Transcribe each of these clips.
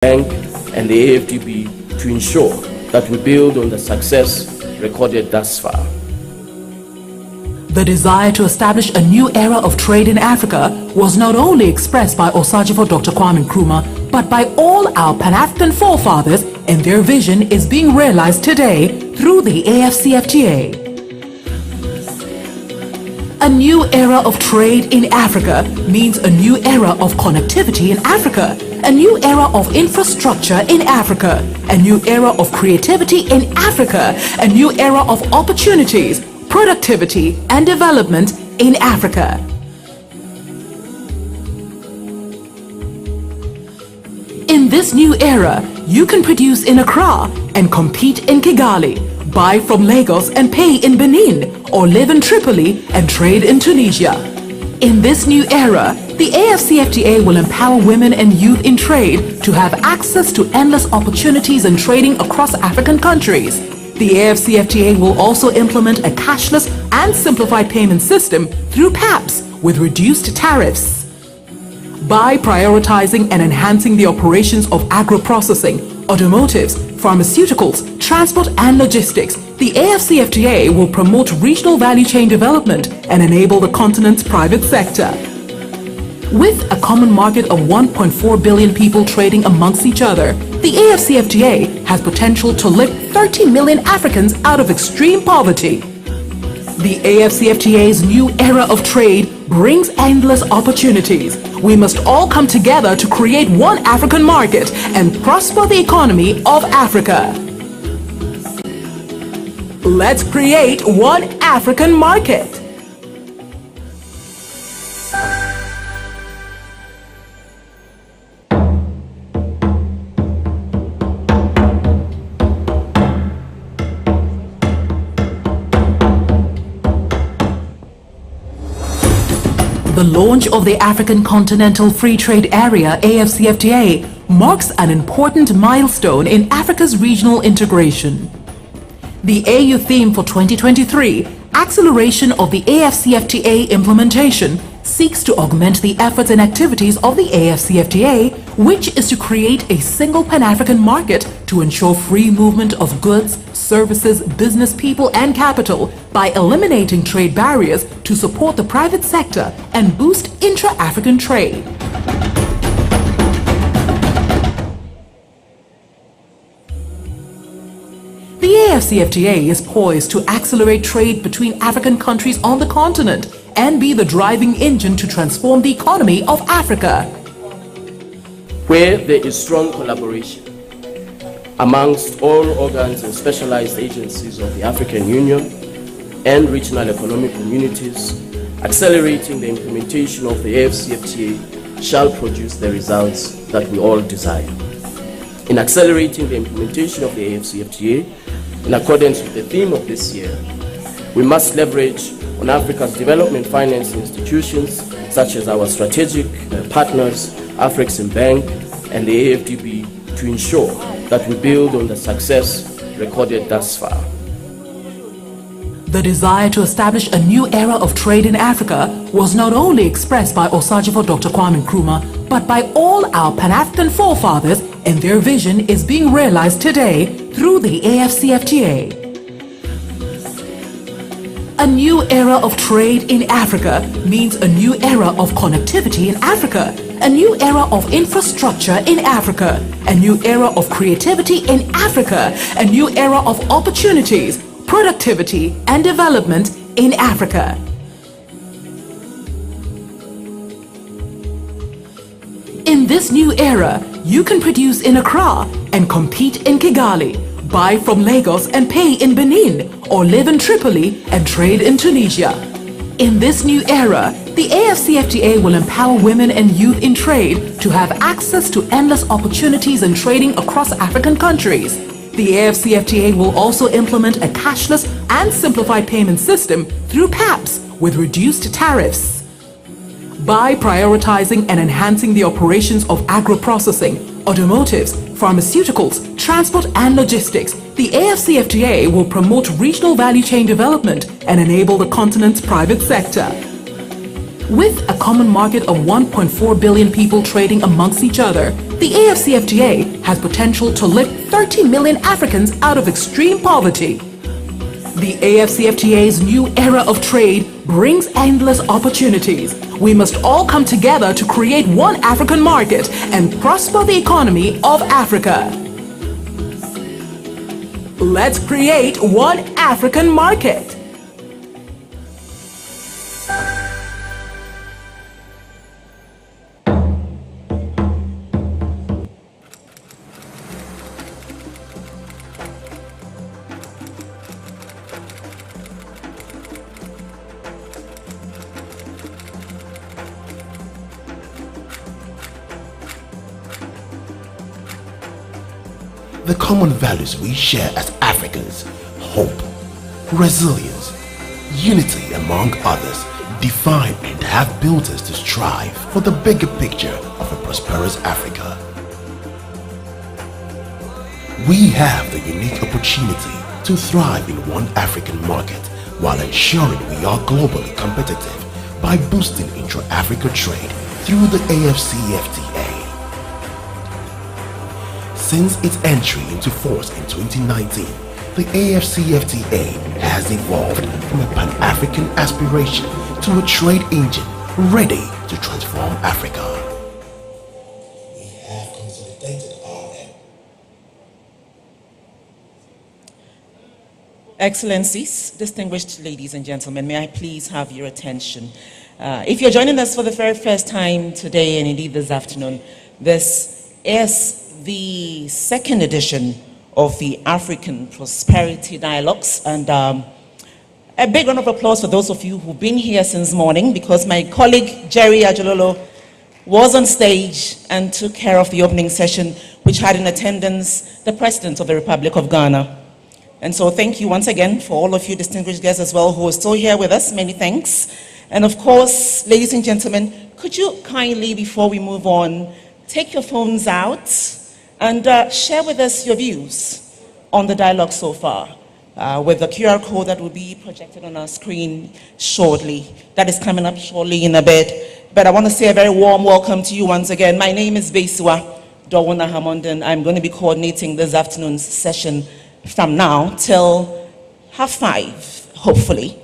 Bank and the AFDB to ensure that we build on the success recorded thus far. The desire to establish a new era of trade in Africa was not only expressed by Osagyefo Dr. Kwame Nkrumah, but by all our Pan-African forefathers, and their vision is being realized today through the AFCFTA. A new era of trade in Africa means a new era of connectivity in Africa, a new era of infrastructure in Africa, a new era of creativity in Africa, a new era of opportunities, productivity and development in Africa. In this new era, you can produce in Accra and compete in Kigali, buy from Lagos and pay in Benin, or live in Tripoli and trade in Tunisia. In this new era, the AFCFTA will empower women and youth in trade to have access to endless opportunities in trading across African countries. The AFCFTA will also implement a cashless and simplified payment system through PAPS with reduced tariffs. By prioritizing and enhancing the operations of agro-processing, automotives, pharmaceuticals, transport and logistics, the AFCFTA will promote regional value chain development and enable the continent's private sector. With a common market of 1.4 billion people trading amongst each other, the AFCFTA has potential to lift 30 million Africans out of extreme poverty. The AFCFTA's new era of trade brings endless opportunities. We must all come together to create one African market and prosper the economy of Africa. Let's create one African market. The launch of the African Continental Free Trade Area (AFCFTA) marks an important milestone in Africa's regional integration. The AU theme for 2023, Acceleration of the AFCFTA Implementation, seeks to augment the efforts and activities of the AFCFTA, which is to create a single Pan-African market to ensure free movement of goods, services, business people and capital by eliminating trade barriers to support the private sector and boost intra-African trade. The AFCFTA is poised to accelerate trade between African countries on the continent and be the driving engine to transform the economy of Africa. Where there is strong collaboration amongst all organs and specialized agencies of the African Union and regional economic communities, accelerating the implementation of the AFCFTA shall produce the results that we all desire. In accelerating the implementation of the AFCFTA, in accordance with the theme of this year, we must leverage on Africa's development finance institutions such as our strategic partners, Afrexim Bank and the AFDB to ensure that we build on the success recorded thus far. The desire to establish a new era of trade in Africa was not only expressed by Osagyefo Dr. Kwame Nkrumah, but by all our Pan-African forefathers, and their vision is being realized today through the AFCFTA. A new era of trade in Africa means a new era of connectivity in Africa, a new era of infrastructure in Africa, a new era of creativity in Africa, a new era of opportunities, productivity and development in Africa. In this new era, you can produce in Accra and compete in Kigali, buy from Lagos and pay in Benin, or live in Tripoli and trade in Tunisia. In this new era, the AFCFTA will empower women and youth in trade to have access to endless opportunities in trading across African countries. The AFCFTA will also implement a cashless and simplified payment system through PAPS with reduced tariffs. By prioritizing and enhancing the operations of agro-processing, automotives, pharmaceuticals, transport and logistics, the AFCFTA will promote regional value chain development and enable the continent's private sector. With a common market of 1.4 billion people trading amongst each other, The AFCFTA has potential to lift 30 million Africans out of extreme poverty. The AFCFTA's new era of trade brings endless opportunities. We must all come together to create one African market and prosper the economy of Africa. Let's create one African market. The common values we share as Africans, hope, resilience, unity among others, define and have built us to strive for the bigger picture of a prosperous Africa. We have the unique opportunity to thrive in one African market while ensuring we are globally competitive by boosting intra-Africa trade through the AFCFTA. Since its entry into force in 2019, the AFCFTA has evolved from a Pan-African aspiration to a trade engine ready to transform Africa. We have consolidated our Excellencies, distinguished ladies and gentlemen, may I please have your attention? If you're joining us for the very first time today and indeed this afternoon, this is the second edition of the African Prosperity Dialogues, and a big round of applause for those of you who've been here since morning, because my colleague Jerry Ajololo was on stage and took care of the opening session, which had in attendance the President of the Republic of Ghana. And so thank you once again for all of you distinguished guests as well who are still here with us. Many thanks. And of course, ladies and gentlemen, could you kindly, before we move on, take your phones out and share with us your views on the dialogue so far with the QR code that will be projected on our screen shortly. That is coming up shortly in a bit. But I want to say a very warm welcome to you once again. My name is Besua Dawona Hamondan. I'm going to be coordinating this afternoon's session from now till 5:30, hopefully.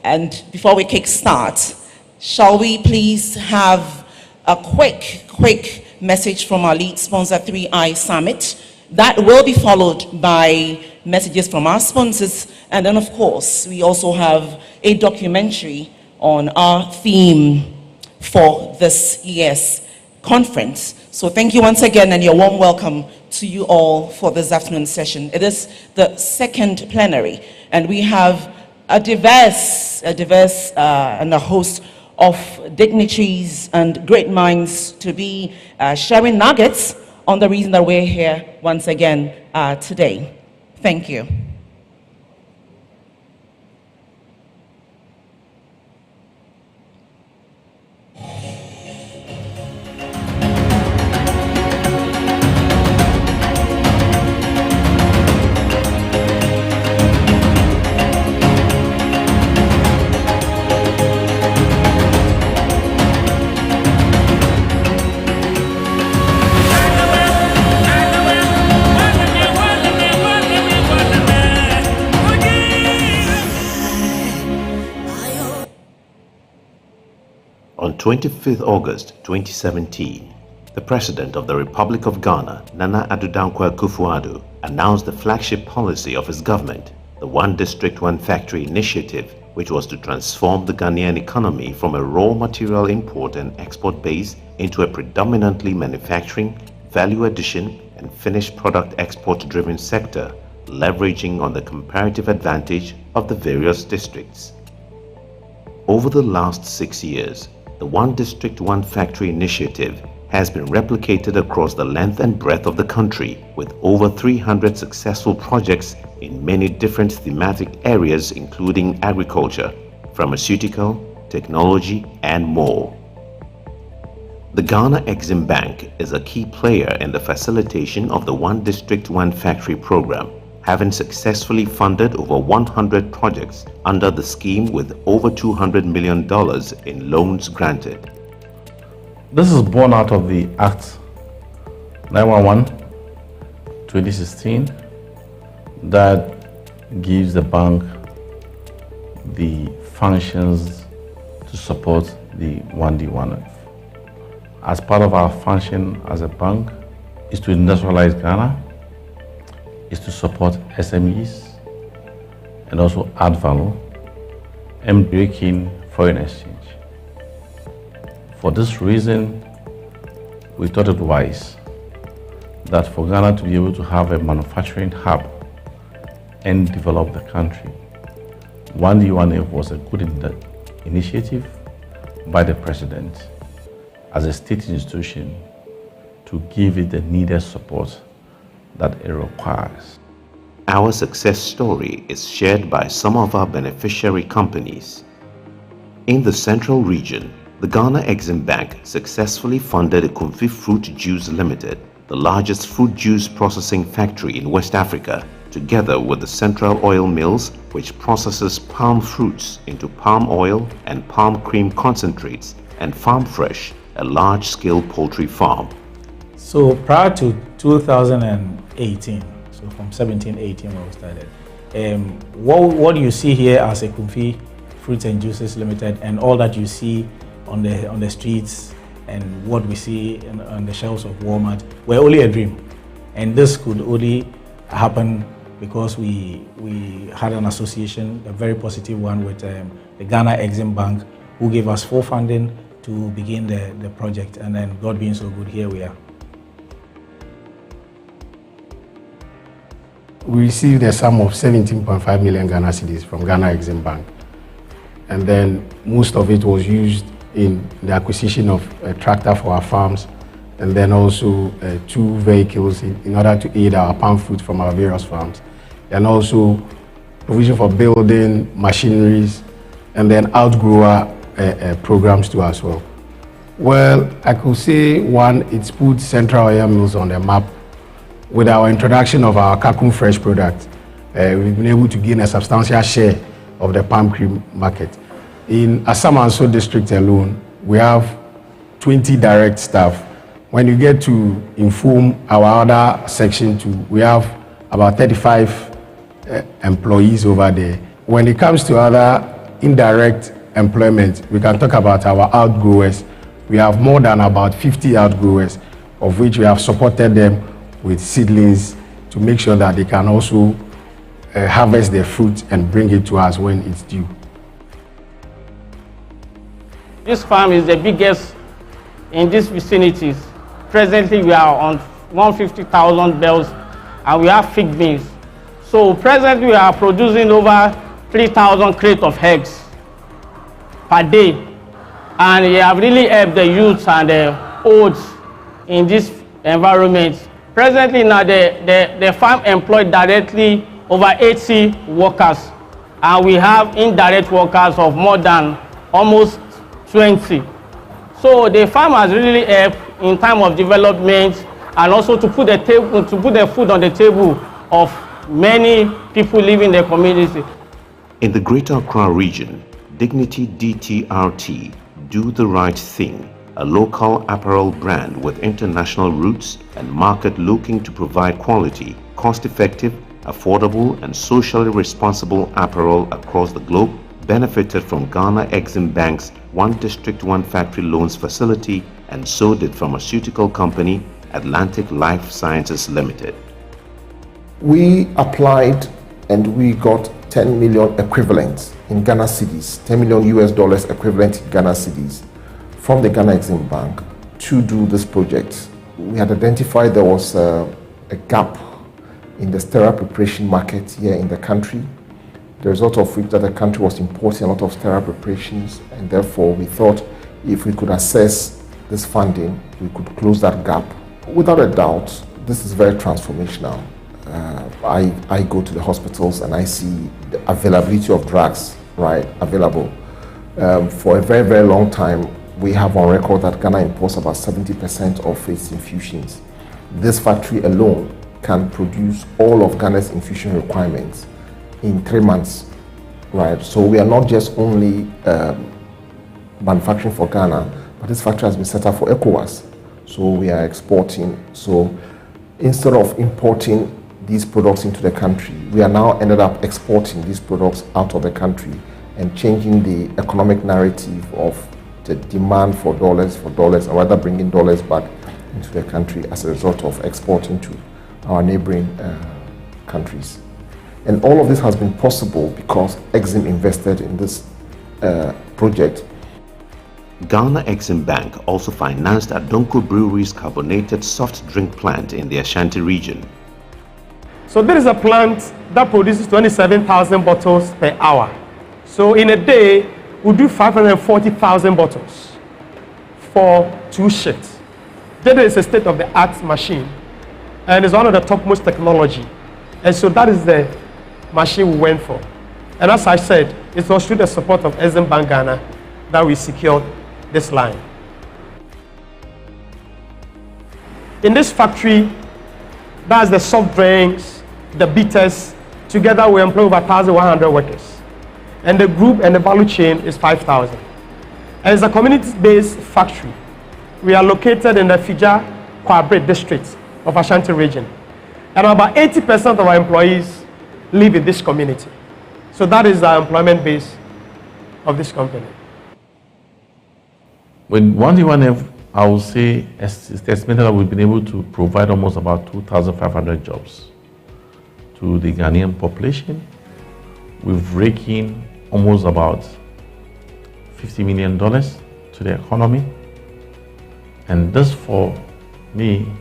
And before we kick start, shall we please have a quick message from our lead sponsor, 3i Summit. That will be followed by messages from our sponsors. And then, of course, we also have a documentary on our theme for this year's conference. So thank you once again, and your warm welcome to you all for this afternoon session. It is the second plenary, and we have a diverse and a host of dignitaries and great minds to be sharing nuggets on the reason that we're here once again today. Thank you. On 25th August 2017, the President of the Republic of Ghana, Nana Addo Dankwa Akufo-Addo, announced the flagship policy of his government, the One District, One Factory initiative, which was to transform the Ghanaian economy from a raw material import and export base into a predominantly manufacturing, value addition, and finished product export-driven sector, leveraging on the comparative advantage of the various districts. Over the last 6 years, the One District, One Factory initiative has been replicated across the length and breadth of the country, with over 300 successful projects in many different thematic areas including agriculture, pharmaceutical, technology, and more. The Ghana Exim Bank is a key player in the facilitation of the One District, One Factory program, having successfully funded over 100 projects under the scheme with over $200 million in loans granted. This is born out of the Act 911 2016 that gives the bank the functions to support the 1D1F. As part of our function as a bank is to industrialize Ghana, is to support SMEs, and also add value and break in foreign exchange. For this reason, we thought it wise that for Ghana to be able to have a manufacturing hub and develop the country, 1D1F was a good initiative by the President as a state institution to give it the needed support that it requires. Our success story is shared by some of our beneficiary companies. In the Central Region, the Ghana Exim Bank successfully funded Kumfi Fruit Juice Limited, the largest fruit juice processing factory in West Africa, together with the Central Oil Mills, which processes palm fruits into palm oil and palm cream concentrates, and Farm Fresh, a large-scale poultry farm. So prior to 2018, so from 17-18 when we started, what do you see here as a Kumfi Fruits and Juices Limited, and all that you see on the streets and what we see on the shelves of Walmart were only a dream, and this could only happen because we had an association, a very positive one, with the Ghana Exim Bank, who gave us full funding to begin the project, and then God being so good, here we are. We received a sum of 17.5 million Ghana cedis from Ghana Exim Bank, and then most of it was used in the acquisition of a tractor for our farms, and then also 2 vehicles in order to aid our palm fruit from our various farms, and also provision for building machineries, and then outgrower programs too as well. Well, I could say one, it's put Central Oil Mills on the map. With our introduction of our Kakum Fresh product, we've been able to gain a substantial share of the palm cream market. In Asamanso district alone, we have 20 direct staff. When you get to inform our other section too, we have about 35 employees over there. When it comes to other indirect employment, we can talk about our outgrowers. We have more than about 50 outgrowers, of which we have supported them with seedlings to make sure that they can also harvest their fruit and bring it to us when it's due. This farm is the biggest in these vicinities. Presently, we are on 150,000 bales, and we have fig beans. So presently, we are producing over 3,000 crates of eggs per day, and we have really helped the youth and the old in this environment. Presently, now the farm employed directly over 80 workers, and we have indirect workers of more than almost 20. So the farm has really helped in time of development, and also to put the food on the table of many people living in the community. In the Greater Accra region, Dignity DTRT, Do the Right Thing, a local apparel brand with international roots and market looking to provide quality, cost-effective, affordable and socially responsible apparel across the globe, benefited from Ghana Exim Bank's One District, One Factory loans facility, and so did pharmaceutical company Atlantic Life Sciences Limited. We applied and we got 10 million equivalent in Ghana cedis, 10 million US dollars equivalent in Ghana cedis from the Ghana Exim Bank to do this project. We had identified there was a gap in the sterile preparation market here in the country, the result of which that the country was importing a lot of sterile preparations, and therefore we thought if we could access this funding, we could close that gap. Without a doubt, this is very transformational. I go to the hospitals and I see the availability of drugs, right, available. For a very, very long time, we have on record that Ghana imports about 70% of its infusions. This factory alone can produce all of Ghana's infusion requirements in 3 months, right? So we are not just only manufacturing for Ghana, but this factory has been set up for ECOWAS. So we are exporting. So instead of importing these products into the country, we are now ended up exporting these products out of the country and changing the economic narrative of the demand for dollars, and rather bringing dollars back into the country as a result of exporting to our neighboring countries. And all of this has been possible because Exim invested in this project. Ghana Exim Bank also financed Adonko Brewery's carbonated soft drink plant in the Ashanti region. So there is a plant that produces 27,000 bottles per hour. So in a day, we do 540,000 bottles for 2 shifts. That is a state-of-the-art machine, and it's one of the topmost technology. And so that is the machine we went for. And as I said, it was through the support of Exim Bank Ghana that we secured this line. In this factory, that's the soft drinks, the bitters. Together we employ over 1,100 workers. And the group and the value chain is 5,000. And it's a community-based factory. We are located in the Fija Kwabre district of Ashanti region. And about 80% of our employees live in this community. So that is the employment base of this company. With 1D1F, I would say it's estimated that we've been able to provide almost about 2,500 jobs to the Ghanaian population. We've raked in almost about $50 million to the economy. And this, for me,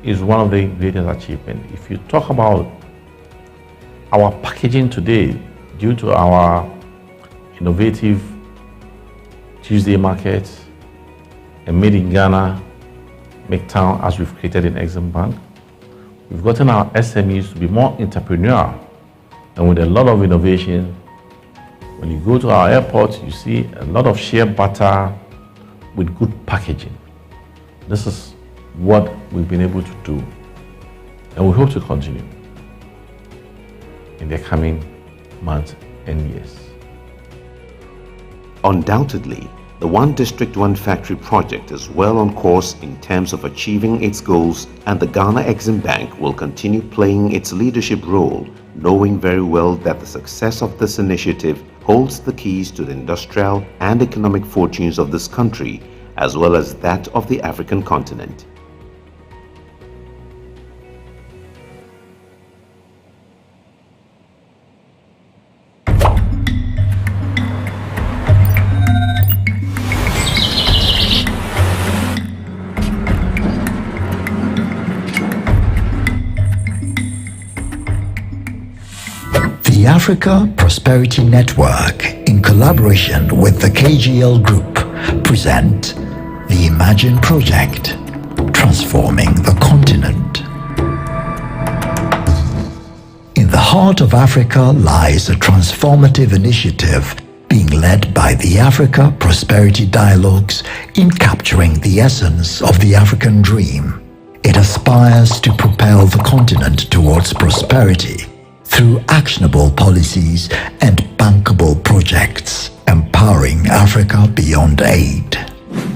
is one of the greatest achievements. If you talk about our packaging today, due to our innovative Tuesday market and made in Ghana, McTown, as we've created in Exim Bank, we've gotten our SMEs to be more entrepreneurial, and with a lot of innovation. When you go to our airport, you see a lot of shea butter with good packaging. This is what we've been able to do, and we hope to continue in the coming months and years. Undoubtedly, the One District, One Factory project is well on course in terms of achieving its goals, and the Ghana Exim Bank will continue playing its leadership role, knowing very well that the success of this initiative holds the keys to the industrial and economic fortunes of this country, as well as that of the African continent. The Africa Prosperity Network, in collaboration with the KGL Group, present the Imagine Project, Transforming the Continent. In the heart of Africa lies a transformative initiative being led by the Africa Prosperity Dialogues in capturing the essence of the African dream. It aspires to propel the continent towards prosperity through actionable policies and bankable projects, empowering Africa beyond aid.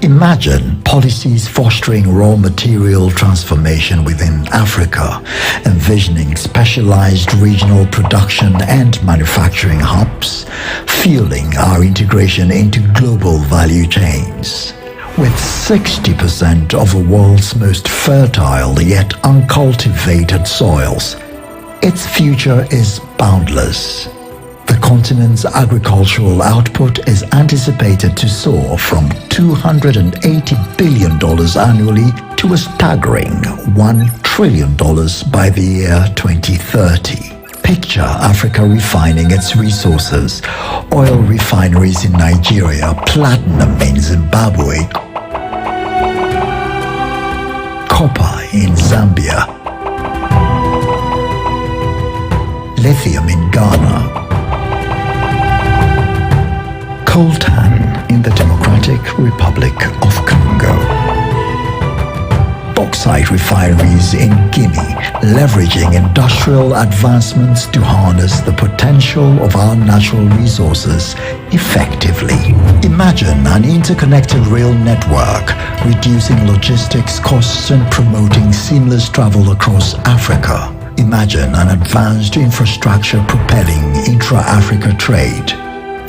Imagine policies fostering raw material transformation within Africa, envisioning specialized regional production and manufacturing hubs, fueling our integration into global value chains. With 60% of the world's most fertile yet uncultivated soils, its future is boundless. The continent's agricultural output is anticipated to soar from $280 billion annually to a staggering $1 trillion by the year 2030. Picture Africa refining its resources, oil refineries in Nigeria, platinum in Zimbabwe, copper in Zambia, lithium in Ghana, coltan in the Democratic Republic of Congo, bauxite refineries in Guinea leveraging industrial advancements to harness the potential of our natural resources effectively. Imagine an interconnected rail network, reducing logistics costs and promoting seamless travel across Africa. Imagine an advanced infrastructure propelling intra-Africa trade.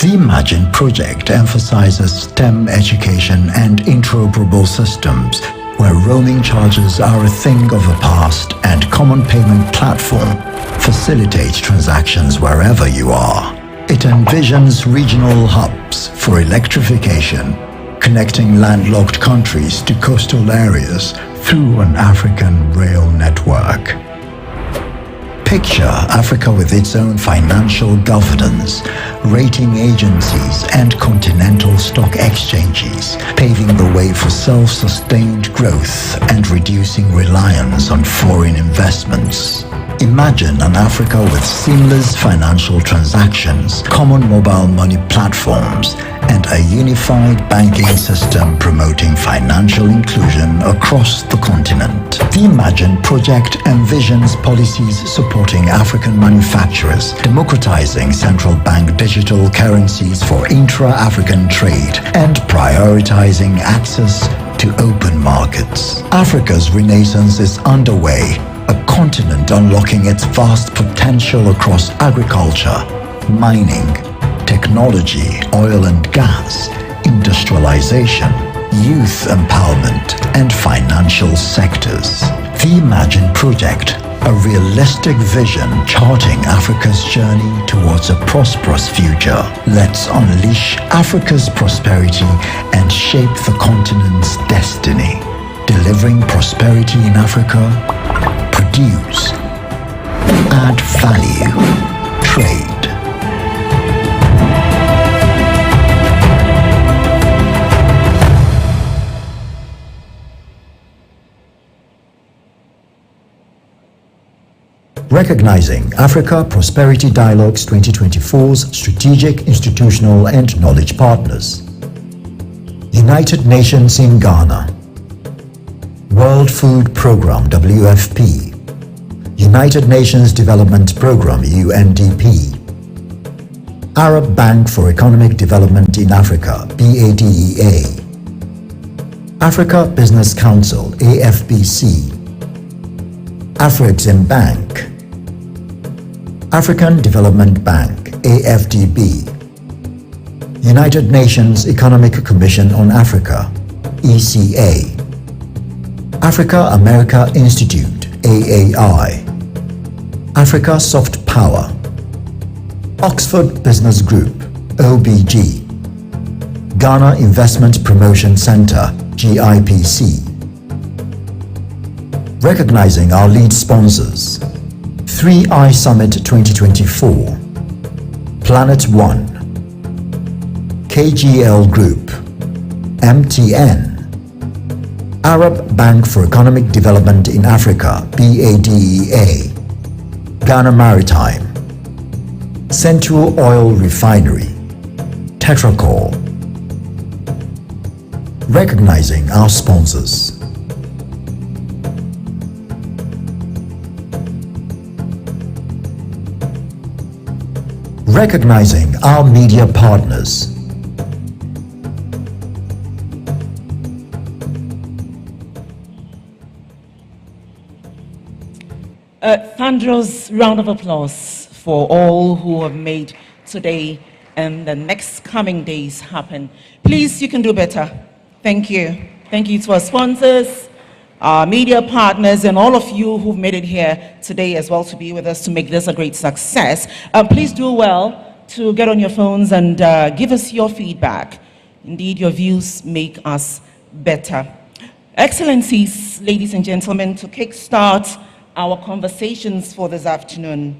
The Imagine project emphasizes STEM education and interoperable systems, where roaming charges are a thing of the past and common payment platform facilitates transactions wherever you are. It envisions regional hubs for electrification, connecting landlocked countries to coastal areas through an African rail network. Picture Africa with its own financial governance, rating agencies, and continental stock exchanges, paving the way for self-sustained growth and reducing reliance on foreign investments. Imagine an Africa with seamless financial transactions, common mobile money platforms, and a unified banking system promoting financial inclusion across the continent. The Imagine project envisions policies supporting African manufacturers, democratizing central bank digital currencies for intra-African trade, and prioritizing access to open markets. Africa's renaissance is underway, a continent unlocking its vast potential across agriculture, mining, technology, oil and gas, industrialization, youth empowerment, and financial sectors. The Imagine project, a realistic vision charting Africa's journey towards a prosperous future. Let's unleash Africa's prosperity and shape the continent's destiny. Delivering prosperity in Africa, produce, add value, trade. Recognizing Africa Prosperity Dialogues 2024's strategic, institutional, and knowledge partners. United Nations in Ghana, World Food Programme WFP, United Nations Development Programme UNDP, Arab Bank for Economic Development in Africa BADEA, Africa Business Council AFBC, Afrexim Bank, African Development Bank AFDB, United Nations Economic Commission on Africa ECA, Africa America Institute AAI, Africa Soft Power, Oxford Business Group OBG, Ghana Investment Promotion Center GIPC. Recognizing our lead sponsors: 3i Summit 2024, Planet One, KGL Group, MTN, Arab Bank for Economic Development in Africa BADEA, Ghana Maritime, Central Oil Refinery, Tetracor. Recognizing our sponsors. Recognizing our media partners. Thunderous round of applause for all who have made today and the next coming days happen. Please, you can do better. Thank you. Thank you to our sponsors, our media partners, and all of you who've made it here today as well to be with us to make this a great success. Please do well to get on your phones and give us your feedback. Indeed, your views make us better. Excellencies, ladies and gentlemen, to kickstart our conversations for this afternoon,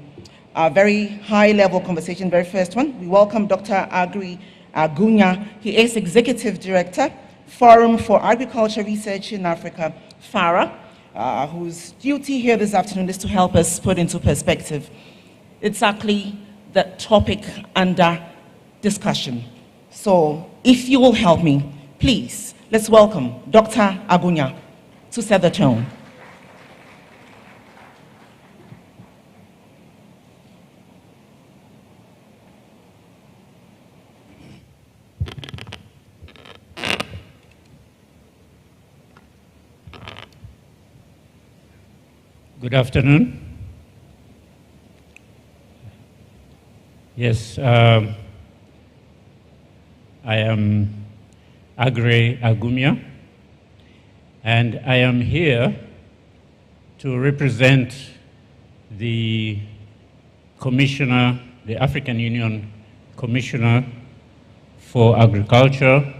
a very high-level conversation, very first one, we welcome Dr. Aggrey Agunya. He is Executive Director, Forum for Agriculture Research in Africa, FARA, whose duty here this afternoon is to help us put into perspective exactly the topic under discussion. So if you will help me, please, let's welcome Dr. Agunya to set the tone. Good afternoon. Yes, I am Aggrey Agumia, and I am here to represent the Commissioner, the African Union Commissioner for Agriculture,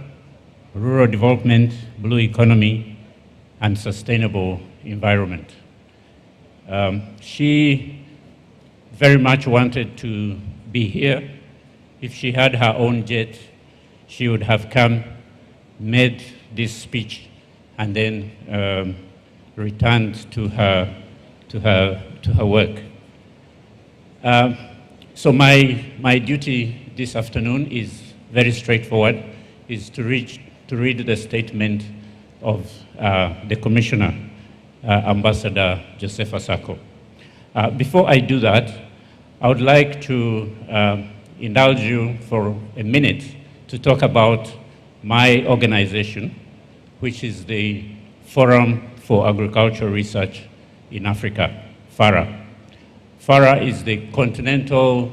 Rural Development, Blue Economy, and Sustainable Environment. She very much wanted to be here. If she had her own jet, she would have come, made this speech, and then returned to her work. So my duty this afternoon is very straightforward, is to read the statement of the Commissioner, Ambassador Joseph Asako. Before I do that, I would like to indulge you for a minute to talk about my organization, which is the Forum for Agricultural Research in Africa, FARA. FARA is the continental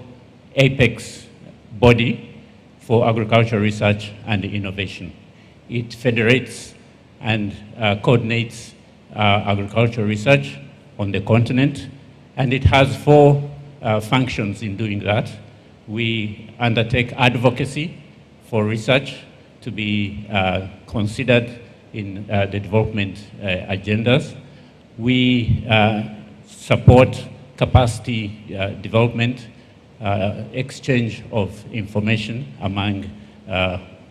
apex body for agricultural research and innovation. It federates and coordinates agricultural research on the continent, and it has four functions in doing that. We undertake advocacy for research to be considered in the development agendas. We support capacity development, exchange of information among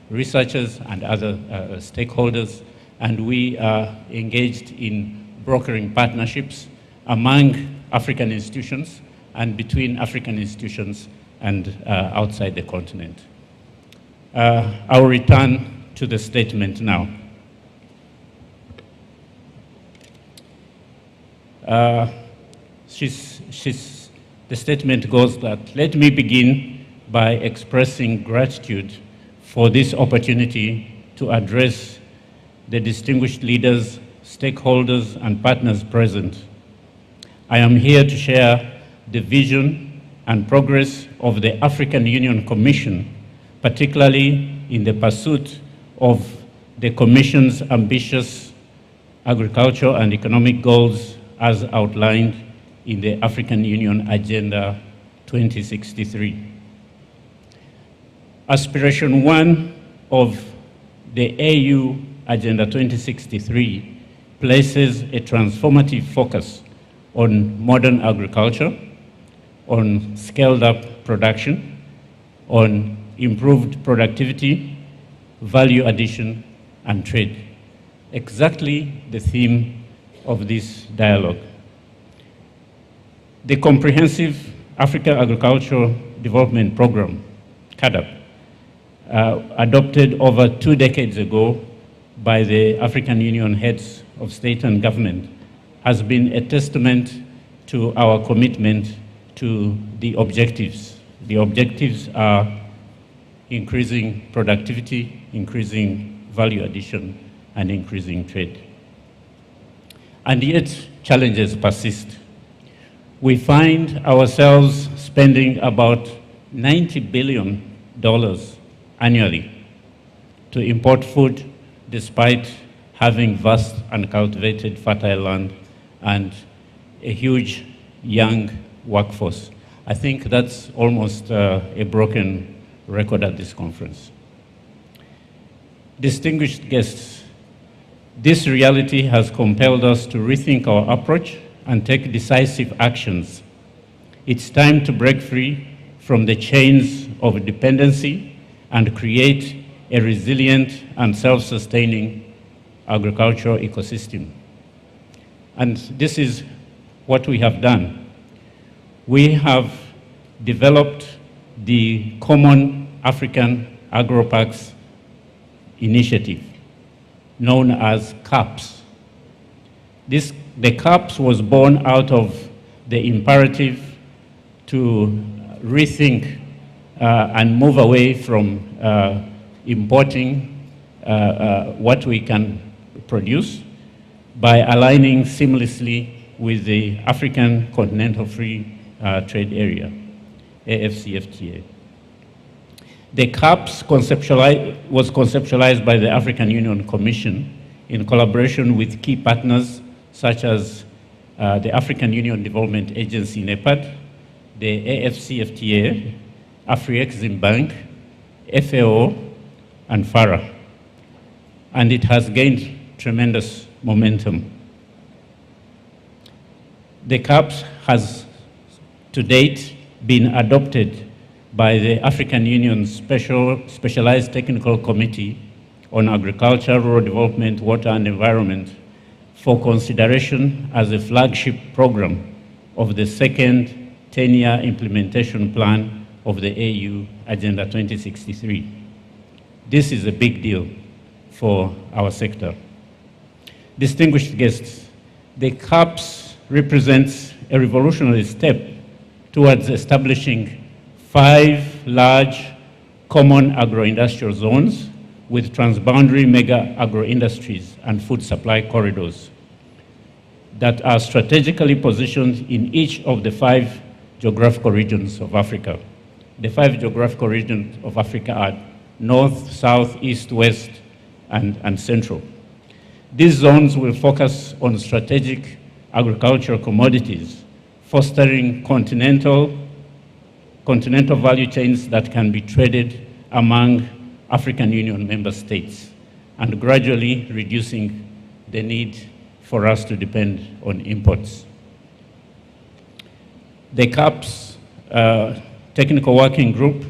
researchers and other stakeholders, and we are engaged in brokering partnerships among African institutions and between African institutions and outside the continent. I'll return to the statement now. The statement goes that, let me begin by expressing gratitude for this opportunity to address the distinguished leaders, stakeholders, and partners present. I am here to share the vision and progress of the African Union Commission, particularly in the pursuit of the Commission's ambitious agricultural and economic goals as outlined in the African Union Agenda 2063. Aspiration 1 of the AU Agenda 2063 places a transformative focus on modern agriculture, on scaled-up production, on improved productivity, value addition, and trade. Exactly the theme of this dialogue. The Comprehensive Africa Agricultural Development Program, CAADP, adopted over 2 decades ago by the African Union heads of state and government, has been a testament to our commitment to the objectives. The objectives are increasing productivity, increasing value addition, and increasing trade. And yet, challenges persist. We find ourselves spending about $90 billion annually to import food, despite having vast uncultivated fertile land and a huge young workforce. I think that's almost a broken record at this conference. Distinguished guests, this reality has compelled us to rethink our approach and take decisive actions. It's time to break free from the chains of dependency and create a resilient and self-sustaining agricultural ecosystem. And this is what we have done. We have developed the Common African Agro-Packs Initiative, known as CAPS. The CAPS was born out of the imperative to rethink and move away from importing what we can produce by aligning seamlessly with the African Continental Free Trade Area, AFCFTA. The CAPS was conceptualized by the African Union Commission in collaboration with key partners such as the African Union Development Agency, NEPAD, the AFCFTA, Afrexim Bank, FAO, and FARA. And it has gained tremendous momentum. The CAPS has to date been adopted by the African Union's Specialized Technical Committee on Agriculture, Rural Development, Water and Environment for consideration as a flagship program of the second 10-year implementation plan of the AU Agenda 2063. This is a big deal for our sector. Distinguished guests, the CAPS represents a revolutionary step towards establishing 5 large common agro-industrial zones with transboundary mega agro-industries and food supply corridors that are strategically positioned in each of the 5 geographical regions of Africa. The 5 geographical regions of Africa are North, South, East, West, and Central. These zones will focus on strategic agricultural commodities, fostering continental value chains that can be traded among African Union member states, and gradually reducing the need for us to depend on imports. The CAPS Technical Working Group,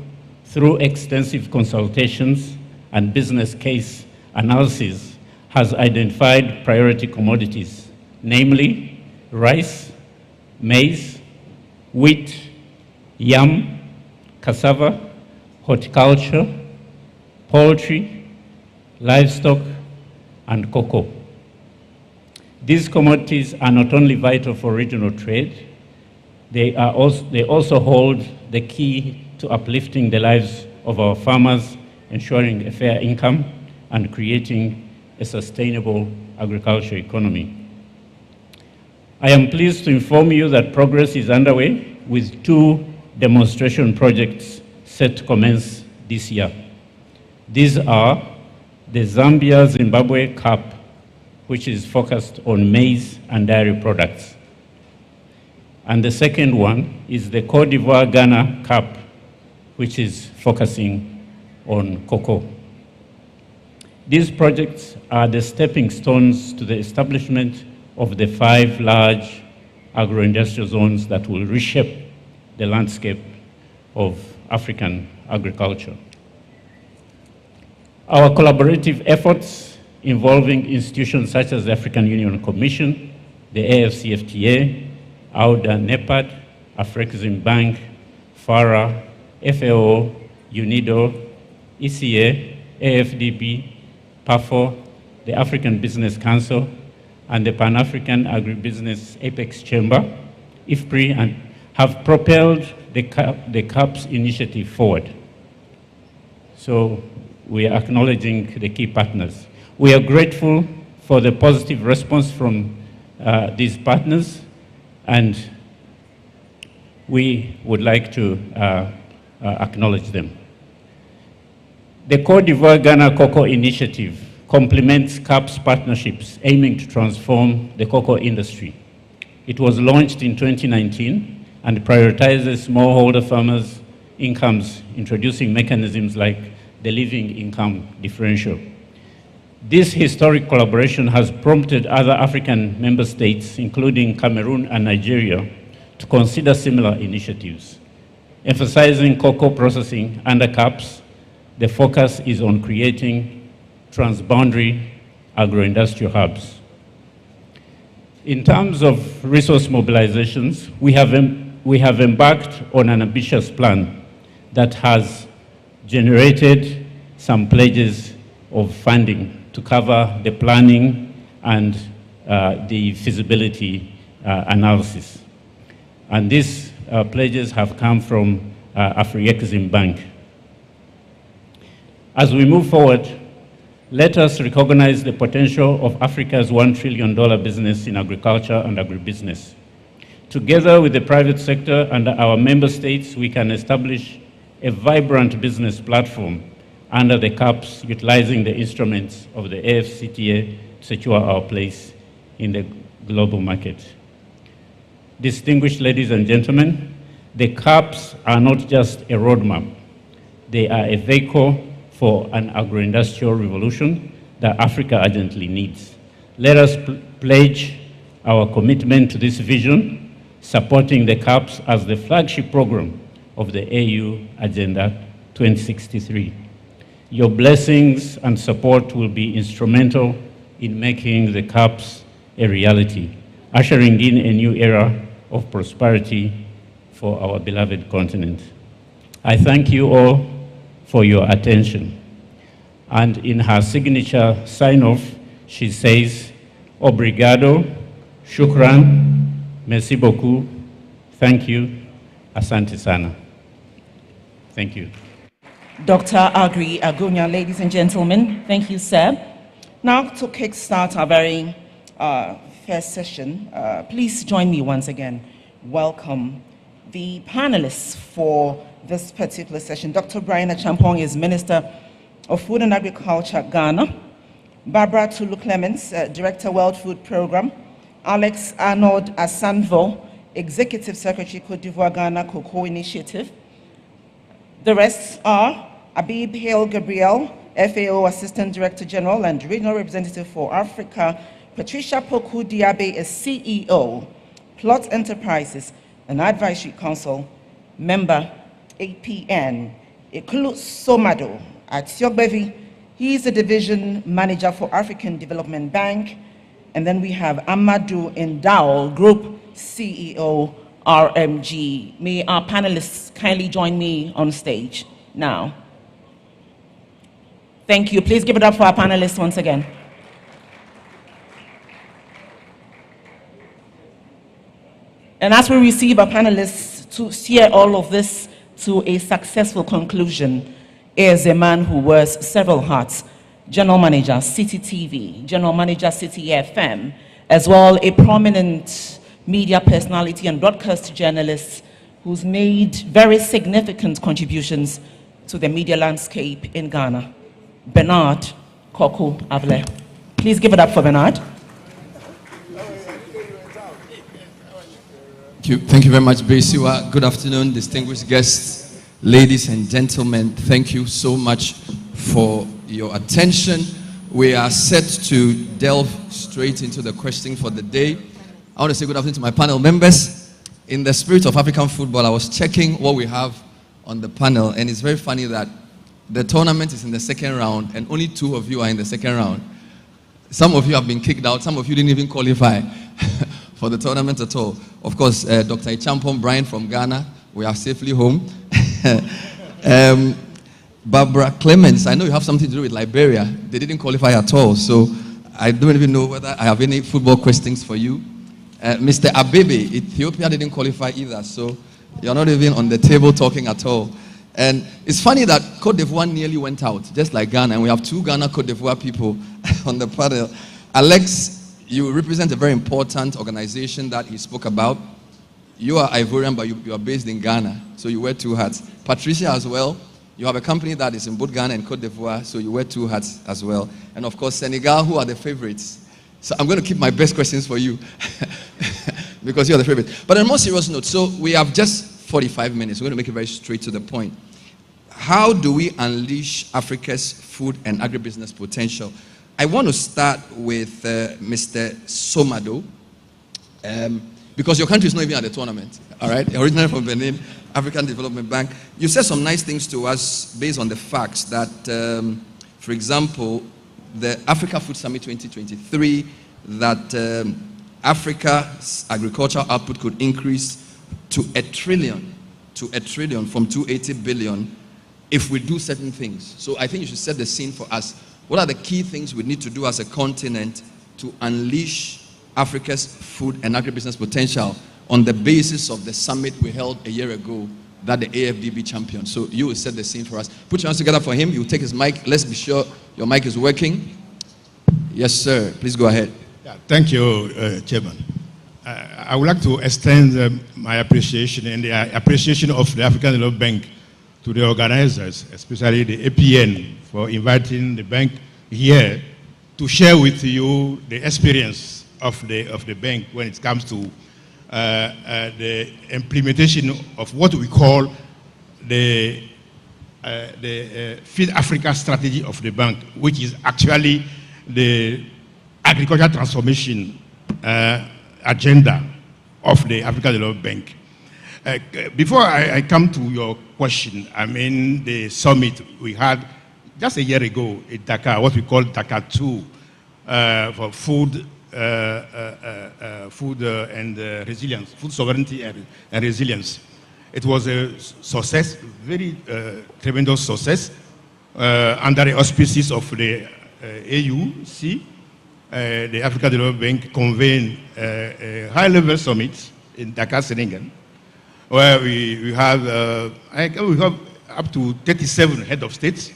through extensive consultations and business case analysis, has identified priority commodities, namely rice, maize, wheat, yam, cassava, horticulture, poultry, livestock, and cocoa. These commodities are not only vital for regional trade, they also hold the key to uplifting the lives of our farmers, ensuring a fair income, and creating a sustainable agriculture economy. I am pleased to inform you that progress is underway with 2 demonstration projects set to commence this year. These are the Zambia-Zimbabwe CAP, which is focused on maize and dairy products. And the second one is the Cote d'Ivoire-Ghana CAP, which is focusing on cocoa. These projects are the stepping stones to the establishment of the 5 large agro-industrial zones that will reshape the landscape of African agriculture. Our collaborative efforts involving institutions such as the African Union Commission, the AFCFTA, AUDA, NEPAD, Afrexim Bank, FARA, FAO, UNIDO, ECA, AFDB, PAFO, the African Business Council, and the Pan-African Agribusiness Apex Chamber, IFPRI, and have propelled the CAPS initiative forward. So we are acknowledging the key partners. We are grateful for the positive response from these partners, and we would like to acknowledge them. The Cote d'Ivoire-Ghana Cocoa Initiative complements CAPS partnerships aiming to transform the cocoa industry. It was launched in 2019 and prioritizes smallholder farmers' incomes, introducing mechanisms like the living income differential. This historic collaboration has prompted other African member states, including Cameroon and Nigeria, to consider similar initiatives. Emphasizing cocoa processing under CAPS, the focus is on creating transboundary agro-industrial hubs. In terms of resource mobilizations, we have embarked on an ambitious plan that has generated some pledges of funding to cover the planning and the feasibility analysis. And these pledges have come from Afrexim Bank. As we move forward, Let us recognize the potential of Africa's $1 trillion business in agriculture and agribusiness. Together with the private sector and our member states, we can establish a vibrant business platform under the CAPS, utilizing the instruments of the AFCTA to secure our place in the global market. Distinguished ladies and gentlemen, the CAPS are not just a roadmap. They are a vehicle for an agro-industrial revolution that Africa urgently needs. Let us pledge our commitment to this vision, supporting the CAPS as the flagship program of the AU Agenda 2063. Your blessings and support will be instrumental in making the CAPS a reality, ushering in a new era of prosperity for our beloved continent. I thank you all for your attention. And in her signature sign-off, she says, Obrigado, shukran, merci beaucoup, thank you, asante sana. Thank you. Dr. Aggrey Agonia, ladies and gentlemen, thank you, sir. Now to kickstart our very first session, please join me once again. Welcome the panelists for this particular session. Dr. Brian Acheampong is Minister of Food and Agriculture, Ghana. Barbara Tulu Clements, Director, World Food Program. Alex Arnold Asanvo, Executive Secretary, Côte d'Ivoire Ghana Cocoa Initiative. The rest are Abib Hale Gabriel, FAO Assistant Director General and Regional Representative for Africa. Patricia Poku Diabe is CEO, Plot Enterprises, an Advisory Council member, APN. Ikulu Somado at Siogbevi, he is the Division Manager for African Development Bank. And then we have Amadou Ndao, Group CEO, RMG. May our panelists kindly join me on stage now. Thank you. Please give it up for our panelists once again. And as we receive our panelists to steer all of this to a successful conclusion, is a man who wears several hats: General Manager, City TV, General Manager, City FM, as well a prominent media personality and broadcast journalist who's made very significant contributions to the media landscape in Ghana, Bernard Koku Avle. Please give it up for Bernard. Thank you very much, Besiwa. Good afternoon, distinguished guests, ladies and gentlemen. Thank you so much for your attention. We are set to delve straight into the question for the day. I want to say good afternoon to my panel members. In the spirit of African football, I was checking what we have on the panel, and it's very funny that the tournament is in the second round, and only 2 of you are in the second round. Some of you have been kicked out. Some of you didn't even qualify for the tournament at all. Of course, Dr. Acheampong, Brian from Ghana, we are safely home. Barbara Clements, I know you have something to do with Liberia. They didn't qualify at all, so I don't even know whether I have any football questions for you. Mr. Abebe, Ethiopia didn't qualify either, so you're not even on the table talking at all. And it's funny that Côte d'Ivoire nearly went out, just like Ghana, and we have 2 Ghana Côte d'Ivoire people on the panel. Alex, you represent a very important organization that he spoke about. You are Ivorian, but you are based in Ghana, so you wear 2 hats. Patricia as well, you have a company that is in both Ghana and Côte d'Ivoire, so you wear 2 hats as well. And of course, Senegal, who are the favorites. So I'm going to keep my best questions for you, because you're the favorite. But on a more serious note, so we have just 45 minutes. We're going to make it very straight to the point. How do we unleash Africa's food and agribusiness potential? I want to start with Mr. Somado, because your country is not even at the tournament, all right? Originally from Benin, African Development Bank. You said some nice things to us based on the facts that, for example, the Africa Food Summit 2023, that Africa's agricultural output could increase to $1 trillion from 280 billion if we do certain things. So I think you should set the scene for us. What are the key things we need to do as a continent to unleash Africa's food and agribusiness potential on the basis of the summit we held a year ago that the AFDB championed. So you will set the scene for us. Put your hands together for him. You will take his mic. Let's be sure your mic is working. Yes, sir. Please go ahead. Yeah, thank you, Chairman. I would like to extend my appreciation and the appreciation of the African Development Bank to the organizers, especially the APN, for inviting the bank here to share with you the experience of the bank when it comes to the implementation of what we call the Feed Africa strategy of the bank, which is actually the agricultural transformation agenda of the African Development Bank. Before I come to your question, I mean the summit we had just a year ago in Dakar, what we call Dakar 2, for food and resilience, food sovereignty and resilience. It was a success, very tremendous success, under the auspices of the AUC. The African Development Bank convened a high-level summit in Dakar, Senegal, where we have up to 37 head of states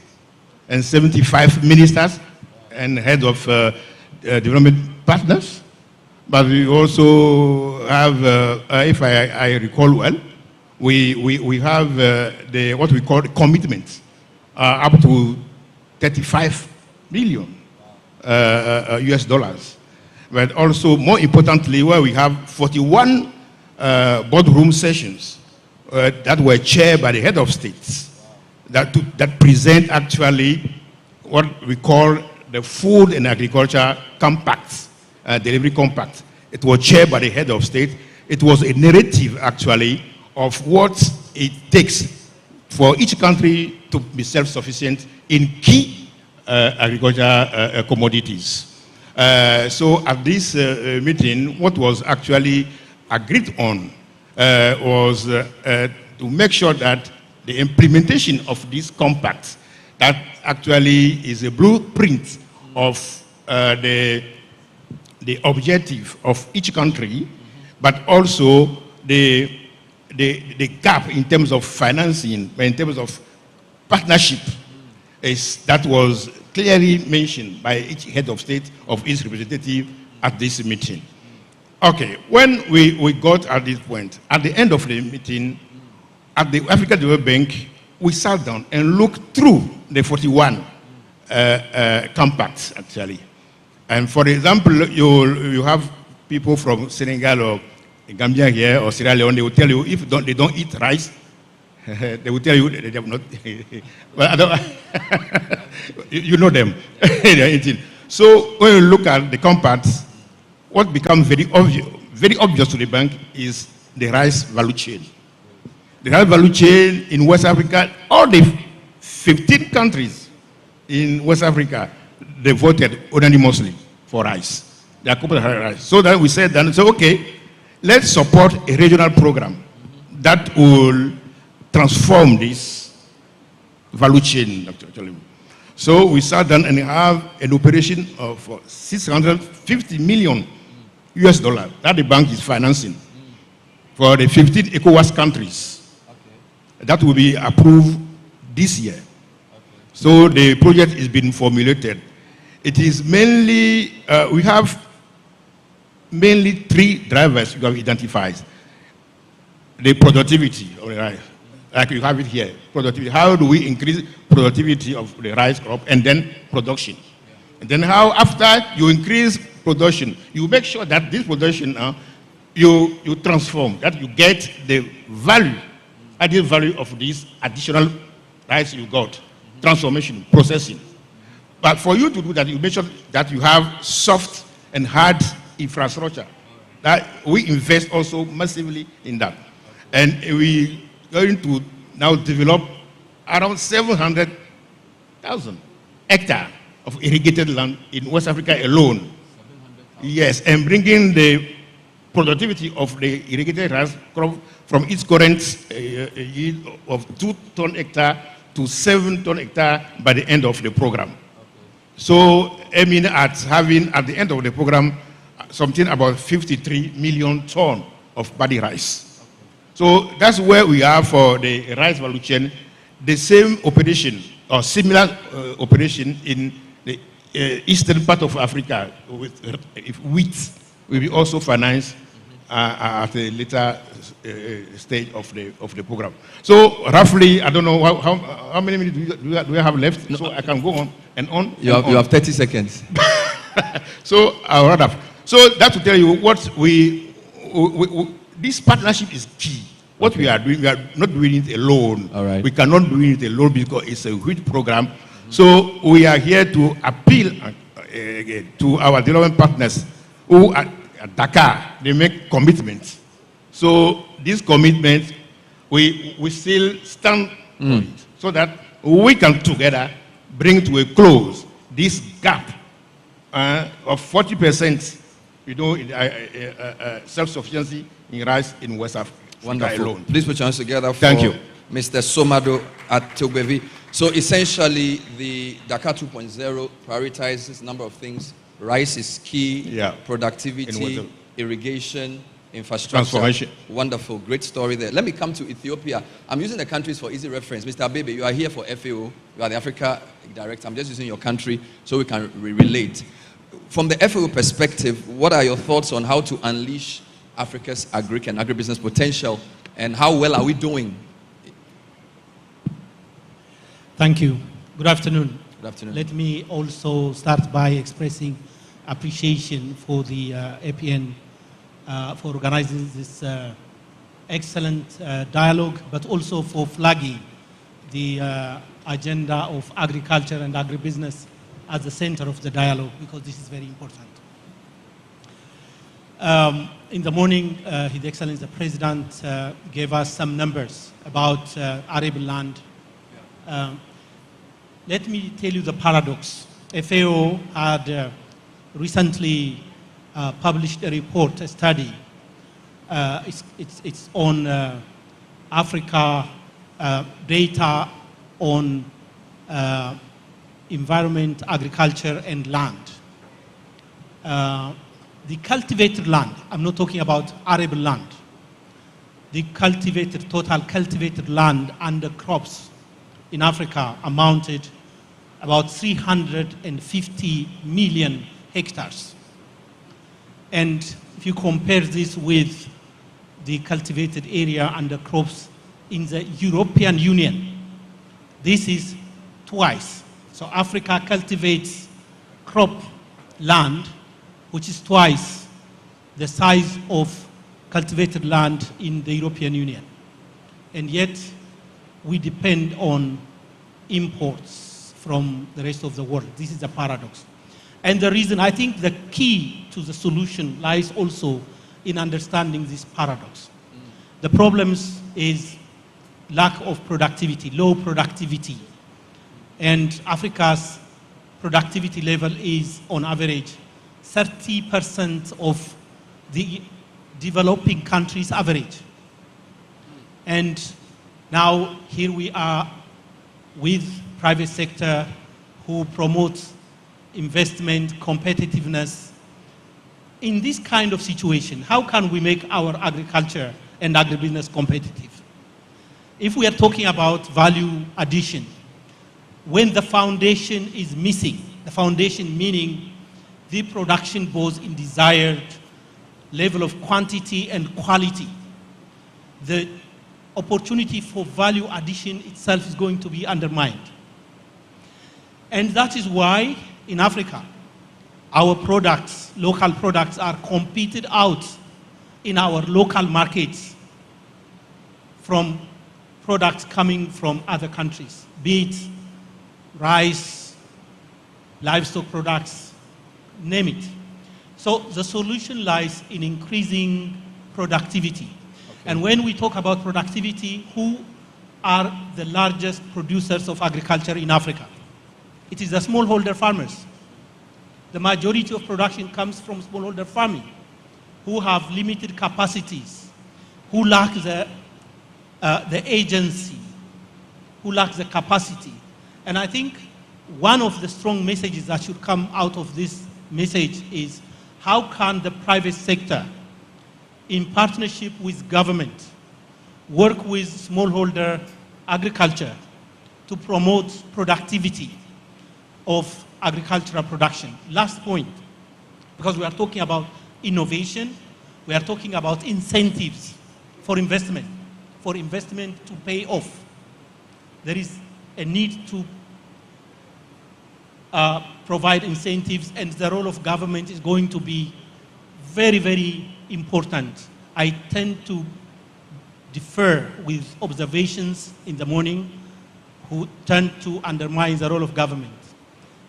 and 75 ministers and head of development partners. But we also have, if I recall well, we have what we call commitments up to 35 million US dollars. But also, more importantly, where we have 41 boardroom sessions that were chaired by the head of states that present actually what we call the Food and Agriculture Compact, Delivery Compact. It was chaired by the head of state. It was a narrative, actually, of what it takes for each country to be self-sufficient in key agricultural commodities. So at this meeting, what was actually agreed on was to make sure that the implementation of these compacts, that actually is a blueprint of the objective of each country, but also the gap in terms of financing, in terms of partnership, that was clearly mentioned by each head of state of each representative at this meeting. Okay, when we got at this point, at the end of the meeting, at the African Development Bank, we sat down and looked through the 41 compacts, actually. And for example, you have people from Senegal or Gambia here or Sierra Leone, they will tell you if they don't eat rice, they will tell you they have not. Well, I don't, you know them. So when you look at the compacts, what becomes very obvious to the bank is the rice value chain. The rice value chain in West Africa, all the 15 countries in West Africa, they voted unanimously for rice. They are cooperative rice. So then we said, okay, let's support a regional program that will transform this value chain, actually. So we sat down and have an operation of 650 million US dollars that the bank is financing for the 15 ECOWAS countries. Okay. That will be approved this year. Okay. So the project is being formulated. It is mainly, we have mainly 3 drivers you have identified. The productivity of the rice, like you have it here, productivity. How do we increase productivity of the rice crop and then production? Yeah. And then how, after you increase production, you make sure that this production, you transform, that you get the value, added value of this additional rice you got, transformation, processing. But for you to do that, you make sure that you have soft and hard infrastructure. That we invest also massively in that. And we are going to now develop around 700,000 hectares of irrigated land in West Africa alone. Yes, and bringing the productivity of the irrigated rice crop from its current yield of 2 ton hectare to 7 ton hectare by the end of the program. Okay. So aiming at having at the end of the program something about 53 million ton of paddy rice. So that's where we are for the rice value chain. The same operation or similar operation in the eastern part of Africa with wheat will be also financed at a later stage of the program. So roughly, I don't know how many minutes do we have left, no, so I can go on and on. You have 30 seconds. So I'll run up. So that will tell you what this partnership is key. What we are doing, we are not doing it alone. All right. We cannot do it alone because it's a huge program. So we are here to appeal to our development partners who are at Dakar. They make commitments. So these commitments, we still stand on it, so that we can together bring to a close this gap of 40%, self-sufficiency in rice in West Africa. Wonderful. Alone. Please put your hands together for Thank you. Mr. Somado Atogbevi. So essentially, the Dakar 2.0 prioritizes a number of things. Rice is key, productivity, irrigation, infrastructure. Transformation. Wonderful, great story there. Let me come to Ethiopia. I'm using the countries for easy reference. Mr. Abebe, you are here for FAO. You are the Africa Director. I'm just using your country so we can relate. From the FAO perspective, what are your thoughts on how to unleash Africa's agri and agribusiness potential, and how well are we doing? Thank you. Good afternoon. Good afternoon. Let me also start by expressing appreciation for the APN for organizing this excellent dialogue, but also for flagging the agenda of agriculture and agribusiness as the center of the dialogue, because this is very important. In the morning, His Excellency the President gave us some numbers about arable land. Let me tell you the paradox. FAO had recently published a report, a study. It's on Africa data on environment, agriculture, and land. The cultivated land, I'm not talking about arable land, the total cultivated land under crops in Africa amounted about 350 million hectares. And if you compare this with the cultivated area under crops in the European Union, this is twice. So Africa cultivates crop land which is twice the size of cultivated land in the European Union. And yet, we depend on imports from the rest of the world. This is a paradox. And the reason, I think the key to the solution lies also in understanding this paradox. The problems is lack of productivity, low productivity. And Africa's productivity level is, on average, 30% of the developing countries' average. And now here we are with private sector who promotes investment, competitiveness. In this kind of situation, how can we make our agriculture and agribusiness competitive? If we are talking about value addition, when the foundation is missing, the foundation meaning the production goes in desired level of quantity and quality, the opportunity for value addition itself is going to be undermined. And that is why in Africa, our products, local products, are competed out in our local markets from products coming from other countries, be it rice, livestock products, name it. So the solution lies in increasing productivity. Okay. And when we talk about productivity, who are the largest producers of agriculture in Africa? It is the smallholder farmers. The majority of production comes from smallholder farming, who have limited capacities, who lack the agency, who lack the capacity. And I think one of the strong messages that should come out of this message is how can the private sector, in partnership with government, work with smallholder agriculture to promote productivity of agricultural production. Last point, because we are talking about innovation, we are talking about incentives for investment to pay off. There is a need to provide incentives, and the role of government is going to be very, very important. I tend to differ with observations in the morning who tend to undermine the role of government.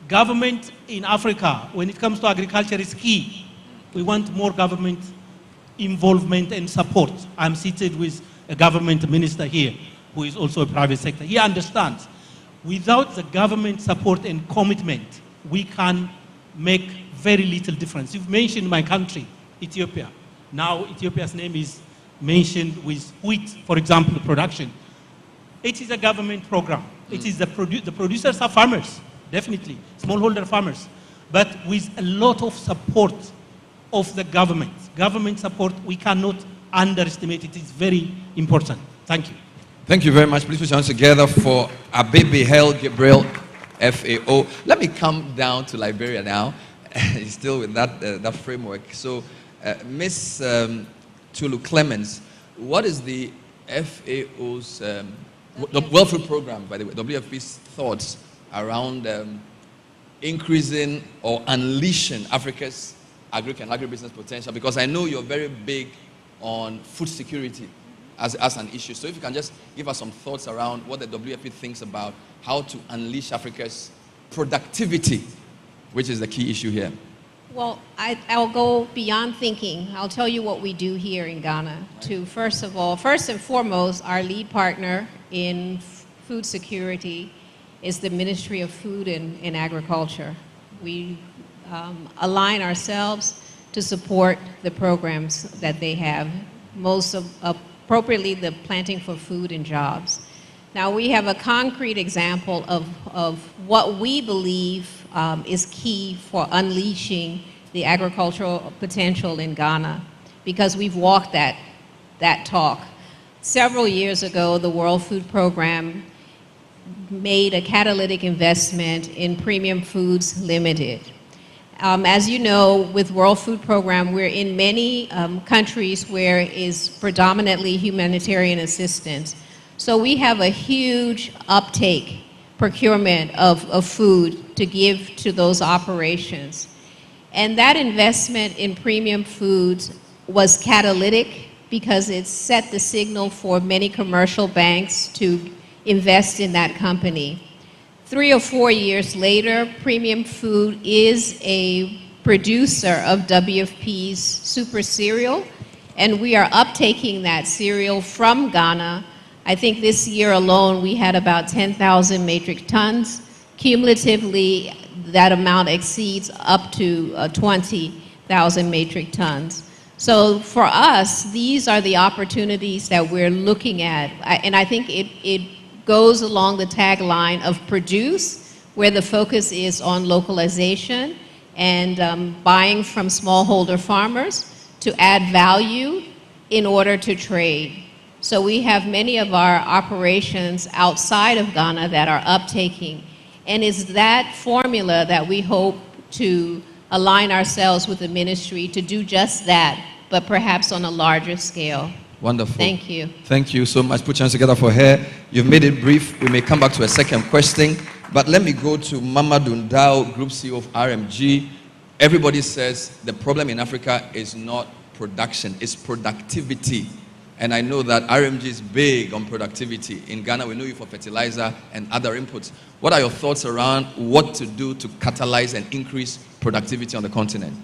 Government in Africa, when it comes to agriculture, is key. We want more government involvement and support. I'm seated with a government minister here who is also a private sector. He understands. Without the government support and commitment, we can make very little difference. You've mentioned my country, Ethiopia. Now Ethiopia's name is mentioned with wheat, for example, production. It is a government program. It is the producers are farmers, definitely, smallholder farmers, but with a lot of support of the government. Government support, we cannot underestimate it. It's very important. Thank you. Thank you very much. Please put your hands together for Abebe Haile Gabriel, FAO. Let me come down to Liberia now. Still with that framework. So, Ms. Tulu Clemens, what is the FAO's, the World Food Program, by the way, WFP's thoughts around increasing or unleashing Africa's and agribusiness potential? Because I know you're very big on food security as an issue. So if you can just give us some thoughts around what the WFP thinks about how to unleash Africa's productivity, which is the key issue here. Well, I'll go beyond thinking. I'll tell you what we do here in Ghana. First and foremost, our lead partner in food security is the Ministry of Food and Agriculture. We align ourselves to support the programs that they have, most appropriately the Planting for Food and Jobs. Now we have a concrete example of what we believe is key for unleashing the agricultural potential in Ghana, because we've walked that talk. Several years ago, the World Food Program made a catalytic investment in Premium Foods Limited. As you know, with World Food Program, we're in many countries where is predominantly humanitarian assistance. So we have a huge uptake, procurement of food to give to those operations. And that investment in Premium Foods was catalytic because it set the signal for many commercial banks to invest in that company. 3 or 4 years later, Premium Food is a producer of WFP's super cereal, and we are uptaking that cereal from Ghana. I think this year alone we had about 10,000 metric tons. Cumulatively, that amount exceeds up to 20,000 metric tons. So for us, these are the opportunities that we're looking at, and I think it goes along the tagline of produce, where the focus is on localization and buying from smallholder farmers to add value in order to trade. So we have many of our operations outside of Ghana that are uptaking, and it's that formula that we hope to align ourselves with the ministry to do just that, but perhaps on a larger scale. Wonderful. Thank you. Thank you so much. Put your hands together for her. You've made it brief. We may come back to a second question, but let me go to Mamadou Ndao, Group CEO of RMG. Everybody says the problem in Africa is not production, it's productivity. And I know that RMG is big on productivity. In Ghana, we know you for fertilizer and other inputs. What are your thoughts around what to do to catalyze and increase productivity on the continent?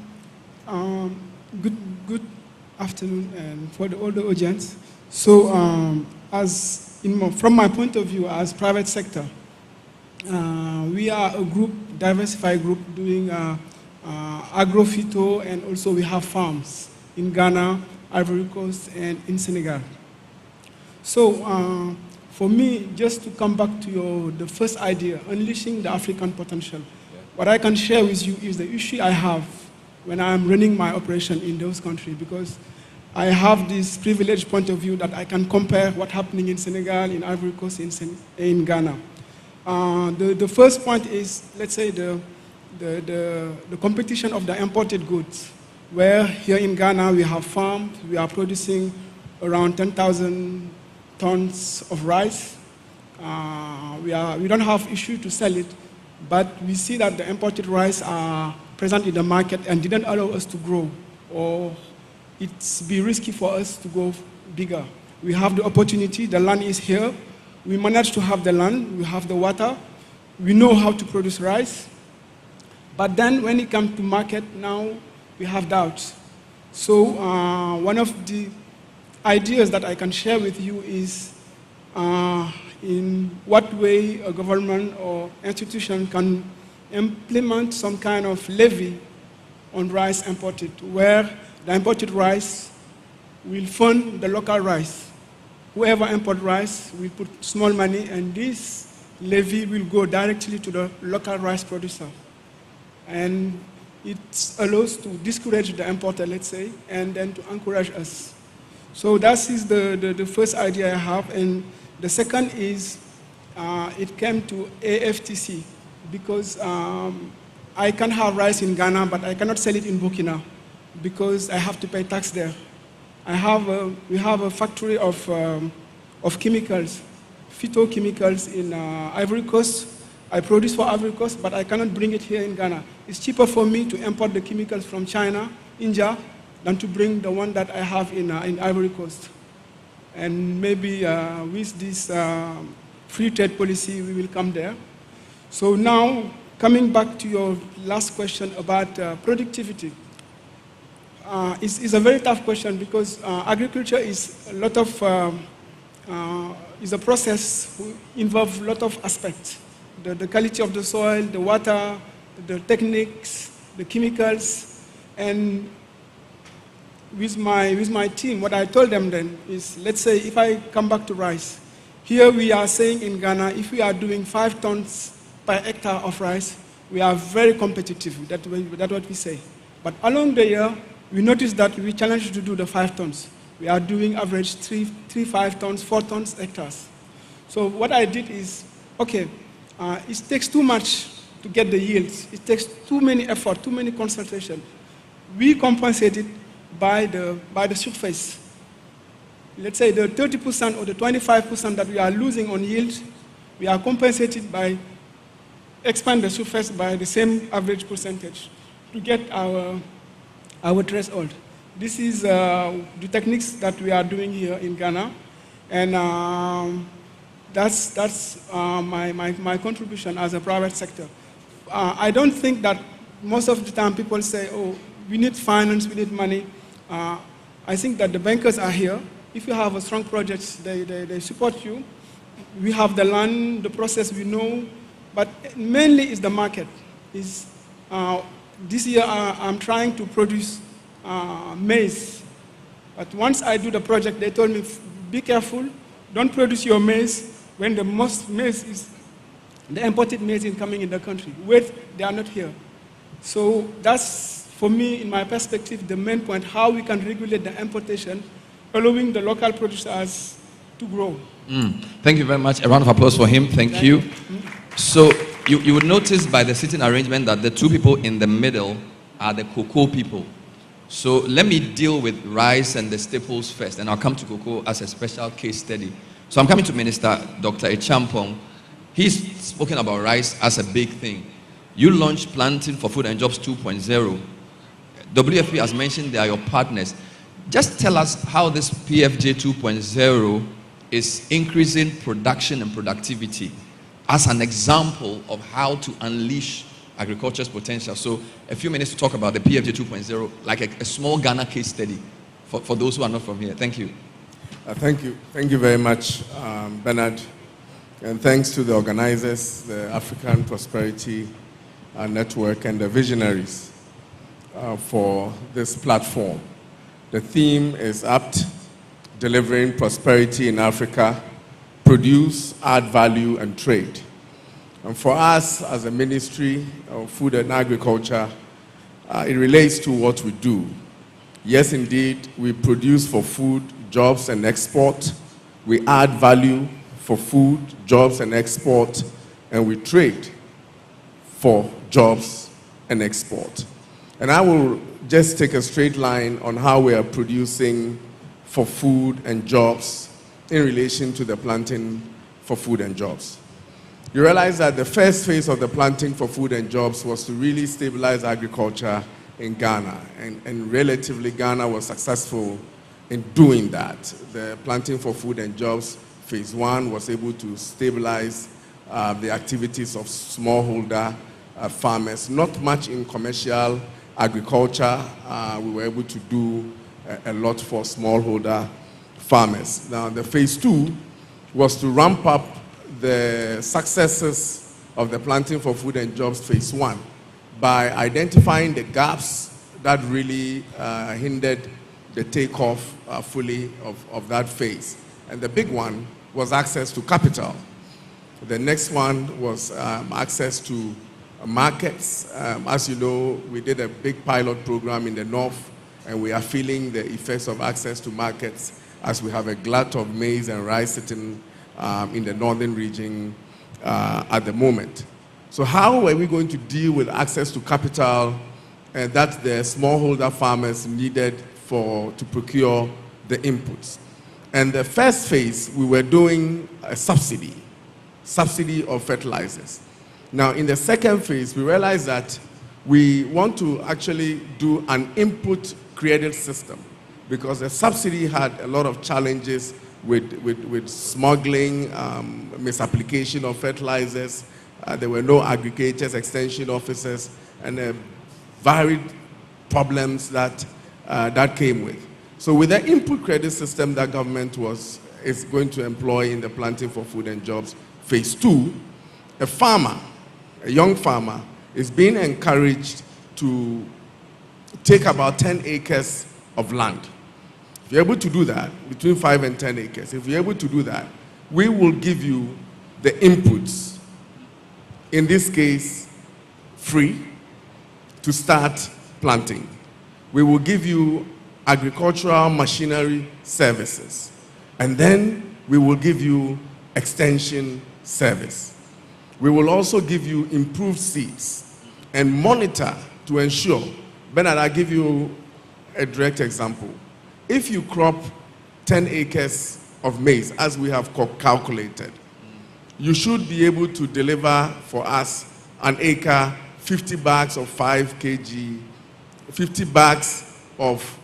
Good afternoon, and for all the audience. So, from my point of view, as private sector, we are a group, diversified group, doing agro-phyto, and also we have farms in Ghana, Ivory Coast, and in Senegal. So, for me, just to come back to the first idea, unleashing the African potential, what I can share with you is the issue I have when I'm running my operation in those countries, because I have this privileged point of view that I can compare what's happening in Senegal, in Ivory Coast, in Ghana. The first point is, let's say, the competition of the imported goods, where here in Ghana we have farms, we are producing around 10,000 tons of rice. We don't have issue to sell it, but we see that the imported rice are present in the market and didn't allow us to grow, or it's be risky for us to go bigger. We have the opportunity, the land is here, we managed to have the land, we have the water, we know how to produce rice, but then when it comes to market now, we have doubts. So one of the ideas that I can share with you is in what way a government or institution can implement some kind of levy on rice imported, where the imported rice will fund the local rice. Whoever imports rice will put small money, and this levy will go directly to the local rice producer. And it allows to discourage the importer, let's say, and then to encourage us. So that is the first idea I have. And the second is, it came to AFTC, because I can have rice in Ghana, but I cannot sell it in Burkina, because I have to pay tax there. We have a factory of chemicals, phytochemicals in Ivory Coast. I produce for Ivory Coast, but I cannot bring it here in Ghana. It's cheaper for me to import the chemicals from China, India, than to bring the one that I have in Ivory Coast. And maybe with this free trade policy, we will come there. So now, coming back to your last question about productivity. It's a very tough question, because agriculture is a lot of, is a process involves a lot of aspects. The quality of the soil, the water, the techniques, the chemicals. And with my team, what I told them then is, let's say if I come back to rice, here we are saying in Ghana, if we are doing 5 tons per hectare of rice, we are very competitive. That's what we say. But along the year, we noticed that we challenged to do the 5 tons. We are doing average 3, 5 tons, 4 tons hectares. So what I did is, okay, it takes too much to get the yields. It takes too many effort, too many concentration. We compensated by the surface. Let's say the 30% or the 25% that we are losing on yield, we are compensated by expand the surface by the same average percentage to get our threshold. This is the techniques that we are doing here in Ghana, and that's my contribution as a private sector. I don't think that most of the time people say, oh, we need finance, we need money. I think that the bankers are here. If you have a strong project, they support you. We have the land, the process we know, but mainly it's the market. This year I'm trying to produce maize, but once I do the project, they told me, be careful, don't produce your maize when the most maize is, the imported maize is coming in the country. Wait, they are not here. So that's, for me, in my perspective, the main point, how we can regulate the importation, allowing the local producers to grow. Thank you very much. A round of applause for him. Thank you. So you would notice by the sitting arrangement that the two people in the middle are the cocoa people. So let me deal with rice and the staples first, and I'll come to cocoa as a special case study. So I'm coming to Minister Dr. Echampong. He's spoken about rice as a big thing. You launched Planting for Food and Jobs 2.0. WFP has mentioned they are your partners. Just tell us how this PFJ 2.0 is increasing production and productivity as an example of how to unleash agriculture's potential. So a few minutes to talk about the PFJ 2.0, like a small Ghana case study for those who are not from here. Thank you. Thank you. Thank you very much, Bernard. And thanks to the organizers, the African Prosperity Network, and the visionaries for this platform. The theme is apt: delivering prosperity in Africa, produce, add value, and trade. And for us as a Ministry of Food and Agriculture, it relates to what we do. Yes, indeed, we produce for food, jobs, and export. We add value for food, jobs, and export, and we trade for jobs and export. And I will just take a straight line on how we are producing for food and jobs in relation to the planting for food and jobs. You realize that the first phase of the planting for food and jobs was to really stabilize agriculture in Ghana, and relatively Ghana was successful in doing that. The planting for food and jobs phase 1 was able to stabilize the activities of smallholder farmers, not much in commercial agriculture. We were able to do a lot for smallholder farmers. Now, the phase 2 was to ramp up the successes of the planting for food and jobs phase 1 by identifying the gaps that really hindered the takeoff fully of that phase. And the big one was access to capital. The next one was access to markets. As you know, we did a big pilot program in the north, and we are feeling the effects of access to markets as we have a glut of maize and rice sitting in the northern region at the moment. So how are we going to deal with access to capital that the smallholder farmers needed to procure the inputs? And the first phase, we were doing a subsidy of fertilizers. Now, in the second phase, we realized that we want to actually do an input credit system because the subsidy had a lot of challenges with smuggling, misapplication of fertilizers. There were no aggregators, extension officers, and varied problems that came with. So with the input credit system that government is going to employ in the planting for food and jobs phase 2, a young farmer, is being encouraged to take about 10 acres of land. If you're able to do that, between 5 and 10 acres, if you're able to do that, we will give you the inputs, in this case, free, to start planting. We will give you agricultural machinery services, and then we will give you extension service. We will also give you improved seeds and monitor to ensure. Bernard, I'll give you a direct example. If you crop 10 acres of maize, as we have calculated, you should be able to deliver for us an acre 50 bags of 5 kg, 50 bags of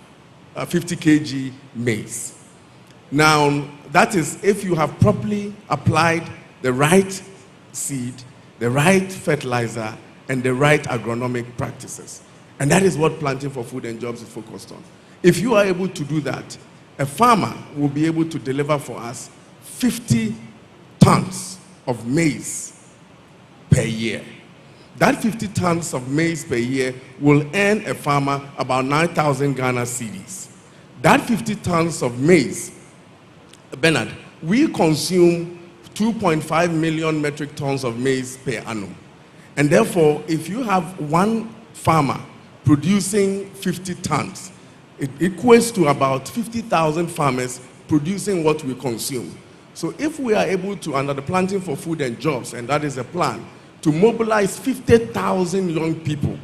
50 kg maize. Now, that is if you have properly applied the right seed, the right fertilizer, and the right agronomic practices. And that is what planting for food and jobs is focused on. If you are able to do that, a farmer will be able to deliver for us 50 tons of maize per year. That 50 tons of maize per year will earn a farmer about 9,000 Ghana cedis. That 50 tons of maize, Bernard, we consume 2.5 million metric tons of maize per annum. And therefore, if you have one farmer producing 50 tons, it equates to about 50,000 farmers producing what we consume. So if we are able to, under the planting for food and jobs, and that is a plan, to mobilize 50,000 young people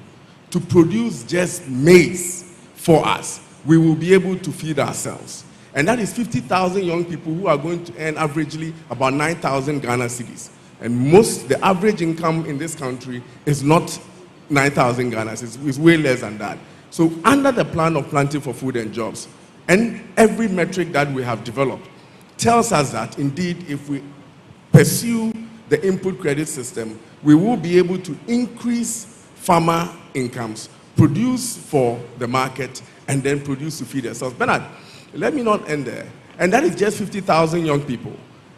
to produce just maize for us, we will be able to feed ourselves. And that is 50,000 young people who are going to earn averagely about 9,000 Ghana cedis. And the average income in this country is not 9,000 Ghana cedis, it's way less than that. So under the plan of planting for food and jobs, and every metric that we have developed tells us that indeed if we pursue the input credit system, we will be able to increase farmer incomes, produce for the market, and then produce to feed ourselves. Bernard, let me not end there. And that is just 50,000 young people.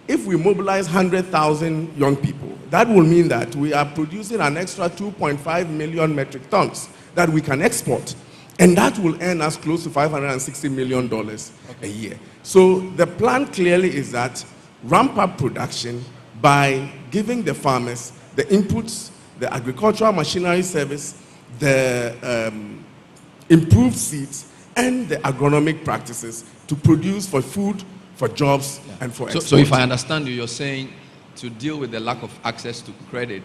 If we mobilize 100,000 young people, that will mean that we are producing an extra 2.5 million metric tons that we can export. And that will earn us close to $560 million a year. So the plan clearly is that ramp up production by giving the farmers the inputs, the agricultural machinery service, the improved seeds, and the agronomic practices to produce for food, for jobs, and for export. So if I understand you, you're saying to deal with the lack of access to credit,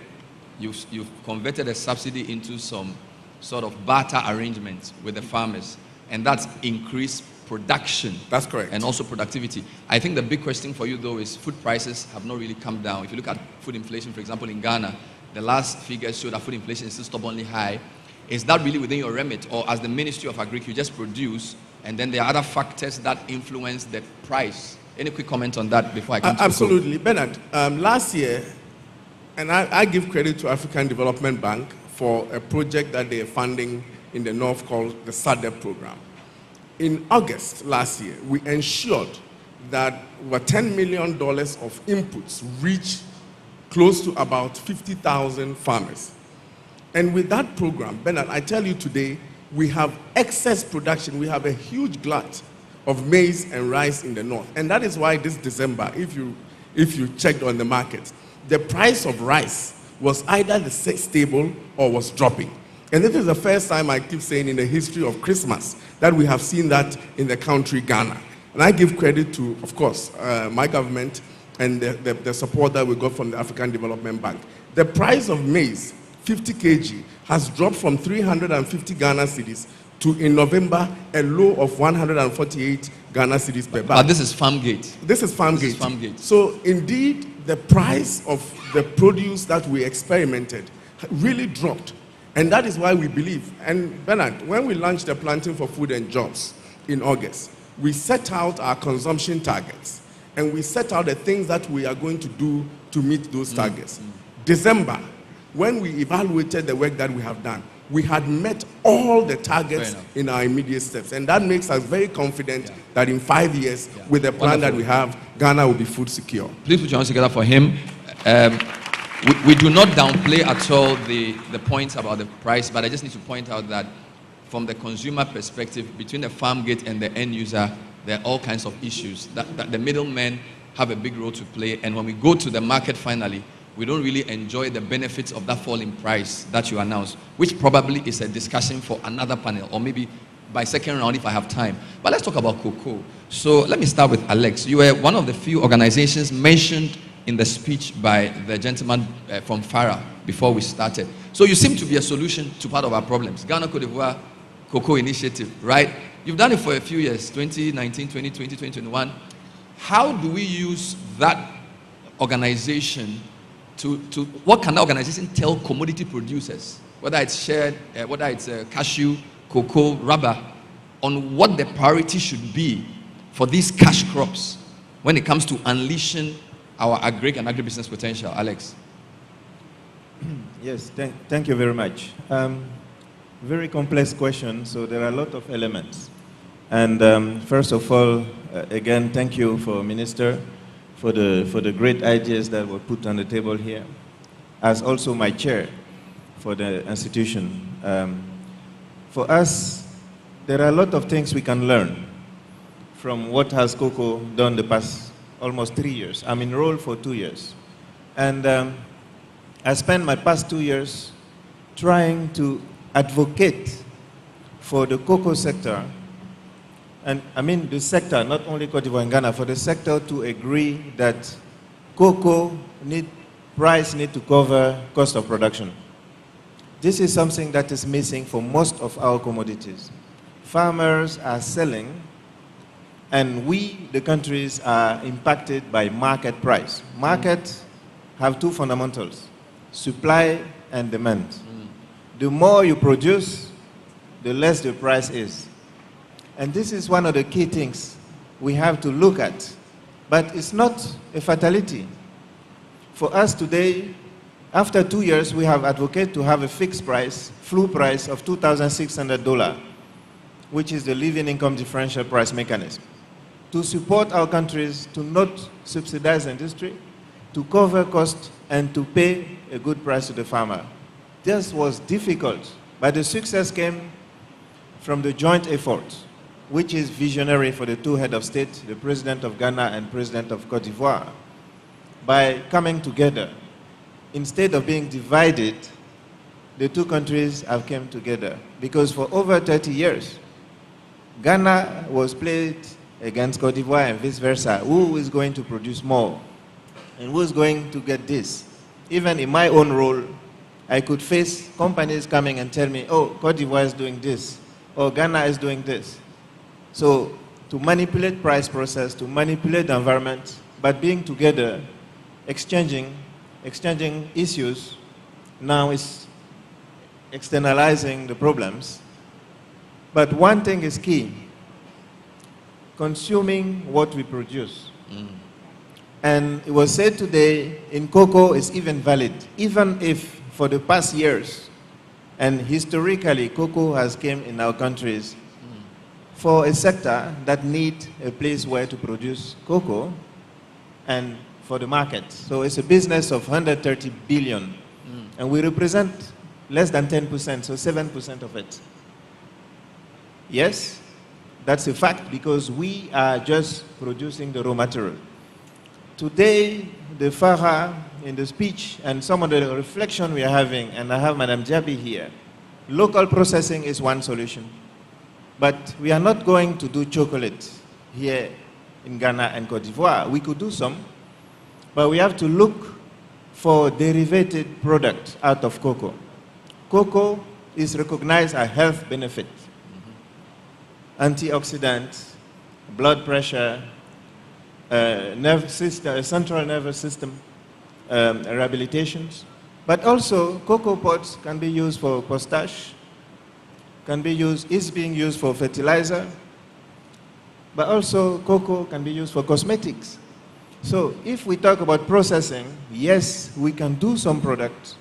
you've converted a subsidy into some sort of barter arrangement with the farmers, and that's increased production. That's correct. And also productivity. I think the big question for you, though, is food prices have not really come down. If you look at food inflation, for example, in Ghana, the last figures show that food inflation is still stubbornly high. Is that really within your remit, or as the Ministry of Agriculture, you just produce, and then there are other factors that influence the price? Any quick comment on that before I come to Absolutely. Bernard, last year, and I give credit to African Development Bank for a project that they are funding in the North called the SADC program. In August last year, we ensured that over $10 million of inputs reached close to about 50,000 farmers. And with that program, Bernard, I tell you today, we have excess production. We have a huge glut of maize and rice in the north. And that is why this December, if you checked on the market, the price of rice was either stable or was dropping. And this is the first time, I keep saying, in the history of Christmas that we have seen that in the country Ghana. And I give credit to, of course, my government and the support that we got from the African Development Bank. The price of maize, 50 kg, has dropped from 350 Ghana cedis to, in November, a low of 148 Ghana cedis per bag. But this is farm gate. This is farm gate. So indeed, the price of the produce that we experimented really dropped. And that is why we believe, and Bernard, when we launched the Planting for Food and Jobs in August, we set out our consumption targets, and we set out the things that we are going to do to meet those targets. December, when we evaluated the work that we have done, we had met all the targets in our immediate steps. And that makes us very confident that in 5 years, with the plan that we have, Ghana will be food secure. Please put your hands together for him. We do not downplay at all the points about the price, but I just need to point out that from the consumer perspective, between the farm gate and the end user, there are all kinds of issues. That the middlemen have a big role to play, and when we go to the market finally, we don't really enjoy the benefits of that fall in price that you announced, which probably is a discussion for another panel, or maybe by second round if I have time. But let's talk about cocoa. So let me start with Alex. You were one of the few organizations mentioned in the speech by the gentleman from FARA before we started. So you seem to be a solution to part of our problems. Ghana Cote d'Ivoire Cocoa Initiative, right? You've done it for a few years, 2019, 2020, 2021. How do we use that organization what can the organization tell commodity producers, whether it's shared, whether it's cashew, cocoa, rubber, on what the priority should be for these cash crops when it comes to unleashing our agri and agribusiness potential? Alex. Yes, thank you very much. Very complex question, so there are a lot of elements. And first of all, again, thank you for Minister for the great ideas that were put on the table here, as also my chair for the institution. For us, there are a lot of things we can learn from what has Cocoa done the past almost 3 years. I'm enrolled for 2 years. And I spent my past 2 years trying to advocate for the cocoa sector, and I mean the sector, not only Cote d'Ivoire and Ghana, for the sector to agree that cocoa price need to cover cost of production. This is something that is missing for most of our commodities. Farmers are selling, and we, the countries, are impacted by market price. Markets have two fundamentals, supply and demand. The more you produce, the less the price is. And this is one of the key things we have to look at. But it's not a fatality. For us today, after 2 years, we have advocated to have a fixed price, floor price of $2,600, which is the living income differential price mechanism, to support our countries to not subsidize industry, to cover costs, and to pay a good price to the farmer. This was difficult, but the success came from the joint effort, which is visionary for the two heads of state, the President of Ghana and President of Cote d'Ivoire, by coming together. Instead of being divided, the two countries have come together, because for over 30 years, Ghana was played against Cote d'Ivoire and vice versa. Who is going to produce more? And who is going to get this? Even in my own role, I could face companies coming and tell me, oh, Cote d'Ivoire is doing this, or Ghana is doing this. So to manipulate price process, to manipulate the environment, but being together, exchanging issues, now is externalizing the problems. But one thing is key, consuming what we produce. And it was said today, in cocoa is even valid, even if for the past years, and historically, cocoa has came in our countries for a sector that need a place where to produce cocoa and for the market. So it's a business of 130 billion, and we represent less than 10%, so 7% of it. Yes, that's a fact because we are just producing the raw material. Today, the Farah in the speech and some of the reflection we are having, and I have Madam Jabi here, local processing is one solution. But we are not going to do chocolate here in Ghana and Cote d'Ivoire. We could do some, but we have to look for derivative products out of cocoa. Cocoa is recognized as health benefit. Antioxidants, blood pressure, nerve system, central nervous system rehabilitations. But also, cocoa pods can be used for potash, is being used for fertilizer, but also cocoa can be used for cosmetics. So if we talk about processing, yes, we can do some products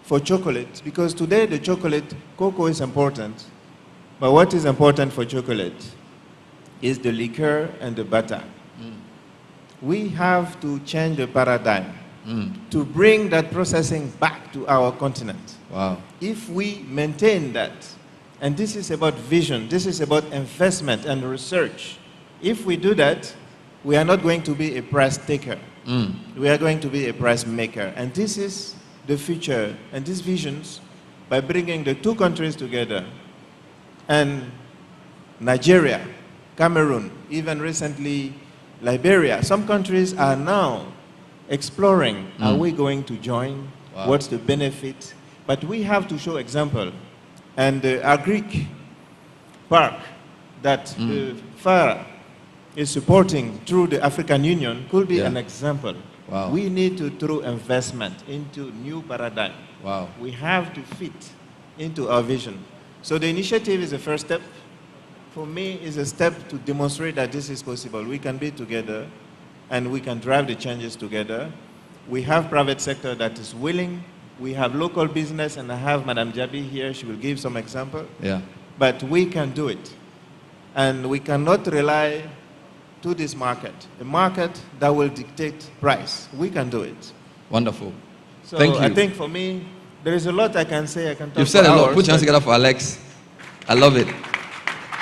for chocolate, because today the chocolate, cocoa is important, but what is important for chocolate is the liquor and the butter. We have to change the paradigm to bring that processing back to our continent. Wow. If we maintain that, and this is about vision, this is about investment and research. If we do that, we are not going to be a price taker. We are going to be a price maker. And this is the future and these visions by bringing the two countries together. And Nigeria, Cameroon, even recently Liberia, some countries are now exploring, are we going to join? Wow. What's the benefit? But we have to show example. And the Agric Park that the FARA is supporting through the African Union could be an example. Wow. We need to throw investment into new paradigm. Wow. We have to fit into our vision. So the initiative is the first step. For me, it's a step to demonstrate that this is possible. We can be together and we can drive the changes together. We have private sector that is willing. We have local business, and I have Madam Jabi here. She will give some example. Yeah. But we can do it. And we cannot rely to this market, a market that will dictate price. We can do it. Wonderful. So Thank you. I think for me, there is a lot I can say. I can talk You've said for a lot. hours, Put your hands but- together for Alex. I love it.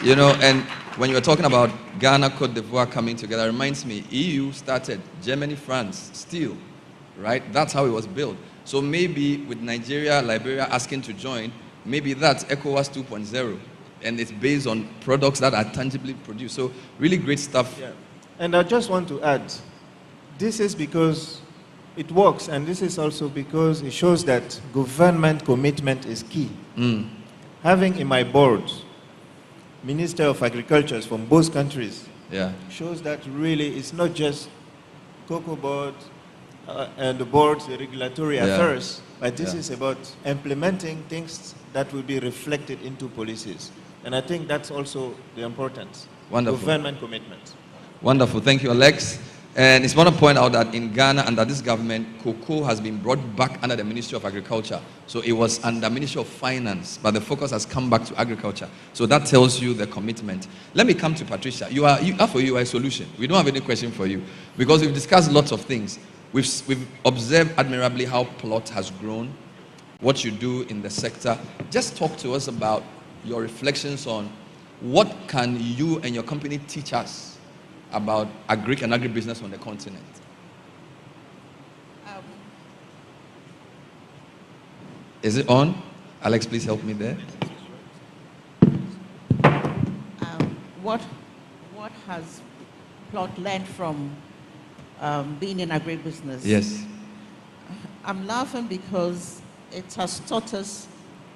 You know, and when you were talking about Ghana, Cote d'Ivoire coming together, it reminds me, EU started, Germany, France, still, right? That's how it was built. So maybe with Nigeria, Liberia asking to join, maybe that's ECOWAS 2.0, and it's based on products that are tangibly produced. So really great stuff. Yeah. And I just want to add, this is because it works, and this is also because it shows that government commitment is key. Having in my board Minister of Agriculture from both countries shows that really it's not just Cocoa Board and the boards, the regulatory affairs, but this is about implementing things that will be reflected into policies. And I think that's also the importance. Wonderful. Government commitment. Wonderful. Thank you, Alex. And it's want to point out that in Ghana, under this government, cocoa has been brought back under the Ministry of Agriculture. So it was under Ministry of Finance, but the focus has come back to agriculture. So that tells you the commitment. Let me come to Patricia. You are for you a solution. We don't have any question for you because we've discussed lots of things. We've observed admirably how Plot has grown, what you do in the sector. Just talk to us about your reflections on what can you and your company teach us about agric and agribusiness on the continent. Is it on? Alex, please help me there. what has Plot learned from being in agribusiness? Yes. I'm laughing because it has taught us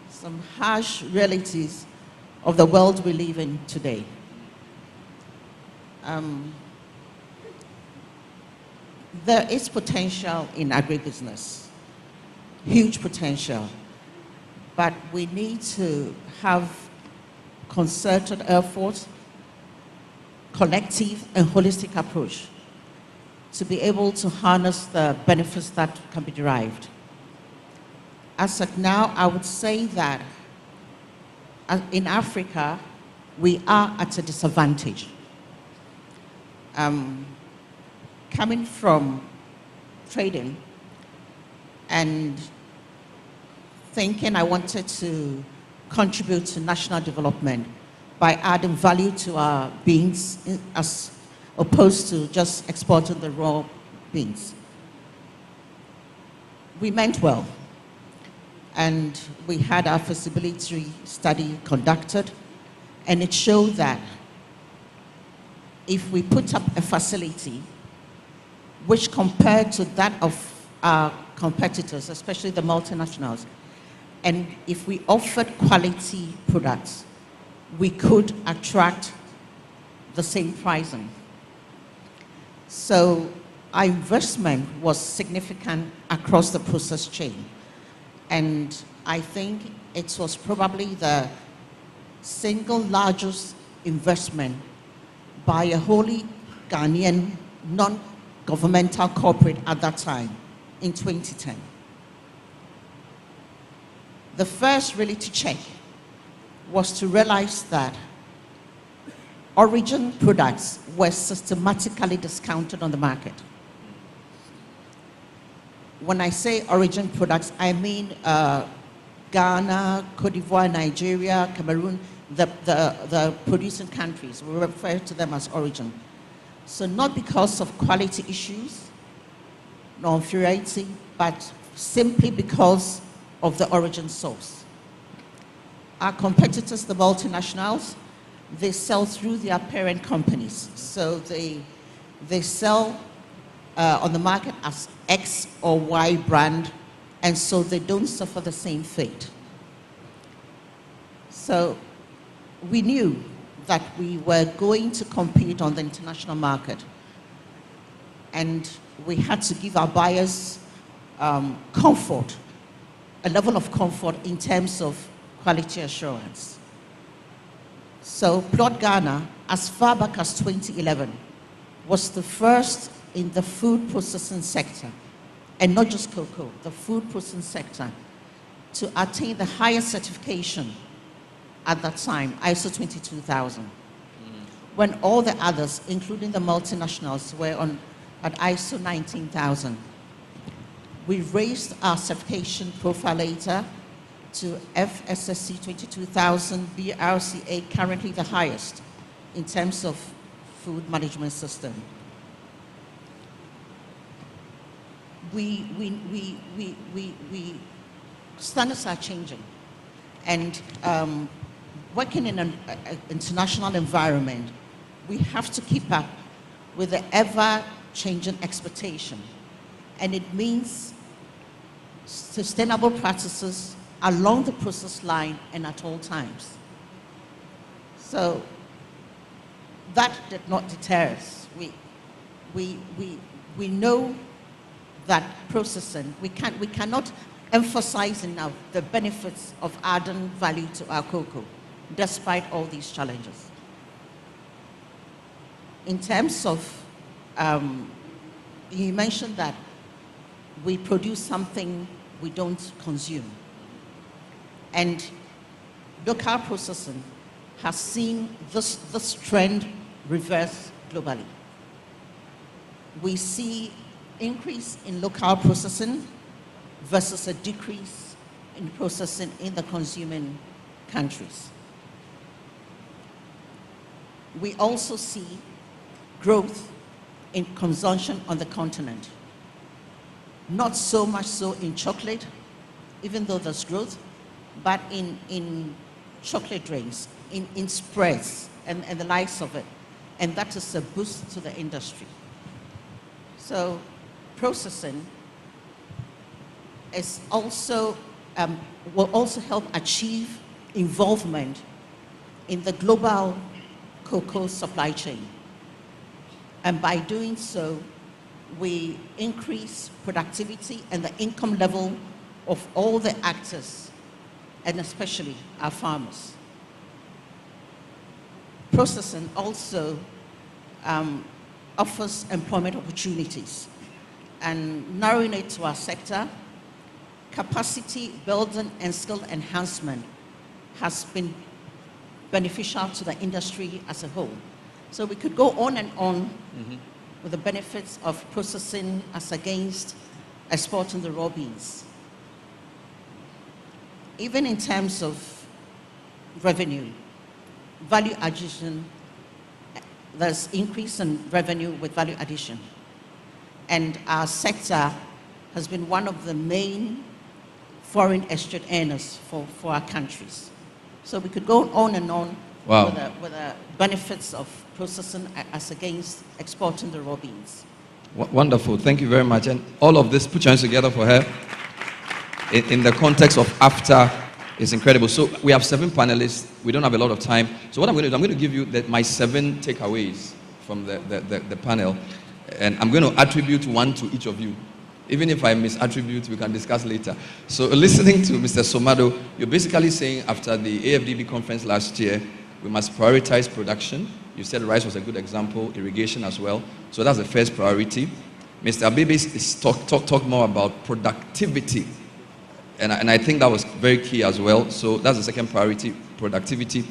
some harsh realities of the world we live in today. There is potential in agribusiness, huge potential, but we need to have concerted effort, collective and holistic approach to be able to harness the benefits that can be derived. As of now, I would say that in Africa, we are at a disadvantage. Coming from trading and thinking I wanted to contribute to national development by adding value to our beans as opposed to just exporting the raw beans. We meant well, and we had our feasibility study conducted, and it showed that if we put up a facility which compared to that of our competitors, especially the multinationals, and if we offered quality products, we could attract the same pricing. So our investment was significant across the process chain. And I think it was probably the single largest investment by a wholly Ghanaian non-governmental corporate at that time in 2010. The first reality check was to realize that origin products were systematically discounted on the market. When I say origin products, I mean Ghana, Cote d'Ivoire, Nigeria, Cameroon, the producing countries. We refer to them as origin. So not because of quality issues, nor inferiority, but simply because of the origin source. Our competitors, the multinationals, they sell through their parent companies. So they sell on the market as X or Y brand, and so they don't suffer the same fate. So we knew that we were going to compete on the international market, and we had to give our buyers comfort, a level of comfort in terms of quality assurance. So Plot Ghana, as far back as 2011, was the first in the food processing sector, and not just cocoa, the food processing sector, to attain the highest certification at that time, ISO 22000, when all the others, including the multinationals, were at ISO 19000. We raised our certification profile later to FSSC 22000, BRCA, currently the highest in terms of food management system. Standards are changing, and working in an international environment, we have to keep up with the ever-changing expectation, and it means sustainable practices along the process line and at all times. So that did not deter us. We know that processing, we cannot emphasize enough the benefits of adding value to our cocoa, despite all these challenges. In terms of, you mentioned that we produce something we don't consume. And local processing has seen this trend reverse globally. We see increase in local processing versus a decrease in processing in the consuming countries. We also see growth in consumption on the continent. Not so much so in chocolate, even though there's growth, but in chocolate drinks, in spreads and the likes of it. And that is a boost to the industry. So processing is also, will also help achieve involvement in the global cocoa supply chain. And by doing so, we increase productivity and the income level of all the actors, and especially our farmers. Processing also offers employment opportunities. And narrowing it to our sector, capacity building and skill enhancement has been beneficial to the industry as a whole. So we could go on and on with the benefits of processing as against exporting the raw beans. Even in terms of revenue, value addition, there's increase in revenue with value addition. And our sector has been one of the main foreign exchange earners for our countries. So we could go on and on with the benefits of processing as against exporting the raw beans. Wonderful, thank you very much. And all of this, put your hands together for her. In the context of AFTA, is incredible. So we have 7 panelists. We don't have a lot of time. So what I'm going to do, I'm going to give you my 7 takeaways from the panel. And I'm going to attribute 1 to each of you. Even if I misattribute, we can discuss later. So listening to Mr. Somado, you're basically saying after the AFDB conference last year, we must prioritize production. You said rice was a good example, irrigation as well. So that's the first priority. Mr. Abebe talk more about productivity. And I think that was very key as well. So that's the second priority, productivity.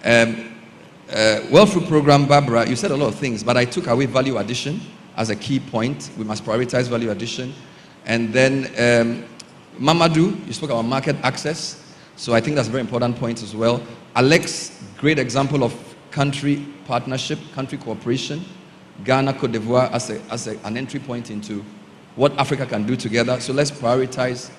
World Food Program, Barbara, you said a lot of things, but I took away value addition as a key point. We must prioritize value addition. And then Mamadou, you spoke about market access. So I think that's a very important point as well. Alex, great example of country partnership, country cooperation. Ghana, Cote d'Ivoire as an entry point into what Africa can do together. So let's prioritize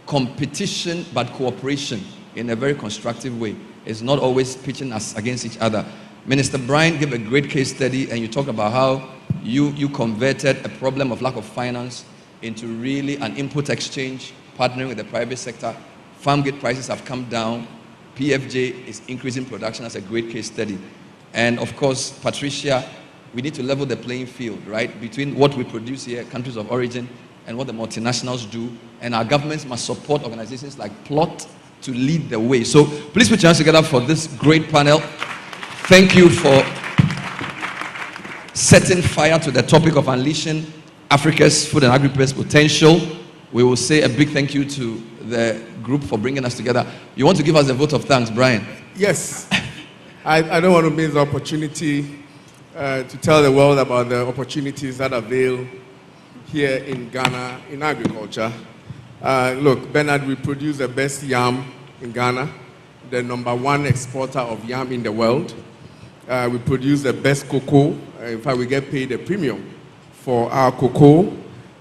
competition but cooperation in a very constructive way. It's not always pitching us against each other. Minister Brian gave a great case study, and you talked about how you converted a problem of lack of finance into really an input exchange, partnering with the private sector. Farm gate prices have come down. PFJ is increasing production. That's a great case study. And of course, Patricia, we need to level the playing field, right? Between what we produce here, countries of origin, and what the multinationals do. And our governments must support organizations like Plot to lead the way. So please put your hands together for this great panel. Thank you for setting fire to the topic of unleashing Africa's food and agribusiness potential. We will say a big thank you to the group for bringing us together. You want to give us a vote of thanks, Brian? Yes. I don't want to miss the opportunity to tell the world about the opportunities that avail here in Ghana in agriculture. Look, Bernard, we produce the best yam in Ghana, the #1 exporter of yam in the world. We produce the best cocoa. In fact, we get paid a premium for our cocoa.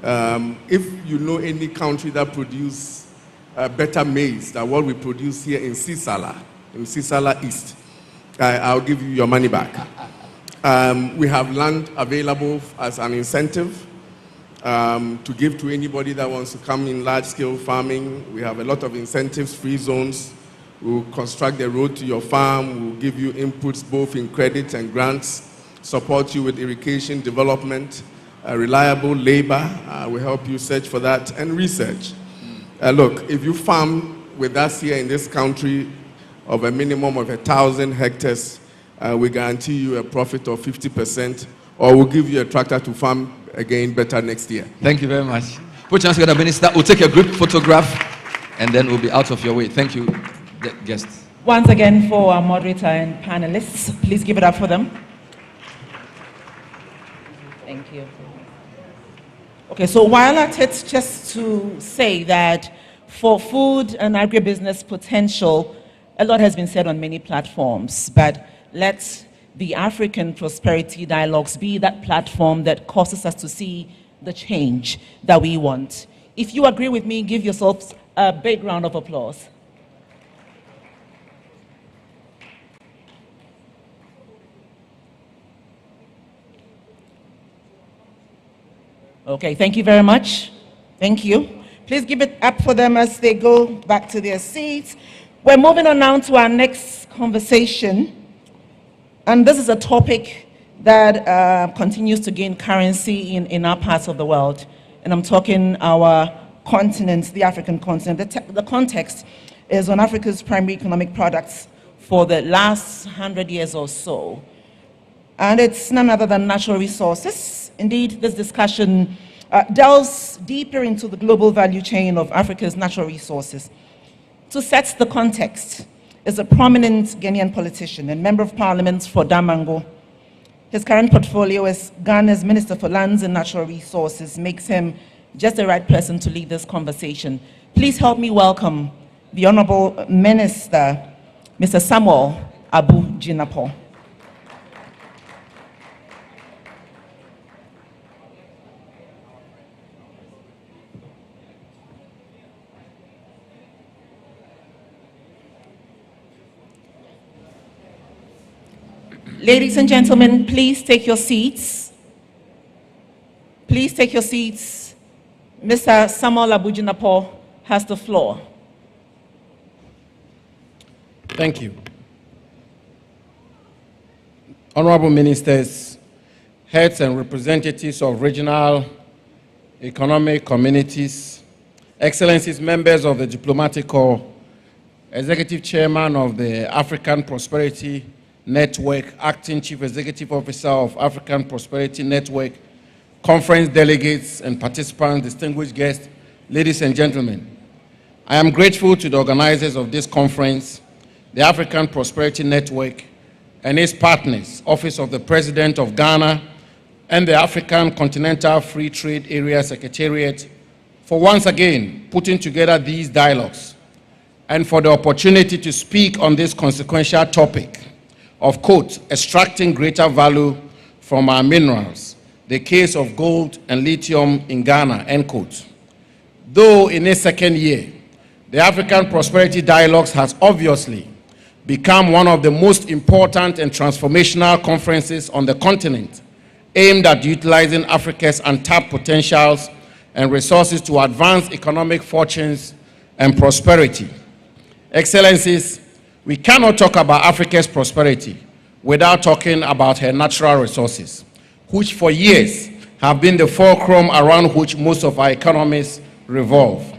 If you know any country that produces better maize than what we produce here in Sisala East, I'll give you your money back. We have land available as an incentive to give to anybody that wants to come in large-scale farming. We have a lot of incentives, free zones. We'll construct the road to your farm. We'll give you inputs both in credit and grants, support you with irrigation development, reliable labor. We'll help you search for that, and research. Look, if you farm with us here in this country of a minimum of 1,000 hectares, we guarantee you a profit of 50%, or we'll give you a tractor to farm again better next year. Thank you very much. Put your hands together, Minister. We'll take a group photograph, and then we'll be out of your way. Thank you, guests. Once again, for our moderator and panelists, please give it up for them. Thank you. Okay, so while at it, just to say that for food and agribusiness potential, a lot has been said on many platforms, but let the African Prosperity Dialogues be that platform that causes us to see the change that we want. If you agree with me, give yourselves a big round of applause. Okay, thank you very much. Thank you. Please give it up for them as they go back to their seats. We're moving on now to our next conversation. And this is a topic that continues to gain currency in our parts of the world. And I'm talking our continent, the African continent. The context is on Africa's primary economic products for the last 100 years or so. And it's none other than natural resources. Indeed, this discussion delves deeper into the global value chain of Africa's natural resources. To set the context is a prominent Ghanaian politician and member of parliament for Damango. His current portfolio as Ghana's Minister for Lands and Natural Resources makes him just the right person to lead this conversation. Please help me welcome the Honorable Minister, Mr. Samuel Abu Jinapor. Ladies and gentlemen, please take your seats. Please take your seats. Mr. Samuel Abu Jinapor has the floor. Thank you. Honorable Ministers, heads and representatives of regional economic communities, Excellencies, members of the Diplomatic Corps, Executive Chairman of the African Prosperity Network, Acting Chief Executive Officer of African Prosperity Network, conference delegates and participants, distinguished guests, ladies and gentlemen. I am grateful to the organizers of this conference, the African Prosperity Network, and its partners, Office of the President of Ghana, and the African Continental Free Trade Area Secretariat, for once again putting together these dialogues, and for the opportunity to speak on this consequential topic of, quote, extracting greater value from our minerals, the case of gold and lithium in Ghana, end quote. Though in its second year, the African Prosperity Dialogues has obviously become one of the most important and transformational conferences on the continent, aimed at utilizing Africa's untapped potentials and resources to advance economic fortunes and prosperity. Excellencies, we cannot talk about Africa's prosperity without talking about her natural resources, which for years have been the fulcrum around which most of our economies revolve.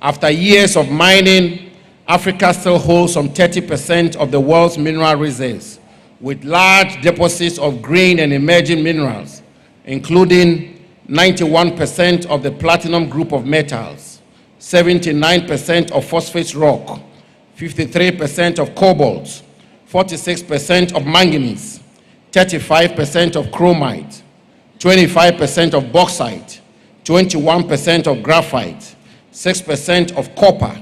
After years of mining, Africa still holds some 30% of the world's mineral reserves, with large deposits of green and emerging minerals, including 91% of the platinum group of metals, 79% of phosphate rock, 53% of cobalt, 46% of manganese, 35% of chromite, 25% of bauxite, 21% of graphite, 6% of copper,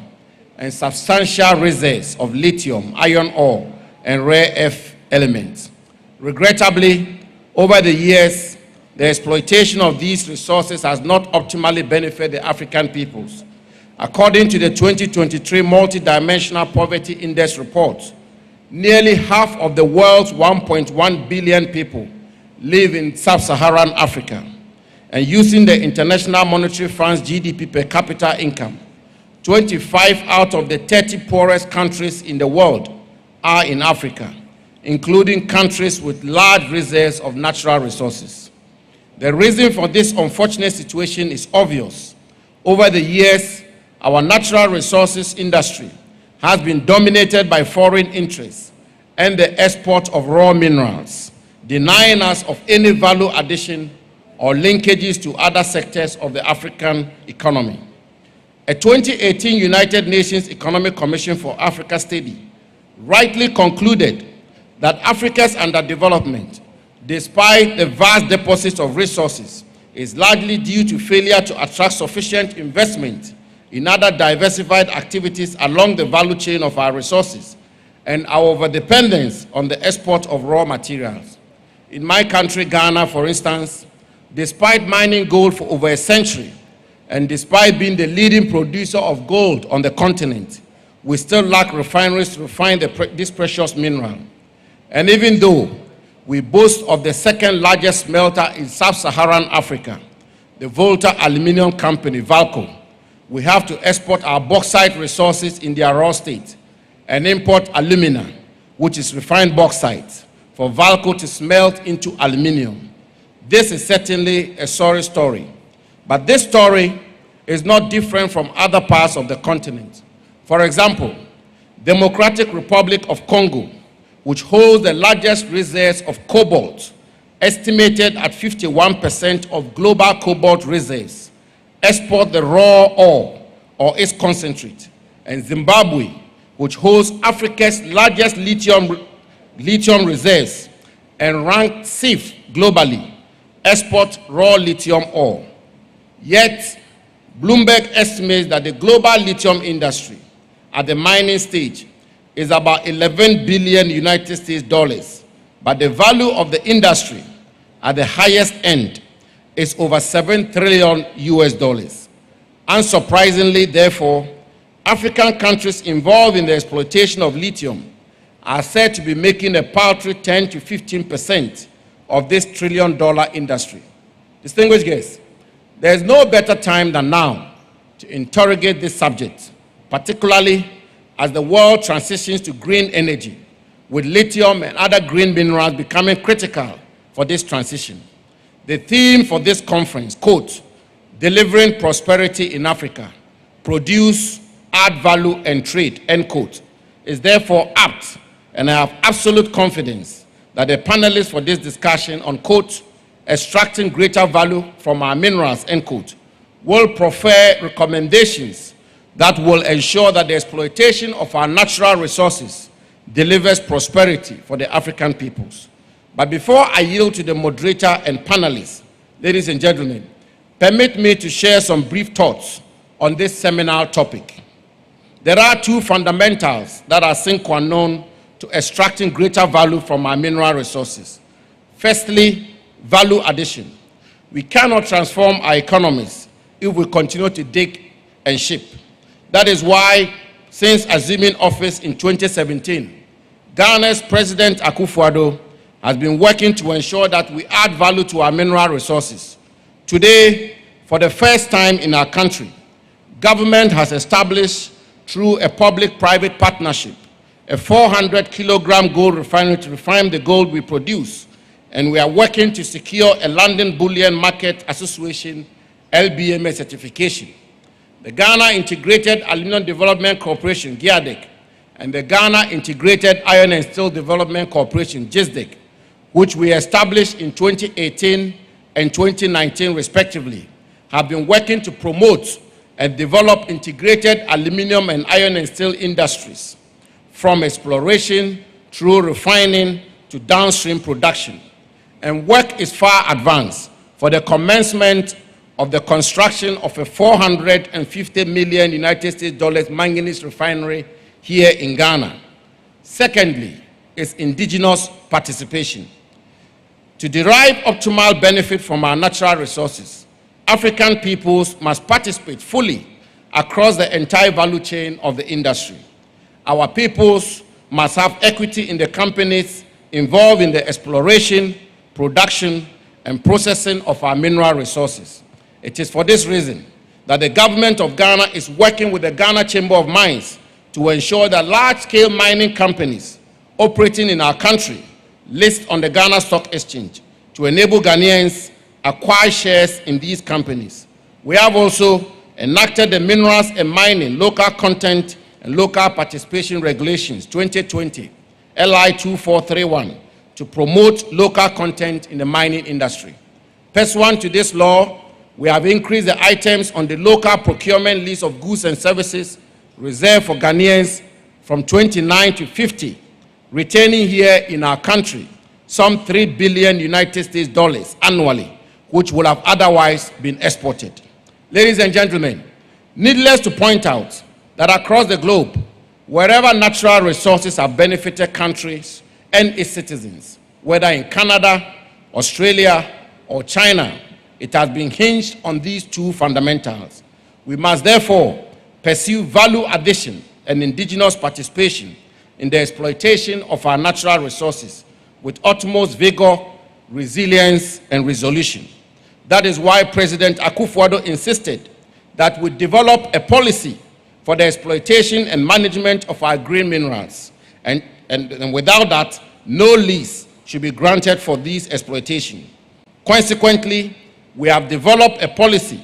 and substantial reserves of lithium, iron ore, and rare earth elements. Regrettably, over the years, the exploitation of these resources has not optimally benefited the African peoples. According to the 2023 Multidimensional Poverty Index report, nearly half of the world's 1.1 billion people live in sub-Saharan Africa. And using the International Monetary Fund's GDP per capita income, 25 out of the 30 poorest countries in the world are in Africa, including countries with large reserves of natural resources. The reason for this unfortunate situation is obvious. Over the years, our natural resources industry has been dominated by foreign interests and the export of raw minerals, denying us of any value addition or linkages to other sectors of the African economy. A 2018 United Nations Economic Commission for Africa study rightly concluded that Africa's underdevelopment, despite the vast deposits of resources, is largely due to failure to attract sufficient investment in other diversified activities along the value chain of our resources and our overdependence on the export of raw materials. In my country, Ghana, for instance, despite mining gold for over a century, and despite being the leading producer of gold on the continent, we still lack refineries to refine this precious mineral. And even though we boast of the second largest smelter in sub-Saharan Africa, the Volta Aluminium Company, VALCO, we have to export our bauxite resources in their raw state and import alumina, which is refined bauxite, for VALCO to smelt into aluminium. This is certainly a sorry story, but this story is not different from other parts of the continent. For example, Democratic Republic of Congo, which holds the largest reserves of cobalt, estimated at 51% of global cobalt reserves, export the raw ore or its concentrate. And Zimbabwe, which holds Africa's largest lithium reserves and ranked 6th globally, export raw lithium ore. Yet, Bloomberg estimates that the global lithium industry at the mining stage is about 11 billion United States dollars, but the value of the industry at the highest end is over 7 trillion US dollars. Unsurprisingly, therefore, African countries involved in the exploitation of lithium are said to be making a paltry 10 to 15% of this trillion-dollar industry. Distinguished guests, there is no better time than now to interrogate this subject, particularly as the world transitions to green energy, with lithium and other green minerals becoming critical for this transition. The theme for this conference, quote, delivering prosperity in Africa, produce, add value and trade, end quote, is therefore apt, and I have absolute confidence that the panelists for this discussion on, quote, extracting greater value from our minerals, end quote, will prefer recommendations that will ensure that the exploitation of our natural resources delivers prosperity for the African peoples. But before I yield to the moderator and panelists, ladies and gentlemen, permit me to share some brief thoughts on this seminal topic. There are two fundamentals that are sine qua non to extracting greater value from our mineral resources. Firstly, value addition. We cannot transform our economies if we continue to dig and ship. That is why, since assuming office in 2017, Ghana's President Akufo-Addo has been working to ensure that we add value to our mineral resources. Today, for the first time in our country, government has established, through a public-private partnership, a 400-kilogram gold refinery to refine the gold we produce, and we are working to secure a London Bullion Market Association LBMA certification. The Ghana Integrated Aluminium Development Corporation, GIADEC, and the Ghana Integrated Iron and Steel Development Corporation, GISDEC, which we established in 2018 and 2019 respectively, have been working to promote and develop integrated aluminum and iron and steel industries, from exploration through refining to downstream production. And work is far advanced for the commencement of the construction of a 450 million United States dollars manganese refinery here in Ghana. Secondly, is indigenous participation. To derive optimal benefit from our natural resources, African peoples must participate fully across the entire value chain of the industry. Our peoples must have equity in the companies involved in the exploration, production, and processing of our mineral resources. It is for this reason that the government of Ghana is working with the Ghana Chamber of Mines to ensure that large-scale mining companies operating in our country list on the Ghana Stock Exchange to enable Ghanaians acquire shares in these companies. We have also enacted the Minerals and Mining Local Content and Local Participation Regulations 2020, LI 2431, to promote local content in the mining industry. Pursuant to this law, we have increased the items on the local procurement list of goods and services reserved for Ghanaians from 29 to 50, retaining here in our country some 3 billion United States dollars annually, which would have otherwise been exported. Ladies and gentlemen, needless to point out that across the globe, wherever natural resources have benefited countries and its citizens, whether in Canada, Australia, or China, it has been hinged on these two fundamentals. We must therefore pursue value addition and indigenous participation in the exploitation of our natural resources with utmost vigor, resilience, and resolution. That is why President Akufo-Addo insisted that we develop a policy for the exploitation and management of our green minerals. And without that, no lease should be granted for this exploitation. Consequently, we have developed a policy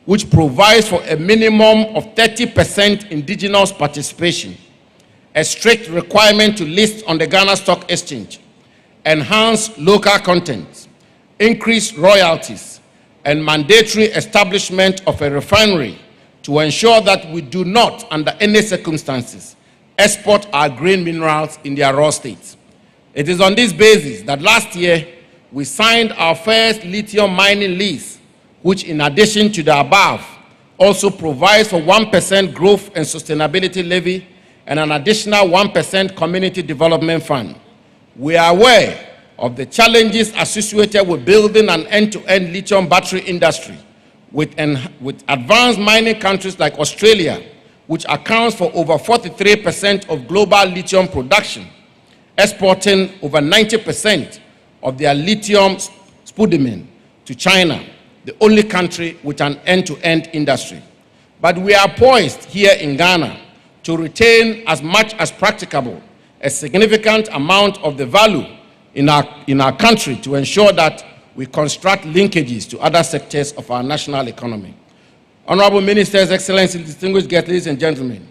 which provides for a minimum of 30% indigenous participation, a strict requirement to list on the Ghana Stock Exchange, enhanced local content, increased royalties, and mandatory establishment of a refinery to ensure that we do not, under any circumstances, export our green minerals in their raw state. It is on this basis that last year we signed our first lithium mining lease, which in addition to the above also provides for 1% growth and sustainability levy and an additional 1% community development fund. We are aware of the challenges associated with building an end-to-end lithium battery industry with advanced mining countries like Australia, which accounts for over 43% of global lithium production, exporting over 90% of their lithium spodumene to China, the only country with an end-to-end industry. But we are poised here in Ghana to retain as much as practicable a significant amount of the value in our country to ensure that we construct linkages to other sectors of our national economy. Honorable Ministers, Excellencies, distinguished guests, ladies and gentlemen,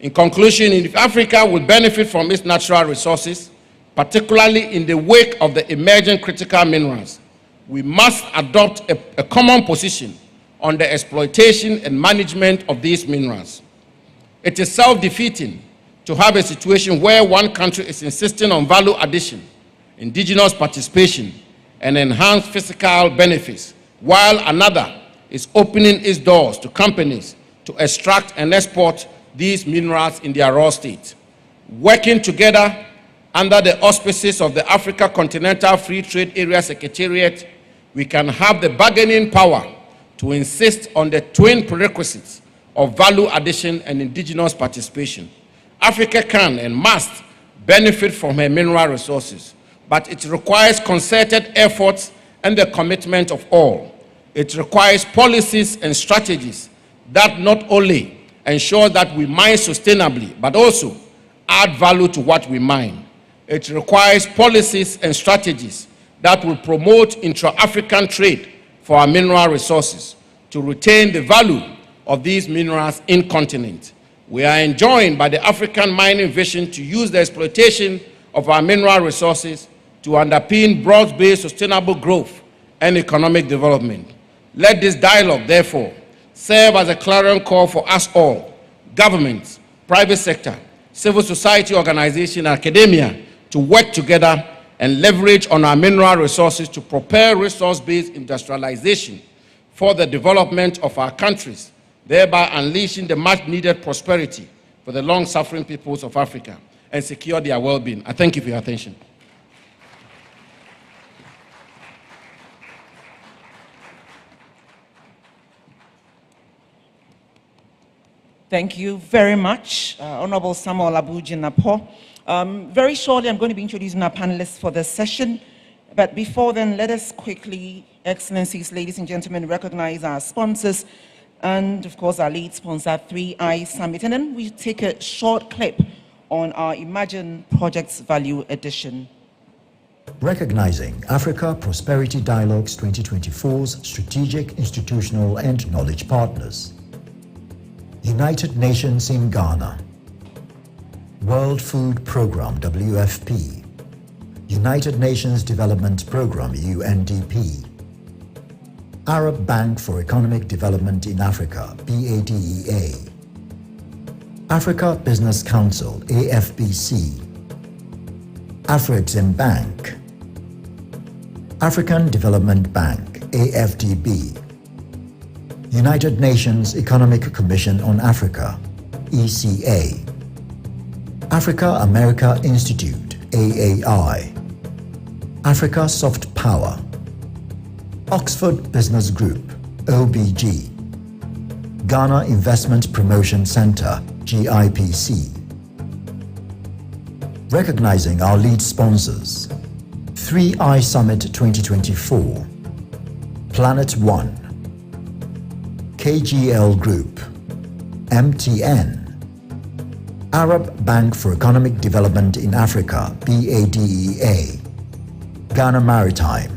in conclusion, if Africa will benefit from its natural resources, particularly in the wake of the emerging critical minerals, we must adopt a common position on the exploitation and management of these minerals. It is self-defeating to have a situation where one country is insisting on value addition, indigenous participation, and enhanced fiscal benefits, while another is opening its doors to companies to extract and export these minerals in their raw state. Working together under the auspices of the Africa Continental Free Trade Area Secretariat, we can have the bargaining power to insist on the twin prerequisites of value addition and indigenous participation. Africa can and must benefit from her mineral resources, but it requires concerted efforts and the commitment of all. It requires policies and strategies that not only ensure that we mine sustainably, but also add value to what we mine. It requires policies and strategies that will promote intra-African trade for our mineral resources to retain the value of these minerals in continent. We are enjoined by the African mining vision to use the exploitation of our mineral resources to underpin broad-based sustainable growth and economic development. Let this dialogue, therefore, serve as a clarion call for us all, governments, private sector, civil society organizations, and academia, to work together and leverage on our mineral resources to propel resource-based industrialization for the development of our countries, thereby unleashing the much-needed prosperity for the long-suffering peoples of Africa and secure their well-being. I thank you for your attention. Thank you very much, Honorable Samuel Abuji Napo. Very shortly, I'm going to be introducing our panelists for this session. But before then, let us quickly, Excellencies, ladies and gentlemen, recognize our sponsors and, of course, our lead sponsor, 3i Summit. And then we take a short clip on our Imagine Projects Value Edition. Recognizing Africa Prosperity Dialogues 2024's strategic, institutional, and knowledge partners. United Nations in Ghana, World Food Programme WFP, United Nations Development Programme UNDP, Arab Bank for Economic Development in Africa BADEA, Africa Business Council AFBC, Afrexim Bank, African Development Bank AFDB, United Nations Economic Commission on Africa, ECA, Africa America Institute, AAI, Africa Soft Power, Oxford Business Group, OBG, Ghana Investment Promotion Center, GIPC. Recognizing our lead sponsors, 3i Summit 2024, Planet One, KGL Group, MTN, Arab Bank for Economic Development in Africa, BADEA, Ghana Maritime,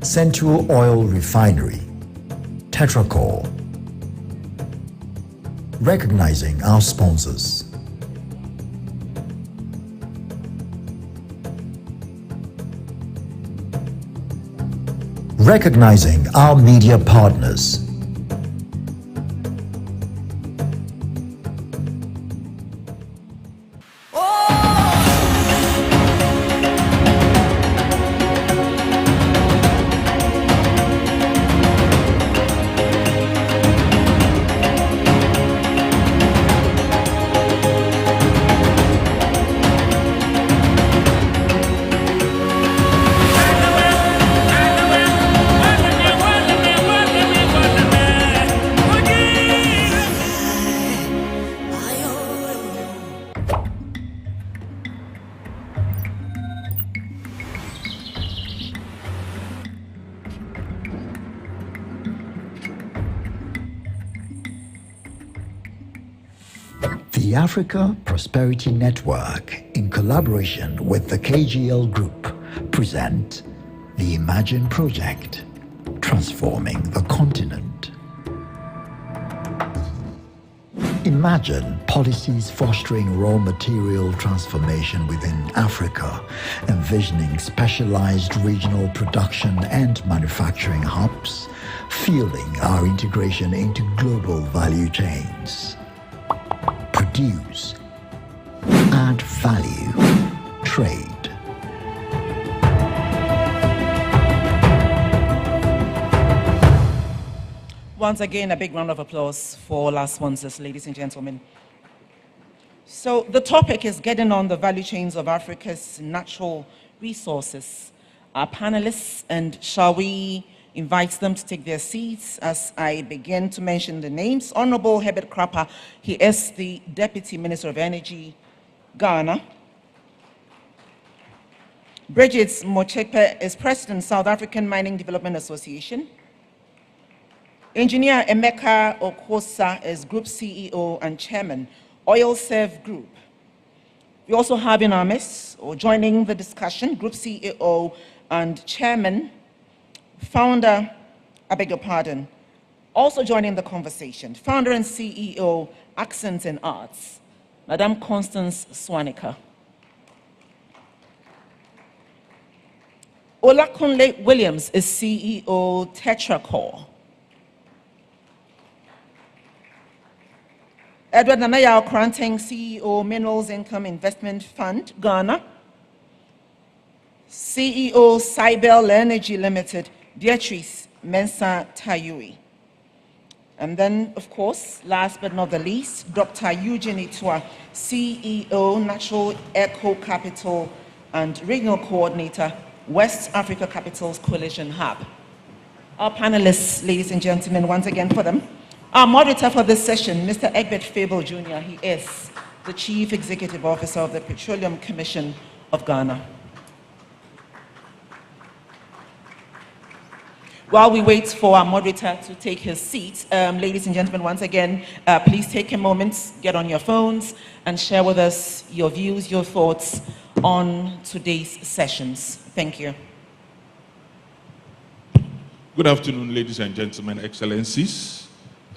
Central Oil Refinery, Tetracor. Recognizing our sponsors. Recognizing our media partners. The Africa Prosperity Network, in collaboration with the KGL Group, present the Imagine Project, transforming the continent. Imagine policies fostering raw material transformation within Africa, envisioning specialized regional production and manufacturing hubs, fueling our integration into global value chains. Produce, add value, trade. Once again, a big round of applause for all our sponsors, ladies and gentlemen. So the topic is getting on the value chains of Africa's natural resources. Our panelists, and shall we invite them to take their seats as I begin to mention the names. Honorable Herbert Krapah, he is the Deputy Minister of Energy, Ghana. Bridget Mochepe is President, South African Mining Development Association. Engineer Emeka Okosa is Group CEO and Chairman, Oilserve Group. We also have in our midst, or joining the discussion, Group CEO and Chairman, Founder, I beg your pardon, also joining the conversation, Founder and CEO, Accents and Arts, Madame Constance Swanica. Olakunle Williams is CEO, Tetracor. Edward Nanaya Kranteng, CEO, Minerals Income Investment Fund, Ghana. CEO, Cybel Energy Limited, Beatrice Mensah Tayui. And then, of course, last but not the least, Dr. Eugene Itua, CEO, Natural Eco Capital and Regional Coordinator, West Africa Capitals Coalition Hub. Our panelists, ladies and gentlemen, once again for them. Our moderator for this session, Mr. Egbert Fable Jr., he is the Chief Executive Officer of the Petroleum Commission of Ghana. While we wait for our moderator to take his seat, ladies and gentlemen, once again, please take a moment, get on your phones, and share with us your views, your thoughts on today's sessions. Thank you. Good afternoon, ladies and gentlemen, excellencies.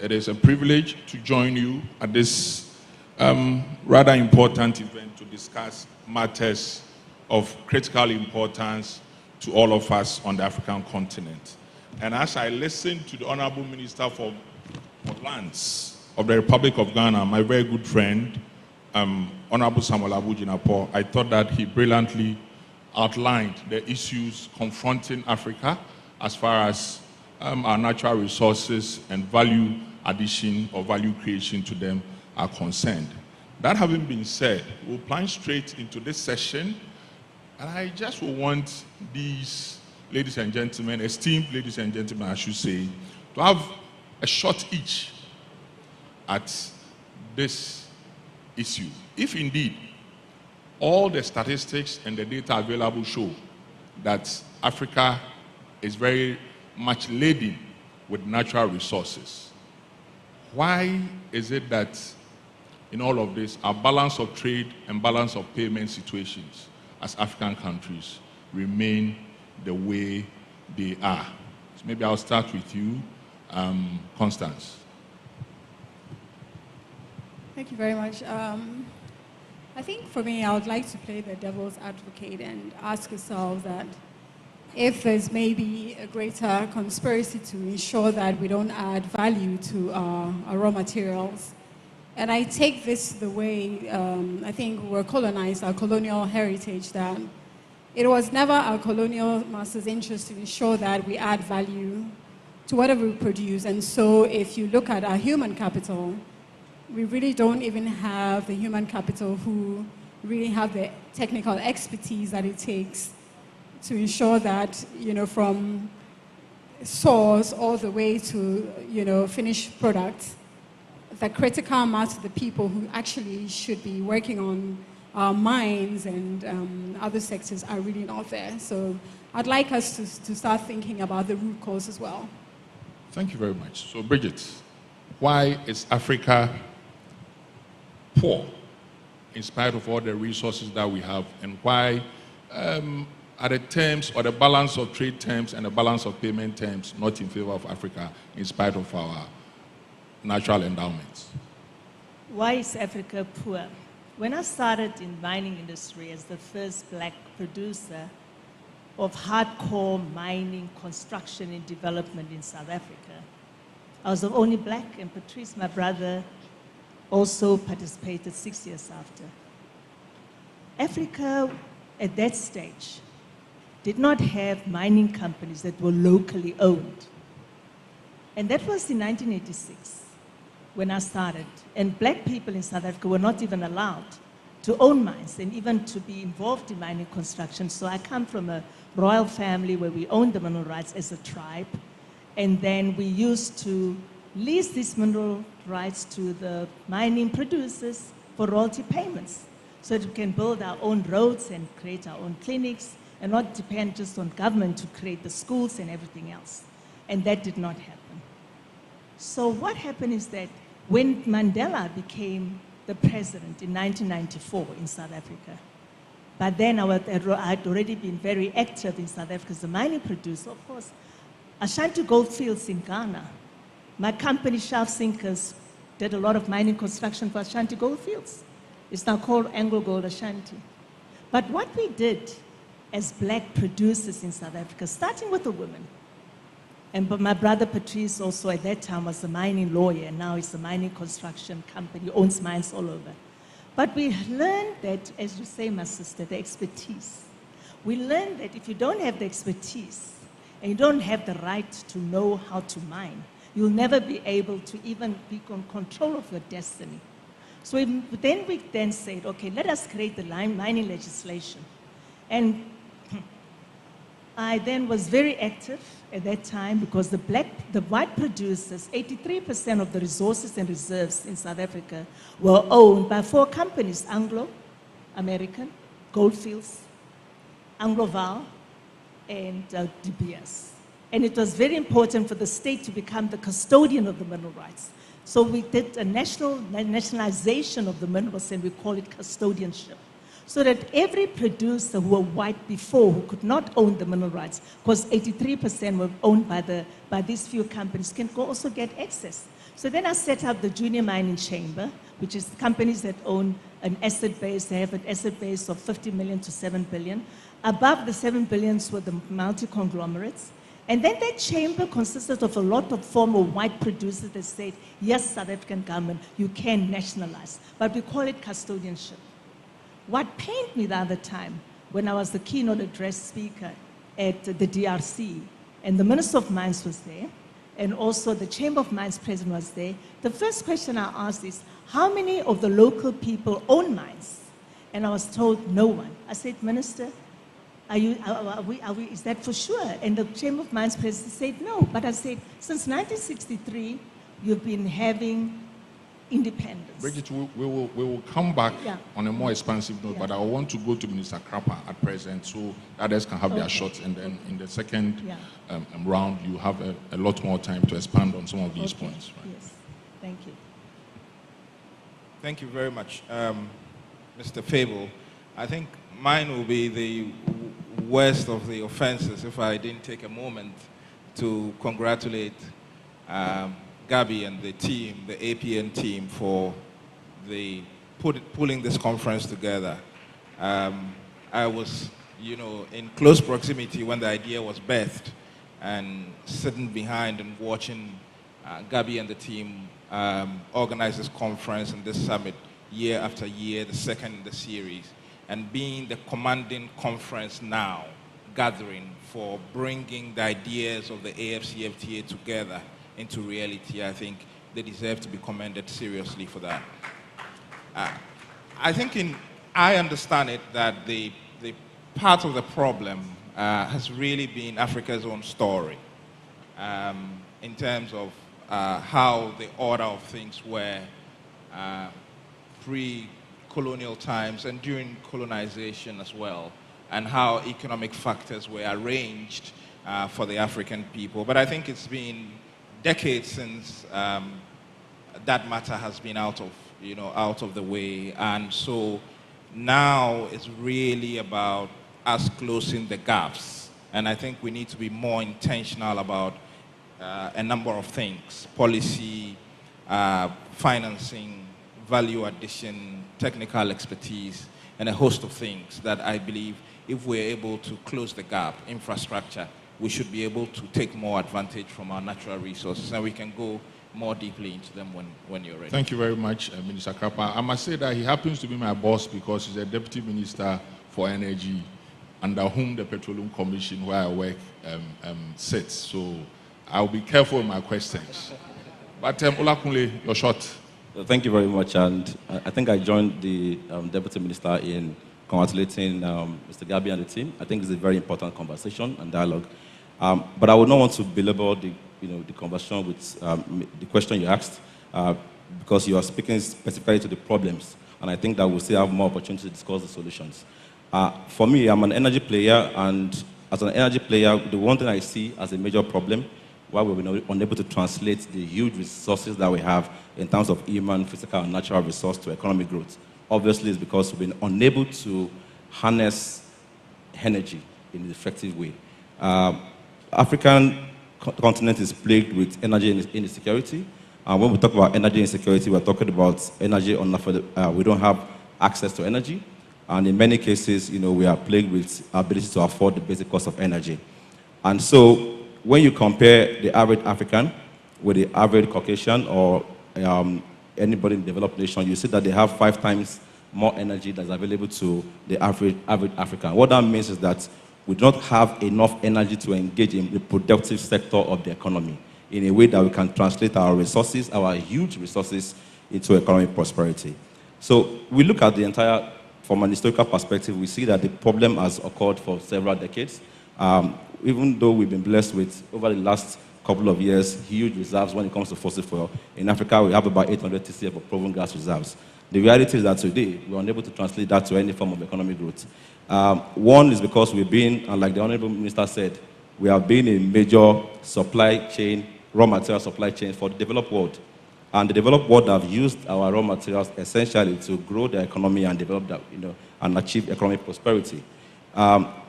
It is a privilege to join you at this rather important event to discuss matters of critical importance to all of us on the African continent. And as I listened to the Honorable Minister for Lands of the Republic of Ghana, my very good friend, Honorable Samuel Abu Jinapor, I thought that he brilliantly outlined the issues confronting Africa as far as our natural resources and value addition or value creation to them are concerned. That having been said, we'll plunge straight into this session, and I just want these ladies and gentlemen, esteemed ladies and gentlemen, I should say, to have a shot each at this issue. If indeed all the statistics and the data available show that Africa is very much laden with natural resources. Why is it that in all of this, our balance of trade and balance of payment situations as African countries remain the way they are? So maybe I'll start with you, Constance. Thank you very much. I think for me, I would like to play the devil's advocate and ask yourself that if there's maybe a greater conspiracy to ensure that we don't add value to our raw materials. And I take this the way, I think we're colonized, our colonial heritage, that it was never our colonial masters' interest to ensure that we add value to whatever we produce. And so if you look at our human capital, we really don't even have the human capital who really have the technical expertise that it takes to ensure that, from source all the way to, finished product, the critical mass of the people who actually should be working on our mines and other sectors are really not there. So I'd like us to start thinking about the root cause as well. Thank you very much. So Bridget, why is Africa poor in spite of all the resources that we have, and why are the terms or the balance of trade terms and the balance of payment terms not in favor of Africa in spite of our natural endowments? Why is Africa poor? When I started in mining industry as the first black producer of hardcore mining, construction and development in South Africa, I was the only black, and Patrice, my brother, also participated 6 years after. Africa, at that stage, did not have mining companies that were locally owned. And that was in 1986 when I started. And black people in South Africa were not even allowed to own mines and even to be involved in mining construction. So I come from a royal family where we owned the mineral rights as a tribe. And then we used to lease these mineral rights to the mining producers for royalty payments so that we can build our own roads and create our own clinics and not depend just on government to create the schools and everything else. And that did not happen. So what happened is that when Mandela became the president in 1994 in South Africa, but then I had already been very active in South Africa as a mining producer, of course. Ashanti Goldfields in Ghana, my company, Shelf Sinkers, did a lot of mining construction for Ashanti Goldfields. It's now called Anglo Gold Ashanti. But what we did as black producers in South Africa, starting with the women, and my brother Patrice also at that time was a mining lawyer, and now he's a mining construction company, owns mines all over. But we learned that, as you say, my sister, the expertise. We learned that if you don't have the expertise, and you don't have the right to know how to mine, you'll never be able to even be in control of your destiny. So we then said, okay, let us create the mining legislation. And I then was very active at that time because the white producers, 83% of the resources and reserves in South Africa were owned by 4 companies, Anglo American, Goldfields, Angloval, and De Beers. And it was very important for the state to become the custodian of the mineral rights. So we did a nationalization of the minerals, and we call it custodianship. So that every producer who were white before, who could not own the mineral rights, because 83% were owned by these few companies, can also get access. So then I set up the Junior Mining Chamber, which is companies that own an asset base. They have an asset base of 50 million to 7 billion. Above the 7 billions were the multi-conglomerates. And then that chamber consisted of a lot of former white producers that said, yes, South African government, you can nationalize, but we call it custodianship. What pained me the other time, when I was the keynote address speaker at the DRC, and the Minister of Mines was there, and also the Chamber of Mines president was there, the first question I asked is, how many of the local people own mines? And I was told, no one. I said, Minister, is that for sure? And the Chamber of Mines president said no. But I said, since 1963, you've been having independence. Bridget, we will come back on a more expansive note, Yeah. but I want to go to Minister Krapa at present so others can have their shots, and then in the second round, you have a lot more time to expand on some of these points. Right? Yes, thank you. Thank you very much, Mr. Fable. I think mine will be the worst of the offenses if I didn't take a moment to congratulate Gabi and the team, the APN team, for pulling this conference together. I was, in close proximity when the idea was birthed, and sitting behind and watching Gabi and the team organize this conference and this summit year after year, the second in the series, and being the commanding conference now, gathering for bringing the ideas of the AFCFTA together into reality. I think they deserve to be commended seriously for that. I think I understand it that the part of the problem has really been Africa's own story in terms of how the order of things were pre-colonial times and during colonization as well, and how economic factors were arranged for the African people. But I think it's been decades since that matter has been out of the way, and so now it's really about us closing the gaps. And I think we need to be more intentional about a number of things: policy, financing, value addition, technical expertise, and a host of things that I believe if we're able to close the gap, infrastructure, we should be able to take more advantage from our natural resources, and we can go more deeply into them when you're ready. Thank you very much, Minister Krapa. I must say that he happens to be my boss because he's a Deputy Minister for Energy, under whom the Petroleum Commission, where I work, sits. So I'll be careful with my questions. But Olakunle, your shot. Thank you very much. And I think I joined the Deputy Minister in congratulating Mr. Gabi and the team. I think it's a very important conversation and dialogue. But I would not want to belabor the conversation with the question you asked, because you are speaking specifically to the problems, and I think that we'll still have more opportunity to discuss the solutions. For me, I'm an energy player, and as an energy player, the one thing I see as a major problem why we've been unable to translate the huge resources that we have in terms of human, physical, and natural resource to economic growth, obviously is because we've been unable to harness energy in an effective way. African continent is plagued with energy insecurity. When we talk about energy insecurity, we're talking about energy we don't have access to energy. And in many cases, we are plagued with our ability to afford the basic cost of energy. And so when you compare the average African with the average Caucasian or anybody in the developed nation, you see that they have 5 times more energy that's available to the average African. What that means is that we don't have enough energy to engage in the productive sector of the economy in a way that we can translate our resources, our huge resources, into economic prosperity. So we look at the entire, from an historical perspective, we see that the problem has occurred for several decades. Even though we've been blessed with, over the last couple of years, huge reserves when it comes to fossil fuel. In Africa, we have about 800 TCF of proven gas reserves. The reality is that today, we're unable to translate that to any form of economic growth. One is because we've been, and like the Honorable Minister said, we have been a major supply chain, raw material supply chain for the developed world. And the developed world have used our raw materials essentially to grow their economy and develop that, and achieve economic prosperity.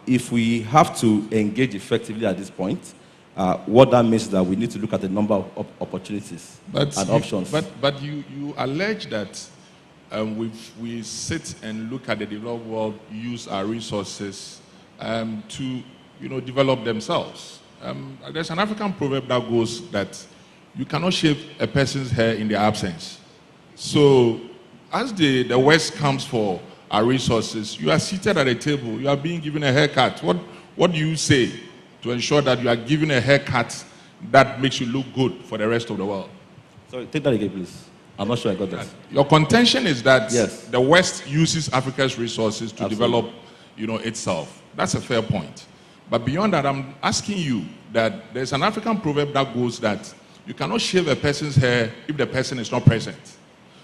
If we have to engage effectively at this point, what that means is that we need to look at the number of opportunities and options. But you allege that we sit and look at the developed world, use our resources to develop themselves. There's an African proverb that goes that you cannot shave a person's hair in their absence. So as the West comes for our resources, you are seated at a table, you are being given a haircut. What do you say to ensure that you are given a haircut that makes you look good for the rest of the world? Sorry, take that again, please. I'm not sure I got that. Your contention is that yes, the West uses Africa's resources to Absolutely. develop, itself. That's a fair point. But beyond that, I'm asking you that there's an African proverb that goes that you cannot shave a person's hair if the person is not present.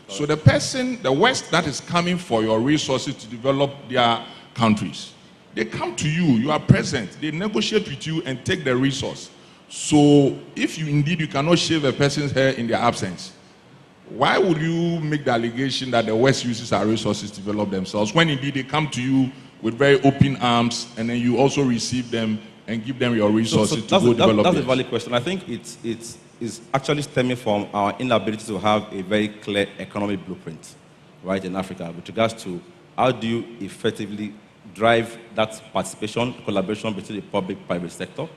So the person, the West that is coming for your resources to develop their countries, they come to you, you are present, they negotiate with you and take the resource. So if you indeed you cannot shave a person's hair in their absence, why would you make the allegation that the West uses our resources to develop themselves when indeed they come to you with very open arms and then you also receive them and give them your resources to go develop That's a theirs? valid question. I think it's actually stemming from our inability to have a very clear economic blueprint, right, in Africa with regards to how do you effectively drive that participation, collaboration between the public-private sector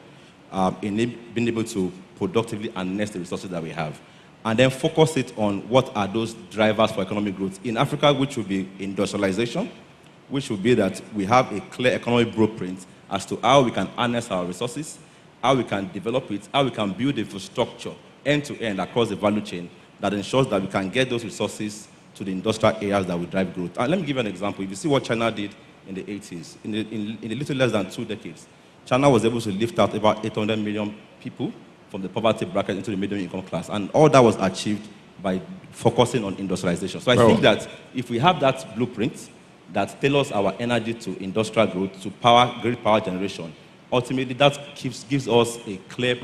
in being able to productively harness the resources that we have, and then focus it on what are those drivers for economic growth in Africa, which will be industrialization, which will be that we have a clear economic blueprint as to how we can harness our resources, how we can develop it, how we can build infrastructure end-to-end across the value chain that ensures that we can get those resources to the industrial areas that will drive growth. And let me give you an example. If you see what China did in the 80s, in a little less than 2 decades, China was able to lift out about 800 million people from the poverty bracket into the medium income class. And all that was achieved by focusing on industrialization. So I think that if we have that blueprint that tailors our energy to industrial growth, to great power generation, ultimately that gives us a clear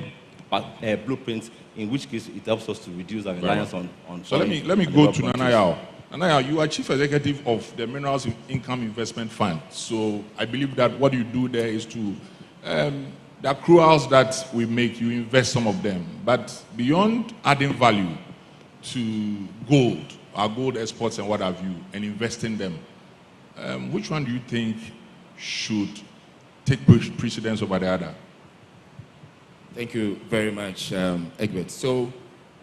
blueprint in which case it helps us to reduce our reliance on So let me go to Nana Yao. Nana Yao, you are chief executive of the Minerals Income Investment Fund. So I believe that what you do there is to, the accruals that we make, you invest some of them. But beyond adding value to gold, our gold exports and what have you, and investing them, which one do you think should take precedence over the other? Thank you very much, Egbert. So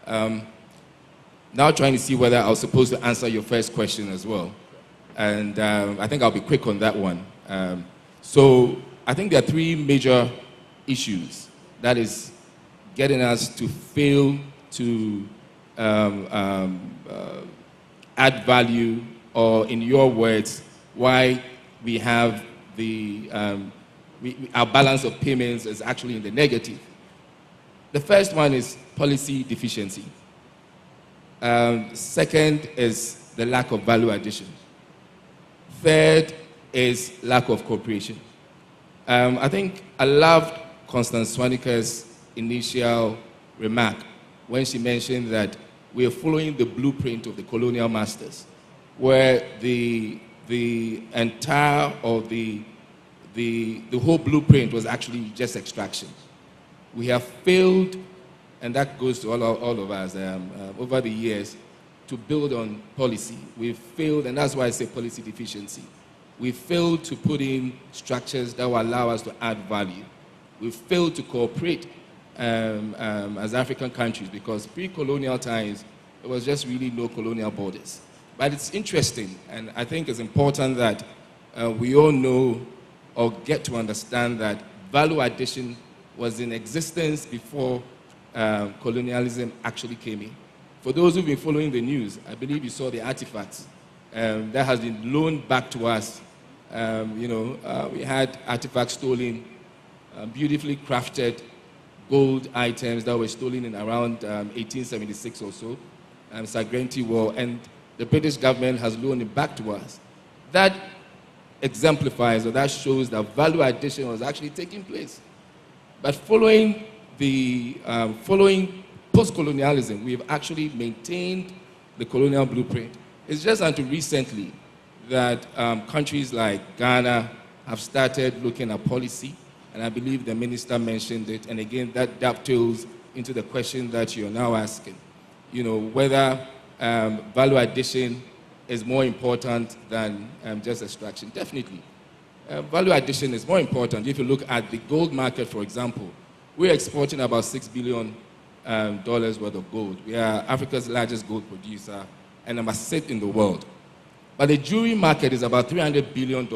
now trying to see whether I was supposed to answer your first question as well. And I think I'll be quick on that one. So I think there are 3 major issues. That is getting us to fail to add value, or in your words, why we have our balance of payments is actually in the negative. The first one is policy deficiency. Second is the lack of value addition. Third is lack of cooperation. I think I loved Constance Swanika's initial remark when she mentioned that we are following the blueprint of the colonial masters, where the entire or the whole blueprint was actually just extraction. We have failed, and that goes to all of us over the years, to build on policy. We've failed, and that's why I say policy deficiency. We've failed to put in structures that will allow us to add value. We've failed to cooperate as African countries, because pre-colonial times, there was just really no colonial borders. But it's interesting, and I think it's important that we all know or get to understand that value addition was in existence before colonialism actually came in. For those who've been following the news, I believe you saw the artifacts that has been loaned back to us. We had artifacts stolen, beautifully crafted gold items that were stolen in around 1876 or so, Sagrenti War, and the British government has loaned it back to us. That exemplifies, or that shows that value addition was actually taking place. But following post-colonialism, we've actually maintained the colonial blueprint. It's just until recently that countries like Ghana have started looking at policy, and I believe the minister mentioned it, and again, that dovetails into the question that you're now asking. Whether value addition is more important than just extraction. Definitely. Value addition is more important. If you look at the gold market, for example, we're exporting about $6 billion worth of gold. We are Africa's largest gold producer and number 6 in the world. But the jewelry market is about $300 billion.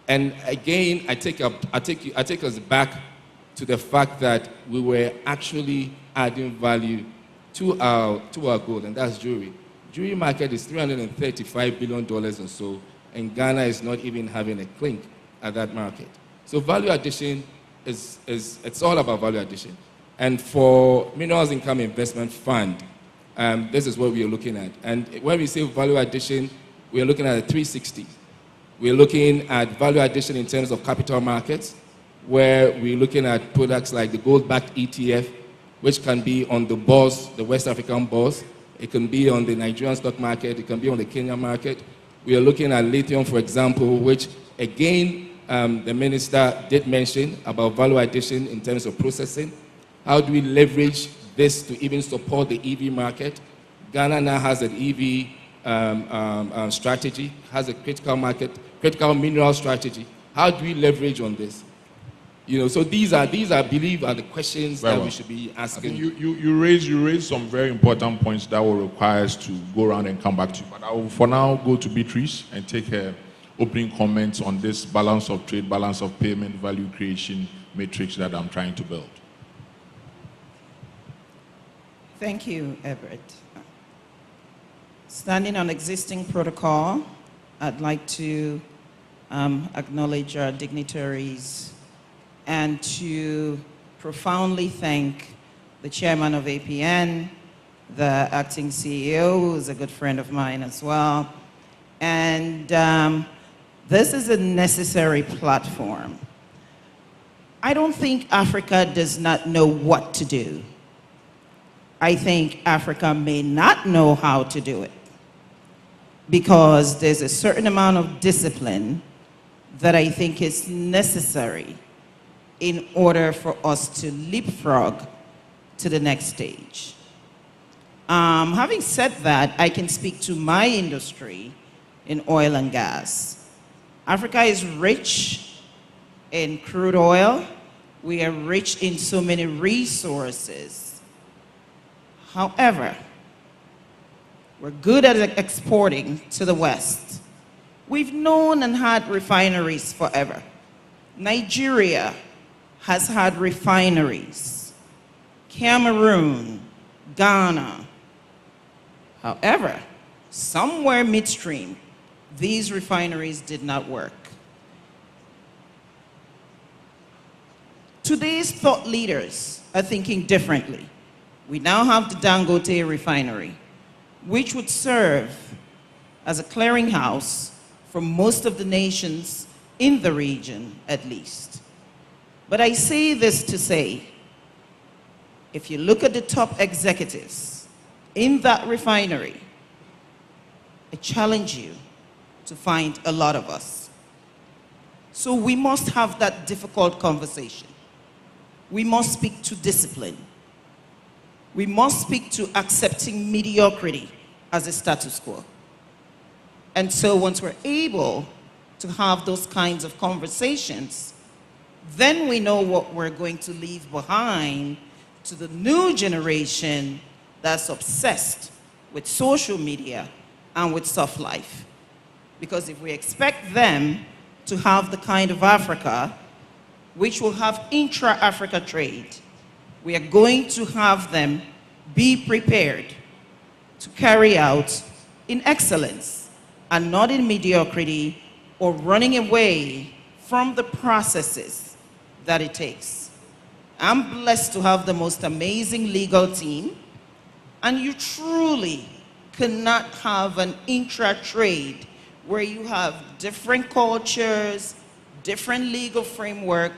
And again, I take us back to the fact that we were actually adding value to our gold, and that's jewelry. Jewelry market is $335 billion or so, and Ghana is not even having a clink at that market. So value addition it's all about value addition. And for Minerals Income Investment Fund, this is what we are looking at. And when we say value addition, we are looking at a 360. We are looking at value addition in terms of capital markets, where we're looking at products like the gold-backed ETF, which can be on the bourse, the West African bourse. It can be on the Nigerian stock market. It can be on the Kenyan market. We are looking at lithium, for example, which, again, the minister did mention about value addition in terms of processing. How do we leverage this to even support the EV market? Ghana now has an EV strategy, has a critical mineral strategy. How do we leverage on this? So these I believe, are the questions that we should be asking. You raise some very important points that will require us to go around and come back to you. But I will, for now, go to Beatrice and take her opening comments on this balance of trade, balance of payment, value creation matrix that I'm trying to build. Thank you, Everett. Standing on existing protocol, I'd like to acknowledge our dignitaries and to profoundly thank the chairman of APN, the acting CEO, who's a good friend of mine as well. And this is a necessary platform. I don't think Africa does not know what to do. I think Africa may not know how to do it, because there's a certain amount of discipline that I think is necessary in order for us to leapfrog to the next stage. Having said that, I can speak to my industry in oil and gas. Africa is rich in crude oil. We are rich in so many resources. However, we're good at exporting to the West. We've known and had refineries forever. Nigeria has had refineries. Cameroon, Ghana. However, somewhere midstream, these refineries did not work. Today's thought leaders are thinking differently. We now have the Dangote refinery, which would serve as a clearinghouse for most of the nations in the region, at least. But I say this to say, if you look at the top executives in that refinery, I challenge you to find a lot of us. So we must have that difficult conversation. We must speak to discipline. We must speak to accepting mediocrity as a status quo. And so once we're able to have those kinds of conversations, then we know what we're going to leave behind to the new generation that's obsessed with social media and with soft life. Because if we expect them to have the kind of Africa which will have intra-Africa trade, we are going to have them be prepared to carry out in excellence and not in mediocrity or running away from the processes that it takes. I'm blessed to have the most amazing legal team, and you truly cannot have an intra-trade where you have different cultures, different legal framework,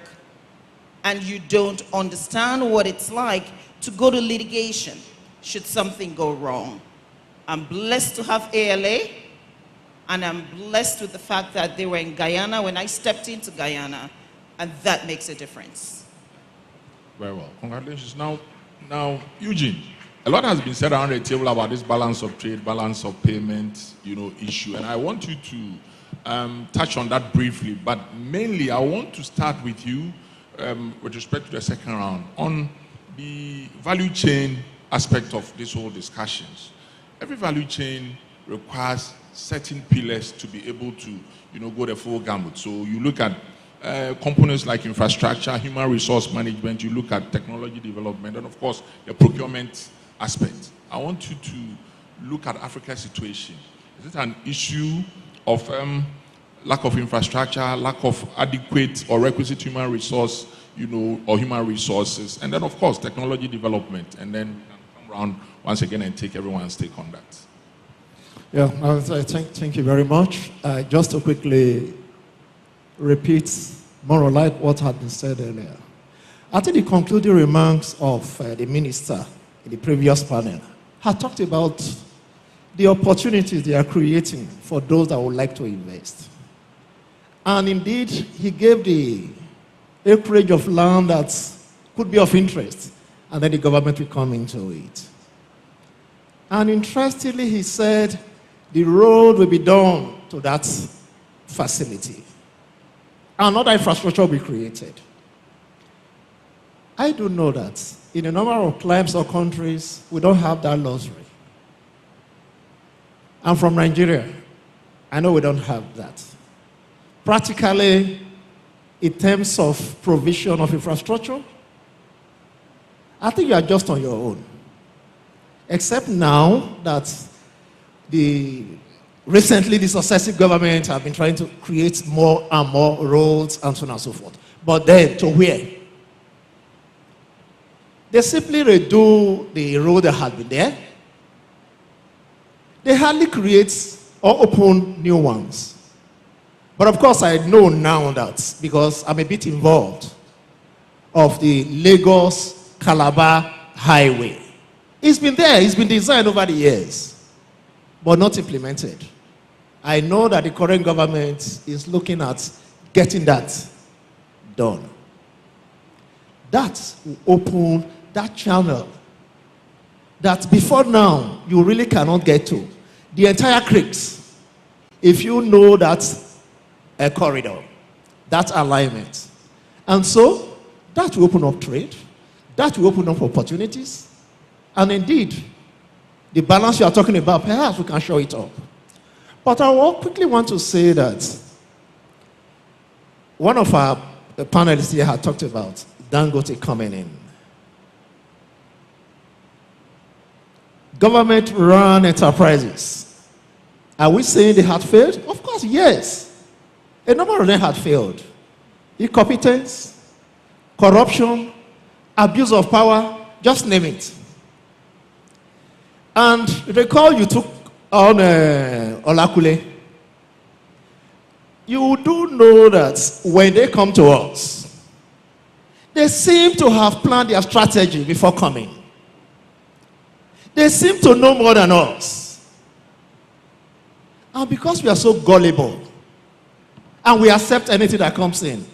and you don't understand what it's like to go to litigation should something go wrong. I'm blessed to have ALA, and I'm blessed with the fact that they were in Guyana when I stepped into Guyana, and that makes a difference. Very well. Congratulations. Now, Eugene, a lot has been said around the table about this balance of trade, balance of payment, issue, and I want you to touch on that briefly, but mainly I want to start with you with respect to the second round on the value chain aspect of this whole discussions. Every value chain requires certain pillars to be able to, go the full gamut. So you look at components like infrastructure, human resource management, you look at technology development, and of course, the procurement aspect. I want you to look at Africa's situation. Is it an issue of lack of infrastructure, lack of adequate or requisite human resource, or human resources, and then of course technology development, and then come around once again and take everyone's take on that. Yeah, thank you very much. Just to quickly repeat more or less what had been said earlier. I think the concluding remarks of the minister in the previous panel had talked about the opportunities they are creating for those that would like to invest. And indeed, he gave the acreage of land that could be of interest, and then the government will come into it. And interestingly, he said the road will be done to that facility. Another infrastructure will be created. I do know that in a number of climes or countries, we don't have that luxury. I'm from Nigeria. I know we don't have that. Practically, in terms of provision of infrastructure, I think you are just on your own. Except now that recently the successive government have been trying to create more and more roads and so on and so forth. But then, to where? They simply redo the road that had been there. They hardly create or open new ones. But of course, I know now that, because I'm a bit involved, of the Lagos-Calabar highway. It's been there, it's been designed over the years, but not implemented. I know that the current government is looking at getting that done. That will open that channel that before now you really cannot get to. The entire creeks, if you know that a corridor, that alignment. And so that will open up trade, that will open up opportunities, and indeed, the balance you are talking about, perhaps we can show it up. But I will quickly want to say that one of our panelists here had talked about Dangote coming in. Government-run enterprises. Are we saying they had failed? Of course, yes. A number of them had failed. Incompetence, corruption, abuse of power, just name it. And recall you took on Olakule. You do know that when they come to us, they seem to have planned their strategy before coming. They seem to know more than us. And because we are so gullible, and we accept anything that comes in,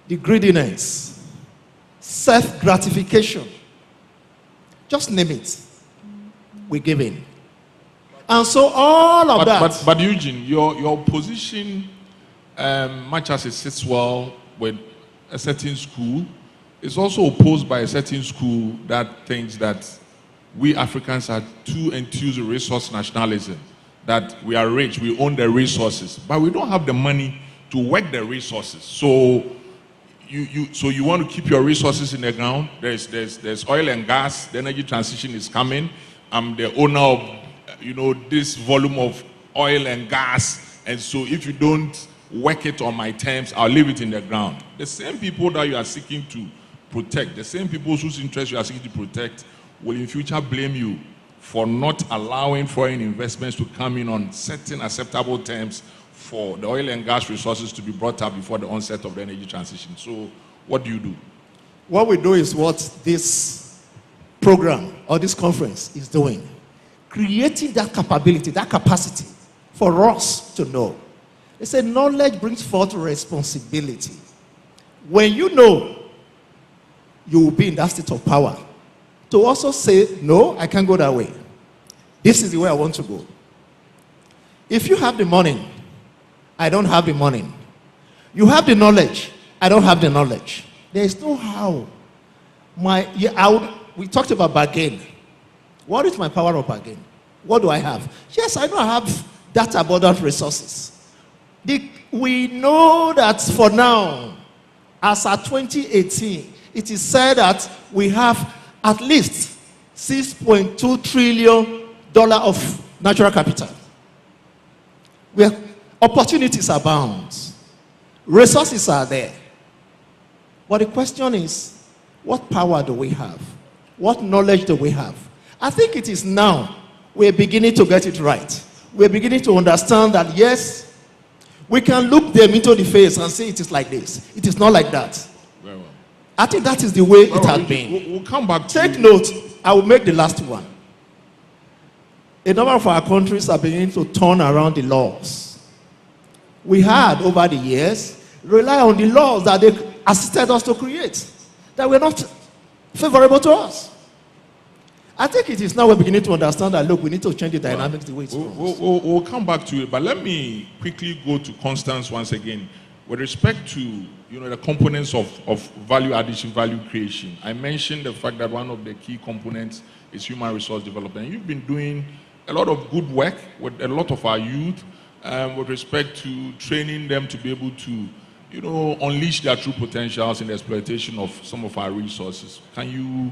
the greediness, self-gratification, just name it, we give in. And so all of that. But Eugene, your position, much as it sits well with a certain school, is also opposed by a certain school that thinks that we Africans are too enthused with resource nationalism, that we are rich, we own the resources, but we don't have the money to work the resources. So you want to keep your resources in the ground. There's oil and gas. The energy transition is coming. I'm the owner of this volume of oil and gas, and so if you don't work it on my terms, I'll leave it in the ground. The same people that you are seeking to protect, the same people whose interests you are seeking to protect, will in future blame you for not allowing foreign investments to come in on certain acceptable terms for the oil and gas resources to be brought up before the onset of the energy transition. So what do you do? What we do is what this program or this conference is doing. Creating that capability, that capacity for us to know. They say knowledge brings forth responsibility. When you know, you will be in that state of power to also say, no, I can't go that way. This is the way I want to go. If you have the money, I don't have the money. You have the knowledge, I don't have the knowledge. There is no how. We talked about bargain. What is my power of bargain? What do I have? Yes, I know I have that abundant resources. We know that for now, as at 2018, it is said that we have at least $6.2 trillion of natural capital. Where opportunities abound. Resources are there. But the question is, what power do we have? What knowledge do we have? I think it is now we're beginning to get it right. We're beginning to understand that, yes, we can look them into the face and say it is like this. It is not like that. Very well. I think that is the way it has been. We'll come back to Take note, I will make the last one. A number of our countries are beginning to turn around the laws. We had, over the years, rely on the laws that they assisted us to create, that were not favorable to us. I think it is now we're beginning to understand that, look, we need to change the dynamics the way it's we'll come back to it, but let me quickly go to Constance once again. With respect to the components of value addition, value creation, I mentioned the fact that one of the key components is human resource development. You've been doing a lot of good work with a lot of our youth with respect to training them to be able to unleash their true potentials in the exploitation of some of our resources. Can you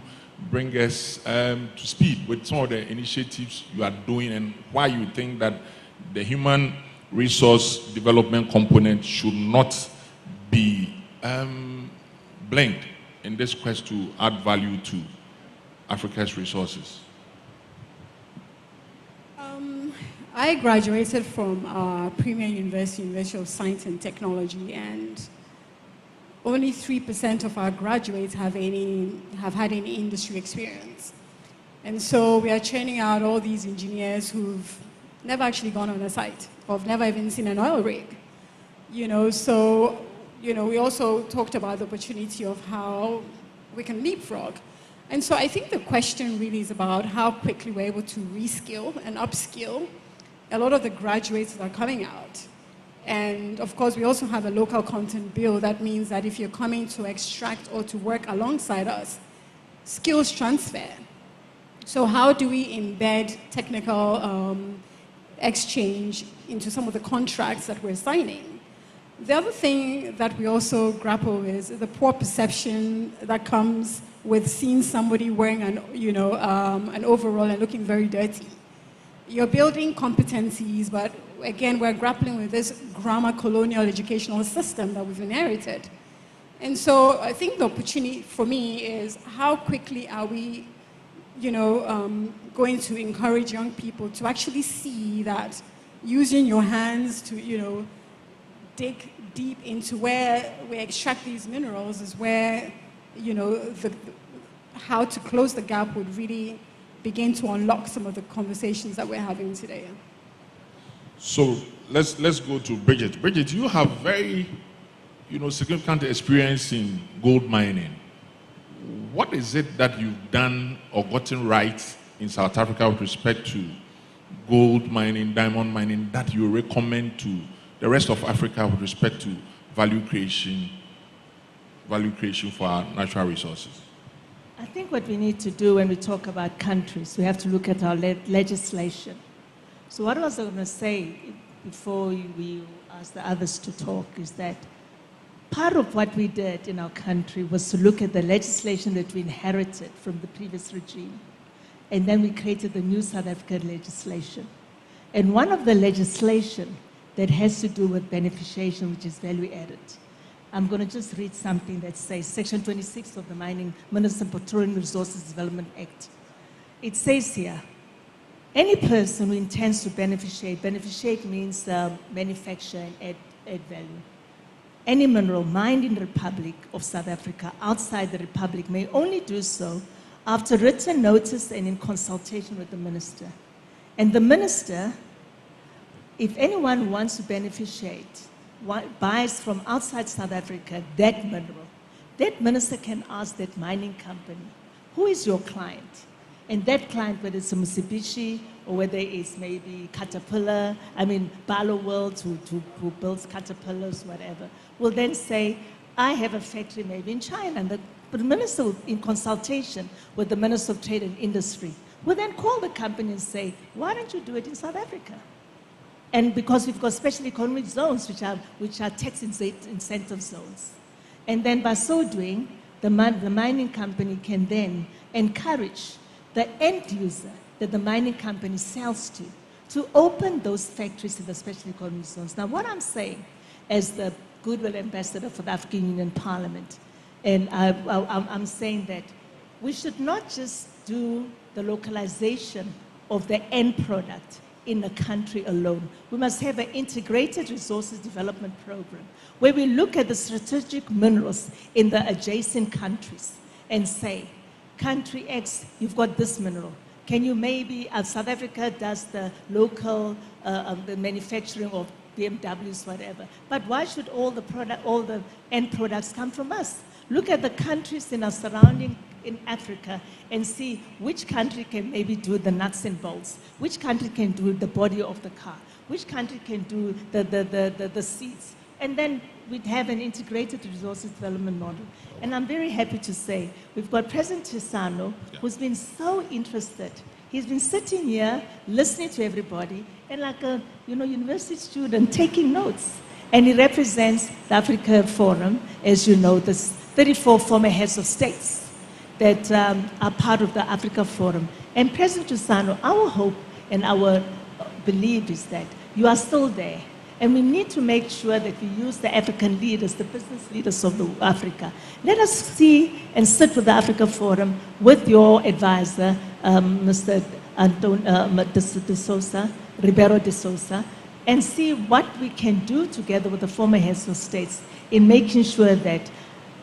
bring us to speed with some of the initiatives you are doing and why you think that the human resource development component should not be blinked in this quest to add value to Africa's resources? I graduated from Premier University of Science and Technology, and only 3% of our graduates have had any industry experience. And so we are churning out all these engineers who've never actually gone on a site, or have never even seen an oil rig. We also talked about the opportunity of how we can leapfrog. And so I think the question really is about how quickly we're able to reskill and upskill a lot of the graduates that are coming out. And of course, we also have a local content bill. That means that if you're coming to extract or to work alongside us, skills transfer. So how do we embed technical exchange into some of the contracts that we're signing? The other thing that we also grapple with is the poor perception that comes with seeing somebody wearing an overall and looking very dirty. You're building competencies, but again, we're grappling with this grammar colonial educational system that we've inherited. And so I think the opportunity for me is how quickly are we, going to encourage young people to actually see that using your hands to, dig deep into where we extract these minerals is where, how to close the gap would really begin to unlock some of the conversations that we're having today. So let's go to Bridget. Bridget, you have very, significant experience in gold mining. What is it that you've done or gotten right in South Africa with respect to gold mining, diamond mining, that you recommend to the rest of Africa with respect to value creation for our natural resources? I think what we need to do when we talk about countries, we have to look at our legislation. So what I was going to say before we ask the others to talk is that part of what we did in our country was to look at the legislation that we inherited from the previous regime. And then we created the new South African legislation. And one of the legislation that has to do with beneficiation, which is value added. I'm going to just read something that says, Section 26 of the Mining, Minerals and Petroleum Resources Development Act. It says here, any person who intends to beneficiate means manufacture and add value. Any mineral mined in the Republic of South Africa outside the Republic may only do so after written notice and in consultation with the minister. And the minister, if anyone wants to beneficiate, buys from outside South Africa that mineral, that minister can ask that mining company, who is your client? And that client, whether it's a Mitsubishi or whether it's maybe Caterpillar, Barloworld, who builds Caterpillars, whatever, will then say, I have a factory maybe in China. And the minister, in consultation with the Minister of Trade and Industry, will then call the company and say, why don't you do it in South Africa? And because we've got special economic zones, which are tax incentive zones. And then by so doing, the mining company can then encourage the end user that the mining company sells to open those factories in the special economic zones. Now, what I'm saying as the Goodwill Ambassador for the African Union Parliament, and I'm saying that we should not just do the localization of the end product in the country alone. We must have an integrated resources development program where we look at the strategic minerals in the adjacent countries and say, country X, you've got this mineral. Can you maybe, South Africa does the local the manufacturing of BMWs, whatever. But why should all the end products come from us? Look at the countries in our surrounding in Africa and see which country can maybe do the nuts and bolts, which country can do the body of the car, which country can do the seats. And then we'd have an integrated resources development model. And I'm very happy to say we've got President Chissano, who's been so interested. He's been sitting here, listening to everybody, and like a university student, taking notes. And he represents the Africa Forum, as you know, the 34 former heads of states that are part of the Africa Forum. And President Chissano, our hope and our belief is that you are still there. And we need to make sure that we use the African leaders, the business leaders of Africa. Let us see and sit with the Africa Forum with your advisor, Mr. Ribeiro de Souza, and see what we can do together with the former heads of states in making sure that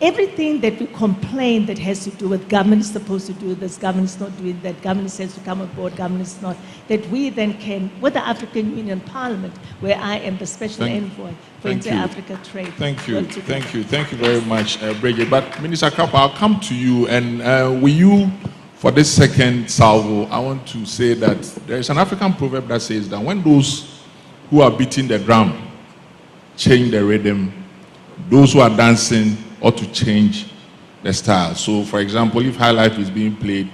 everything that we complain that has to do with government is supposed to do this, government is not doing that, government says to come aboard, government is not, that we then can, with the African Union Parliament, where I am the special envoy for inter-Africa trade. Thank you very much, Bridget. But Minister Krapo, I'll come to you, and with you, for this second salvo, I want to say that there is an African proverb that says that when those who are beating the drum change the rhythm, those who are dancing ought to change the style. So, for example, if High Life is being played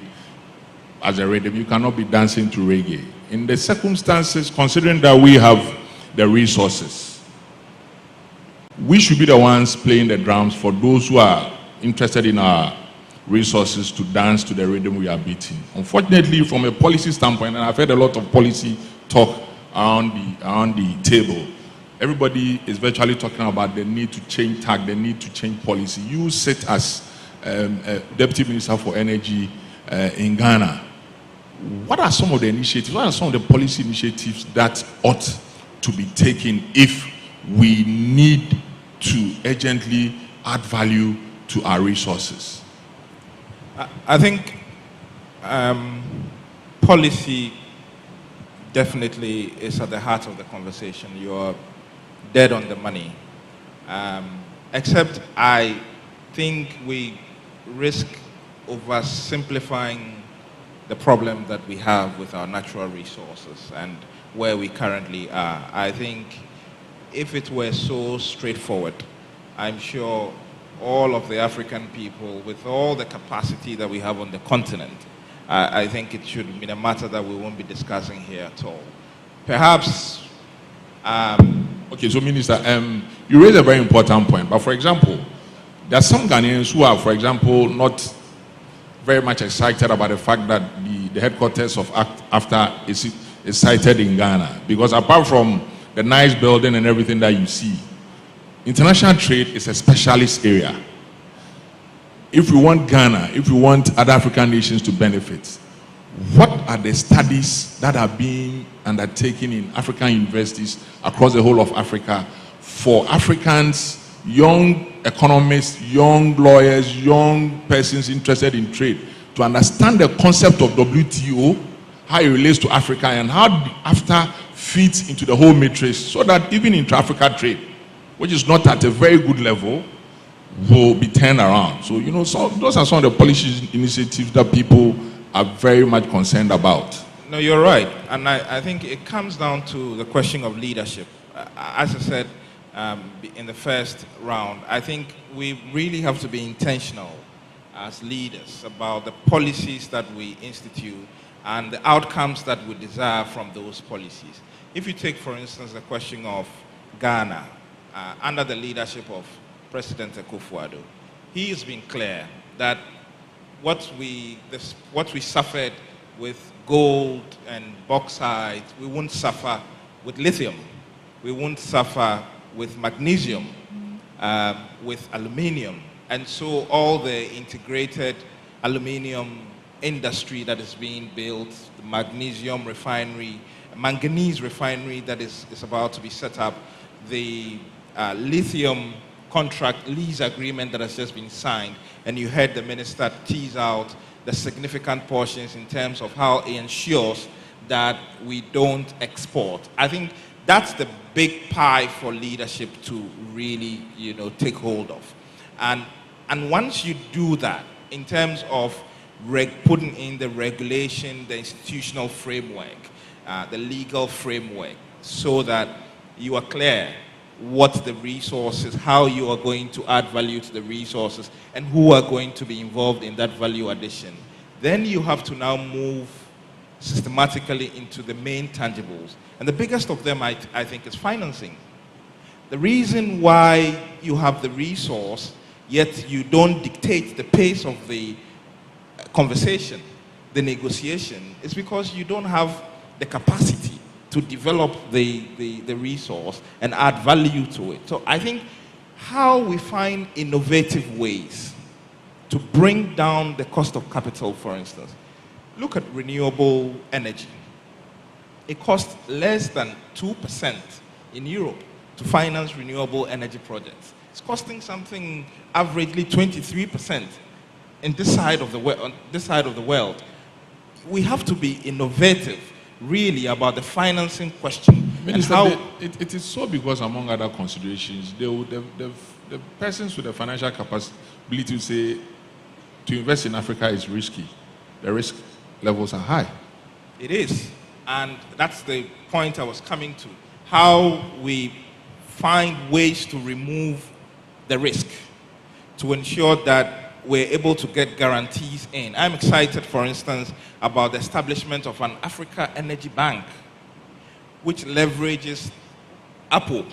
as a rhythm, you cannot be dancing to reggae. In the circumstances, considering that we have the resources, we should be the ones playing the drums for those who are interested in our resources to dance to the rhythm we are beating. Unfortunately, from a policy standpoint, and I've heard a lot of policy talk around the table, everybody is virtually talking about the need to change tack, the need to change policy. You sit as Deputy Minister for Energy in Ghana. What are some of the initiatives, what are some of the policy initiatives that ought to be taken if we need to urgently add value to our resources? I think policy definitely is at the heart of the conversation. You're dead on the money. Except I think we risk oversimplifying the problem that we have with our natural resources and where we currently are. I think if it were so straightforward, I'm sure all of the African people, with all the capacity that we have on the continent, I think it should be a matter that we won't be discussing here at all. Perhaps okay, so Minister, you raised a very important point. But for example, there are some Ghanaians who are, for example, not very much excited about the fact that the headquarters of AFTA is sited in Ghana. Because apart from the nice building and everything that you see, international trade is a specialist area. If we want Ghana, if we want other African nations to benefit, what are the studies that are being undertaken in African universities across the whole of Africa for Africans, young economists, young lawyers, young persons interested in trade to understand the concept of WTO, how it relates to Africa, and how AFTA fits into the whole matrix, so that even intra-Africa trade, which is not at a very good level, will be turned around. So, those are some of the policy initiatives that people are very much concerned about. No, you're right. And I think it comes down to the question of leadership. As I said in the first round, I think we really have to be intentional as leaders about the policies that we institute and the outcomes that we desire from those policies. If you take, for instance, the question of Ghana, under the leadership of President Akufo-Addo, he has been clear that what we suffered with gold and bauxite, we won't suffer with lithium. We won't suffer with magnesium, with aluminium. And so all the integrated aluminium industry that is being built, the magnesium refinery, manganese refinery that is about to be set up, the lithium contract lease agreement that has just been signed, and you heard the minister tease out the significant portions in terms of how it ensures that we don't export. I think that's the big pie for leadership to really, take hold of. And once you do that, in terms of putting in the regulation, the institutional framework, the legal framework, so that you are clear what the resources, how you are going to add value to the resources, and who are going to be involved in that value addition. Then you have to now move systematically into the main tangibles. And the biggest of them, I think, is financing. The reason why you have the resource, yet you don't dictate the pace of the conversation, the negotiation, is because you don't have the capacity to develop the resource and add value to it. So I think how we find innovative ways to bring down the cost of capital, for instance. Look at renewable energy. It costs less than 2% in Europe to finance renewable energy projects. It's costing something averagely 23% in this side of the world. We have to be innovative, really, about the financing question. Minister, and how it is so because, among other considerations, the persons with the financial capacity to say to invest in Africa is risky. The risk levels are high. It is. And that's the point I was coming to. How we find ways to remove the risk, to ensure that we're able to get guarantees in. I'm excited, for instance, about the establishment of an Africa Energy Bank, which leverages Apple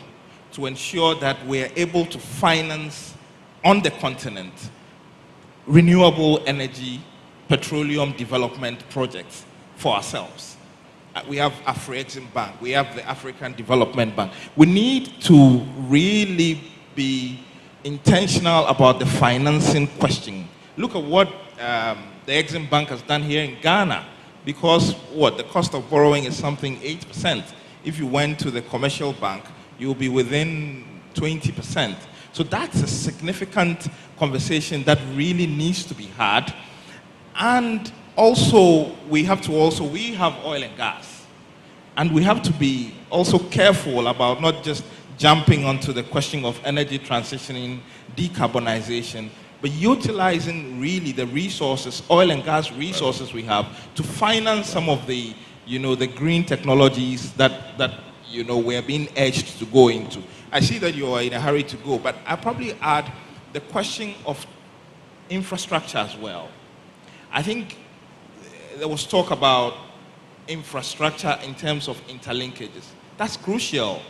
to ensure that we're able to finance on the continent renewable energy, petroleum development projects for ourselves. We have Afrexim Bank, we have the African Development Bank. We need to really be intentional about the financing question. Look at what the Exim Bank has done here in Ghana, because the cost of borrowing is something 8%. If you went to the commercial bank, you'll be within 20%. So that's a significant conversation that really needs to be had. And also, we have oil and gas. And we have to be also careful about not just jumping onto the question of energy transitioning, decarbonization, but utilizing really the resources, oil and gas resources we have to finance some of the, the green technologies that we're being urged to go into. I see that you are in a hurry to go, but I'll probably add the question of infrastructure as well. I think there was talk about infrastructure in terms of interlinkages. That's crucial.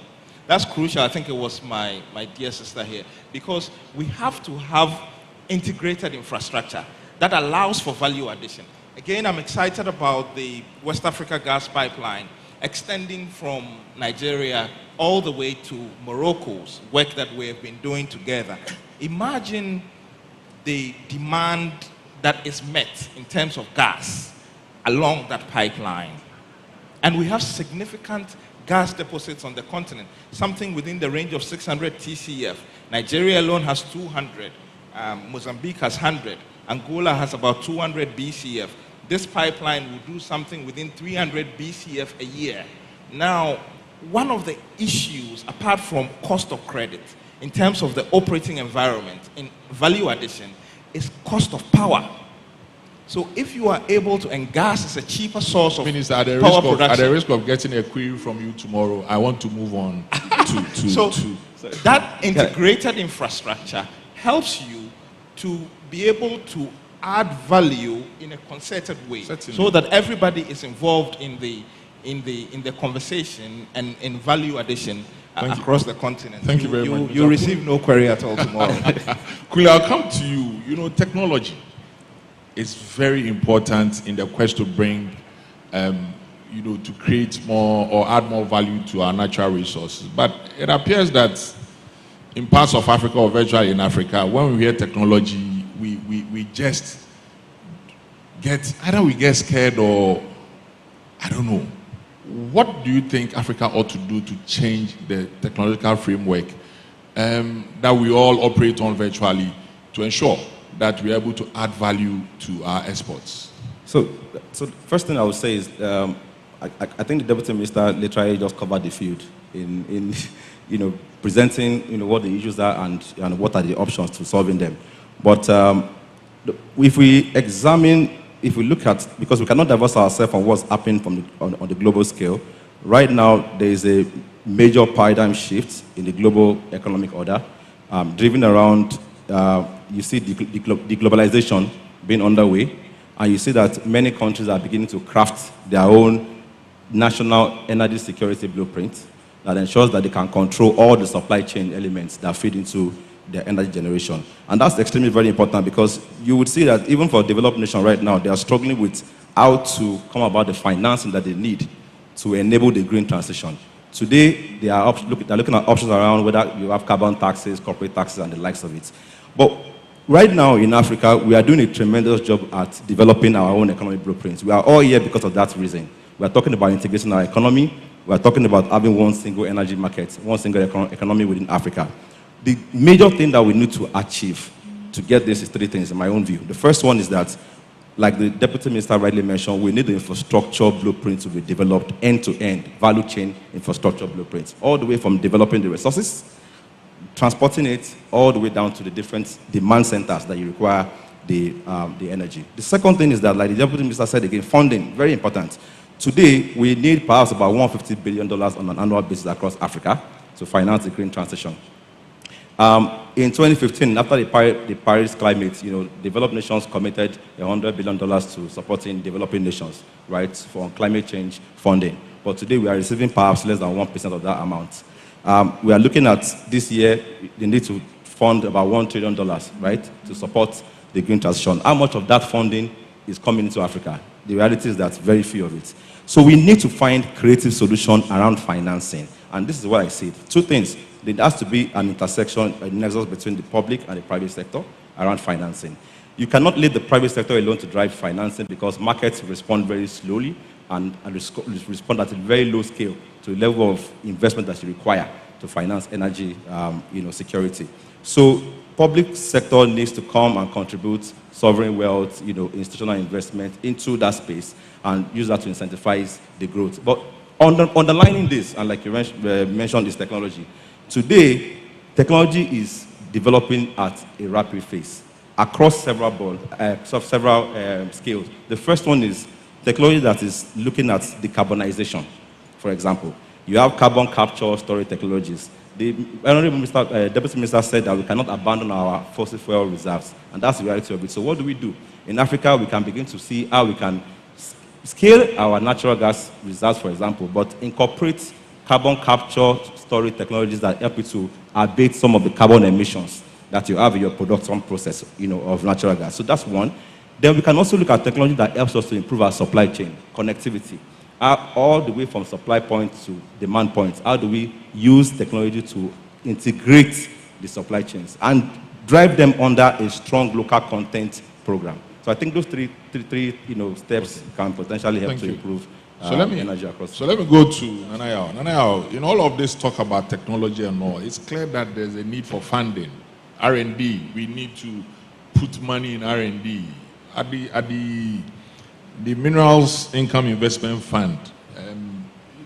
That's crucial. I think it was my dear sister here, because we have to have integrated infrastructure that allows for value addition. Again, I'm excited about the West Africa gas pipeline extending from Nigeria all the way to Morocco's work that we have been doing together. Imagine the demand that is met in terms of gas along that pipeline. And we have significant gas deposits on the continent, something within the range of 600 TCF. Nigeria alone has 200. Mozambique has 100. Angola has about 200 BCF. This pipeline will do something within 300 BCF a year. Now, one of the issues, apart from cost of credit, in terms of the operating environment, in value addition, is cost of power. So if you are able to, and gas is a cheaper source of Minister, power production. At the risk of getting a query from you tomorrow, I want to move on to that integrated infrastructure helps you to be able to add value in a concerted way, so that everybody is involved in the conversation and in value addition across the continent. Thank you very much. You receive no query at all tomorrow. Kuli, I'll come to you. Technology is very important in the quest to bring, to create more or add more value to our natural resources. But it appears that in parts of Africa, or virtually in Africa, when we hear technology, we just either we get scared or, I don't know. What do you think Africa ought to do to change the technological framework that we all operate on virtually to ensure that we're able to add value to our exports? So first thing I would say is, I think the Deputy Minister literally just covered the field in presenting, what the issues are and what are the options to solving them. But if we look at, because we cannot divorce ourselves from what's happening on the global scale, right now there is a major paradigm shift in the global economic order, driven around, you see deglobalization being underway, and you see that many countries are beginning to craft their own national energy security blueprint that ensures that they can control all the supply chain elements that feed into their energy generation. And that's extremely very important, because you would see that even for developed nations right now, they are struggling with how to come about the financing that they need to enable the green transition. Today, they're looking at options around whether you have carbon taxes, corporate taxes, and the likes of it. But right now in Africa, we are doing a tremendous job at developing our own economic blueprints. We are all here because of that reason. We are talking about integrating our economy. We are talking about having one single energy market, one single economy within Africa. The major thing that we need to achieve to get this is three things, in my own view. The first one is that, like the Deputy Minister rightly mentioned, we need the infrastructure blueprint to be developed end-to-end, value chain infrastructure blueprints, all the way from developing the resources, transporting it, all the way down to the different demand centers that you require the energy. The second thing is that, like the Deputy Minister said again, funding, very important. Today, we need perhaps about $150 billion on an annual basis across Africa to finance the green transition. In 2015, after the Paris climate, developed nations committed $100 billion to supporting developing nations, right, for climate change funding. But today we are receiving perhaps less than 1% of that amount. We are looking at this year, they need to fund about $1 trillion, right, to support the green transition. How much of that funding is coming into Africa? The reality is that very few of it. So we need to find creative solutions around financing. And this is what I said. Two things. There has to be an intersection, a nexus between the public and the private sector around financing. You cannot leave the private sector alone to drive financing, because markets respond very slowly and respond at a very low scale to the level of investment that you require to finance energy security. So public sector needs to come and contribute sovereign wealth, institutional investment into that space and use that to incentivize the growth. But underlining this, and like you mentioned, is technology. Today, technology is developing at a rapid pace across several scales. The first one is technology that is looking at decarbonization. For example, you have carbon capture storage technologies. The Deputy Minister said that we cannot abandon our fossil fuel reserves, and that's the reality of it. So what do we do? In Africa, we can begin to see how we can scale our natural gas reserves, for example, but incorporate carbon capture storage technologies that help you to abate some of the carbon emissions that you have in your production process, of natural gas. So that's one. Then we can also look at technology that helps us to improve our supply chain, connectivity, all the way from supply point to demand points. How do we use technology to integrate the supply chains and drive them under a strong local content program? So I think those three steps can potentially help to improve energy across. So let me go to Nana Yaw. Nana Yaw, in all of this talk about technology and all, it's clear that there's a need for funding, R&D. We need to put money in R&D. At the Minerals Income Investment Fund,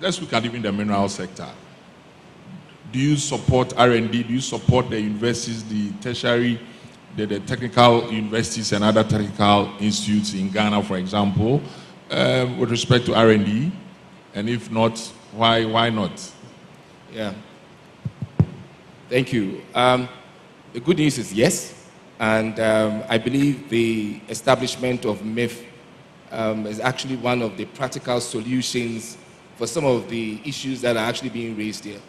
let's look at even the mineral sector. Do you support R&D? Do you support the universities, the tertiary, the technical universities and other technical institutes in Ghana, for example, with respect to R&D? And if not, why not? Yeah. Thank you. The good news is yes. And I believe the establishment of MIF is actually one of the practical solutions for some of the issues that are actually being raised here.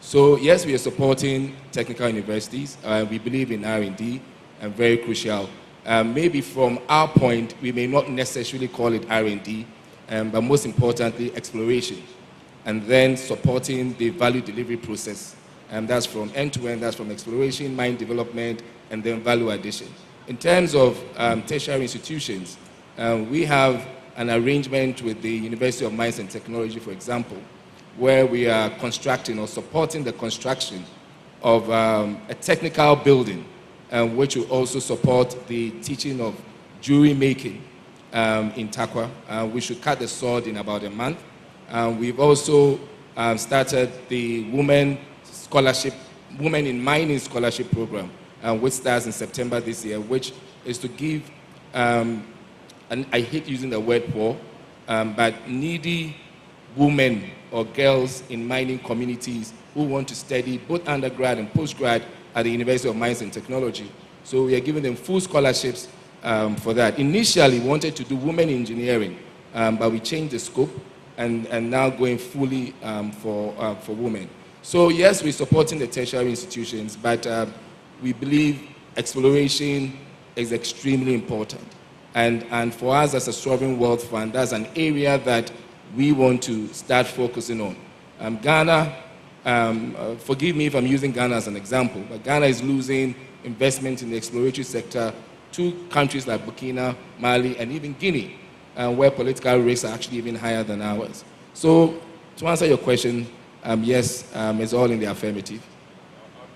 So yes, we are supporting technical universities. We believe in R&D, and very crucial. Maybe from our point, we may not necessarily call it R&D, but most importantly, exploration. And then supporting the value delivery process. And that's from end-to-end, that's from exploration, mine development, and then value addition. In terms of tertiary institutions, We have an arrangement with the University of Mines and Technology, for example, where we are constructing or supporting the construction of a technical building, which will also support the teaching of jewelry making in Takwa. We should cut the sword in about a month. We've also started the Women in Mining Scholarship Program, which starts in September this year, which is to give, and I hate using the word poor, but needy women or girls in mining communities who want to study both undergrad and postgrad at the University of Mines and Technology. So we are giving them full scholarships for that. Initially, we wanted to do women engineering, but we changed the scope and now going fully for women. So yes, we're supporting the tertiary institutions, but we believe exploration is extremely important. And for us as a Sovereign Wealth Fund, that's an area that we want to start focusing on. Ghana, forgive me if I'm using Ghana as an example, but Ghana is losing investment in the exploratory sector to countries like Burkina, Mali, and even Guinea, where political risks are actually even higher than ours. So to answer your question, yes, it's all in the affirmative.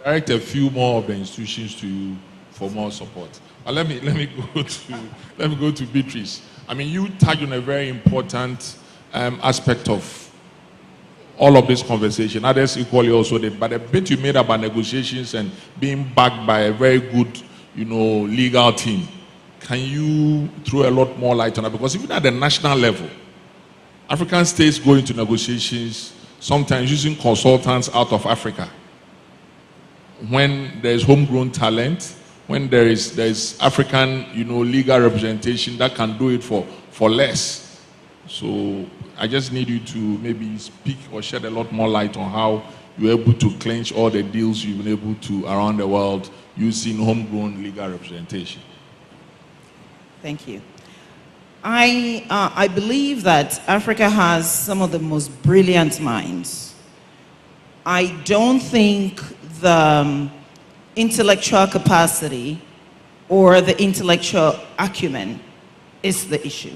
I'll direct a few more of the institutions to you for more support. But let me go to Beatrice. I mean, you touched on a very important aspect of all of this conversation. Others equally also did. But the bit you made about negotiations and being backed by a very good, legal team. Can you throw a lot more light on that? Because even at the national level, African states go into negotiations sometimes using consultants out of Africa. When there's homegrown talent, when there's African, legal representation that can do it for less. So I just need you to maybe speak or shed a lot more light on how you're able to clinch all the deals you've been able to around the world using homegrown legal representation. Thank you. I believe that Africa has some of the most brilliant minds. I don't think the intellectual capacity or the intellectual acumen is the issue.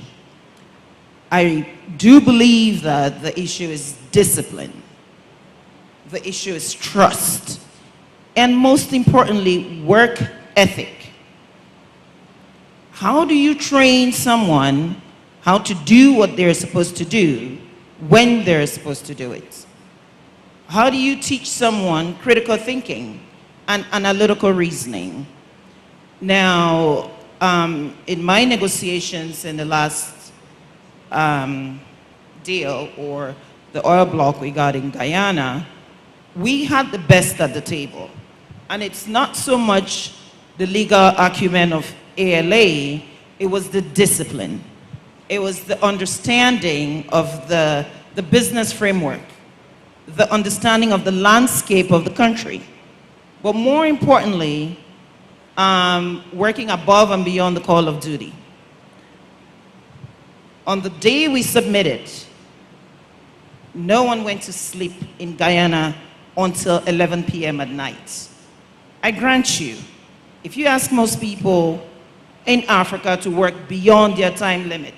I do believe that the issue is discipline. The issue is trust. And most importantly, work ethic. How do you train someone how to do what they're supposed to do when they're supposed to do it? How do you teach someone critical thinking and analytical reasoning? Now, in my negotiations in the last deal, or the oil block we got in Guyana, we had the best at the table. And it's not so much the legal acumen of ALA, it was the discipline. It was the understanding of the business framework, the understanding of the landscape of the country. But more importantly, working above and beyond the call of duty. On the day we submitted, no one went to sleep in Guyana until 11 p.m. at night. I grant you, if you ask most people in Africa to work beyond their time limit,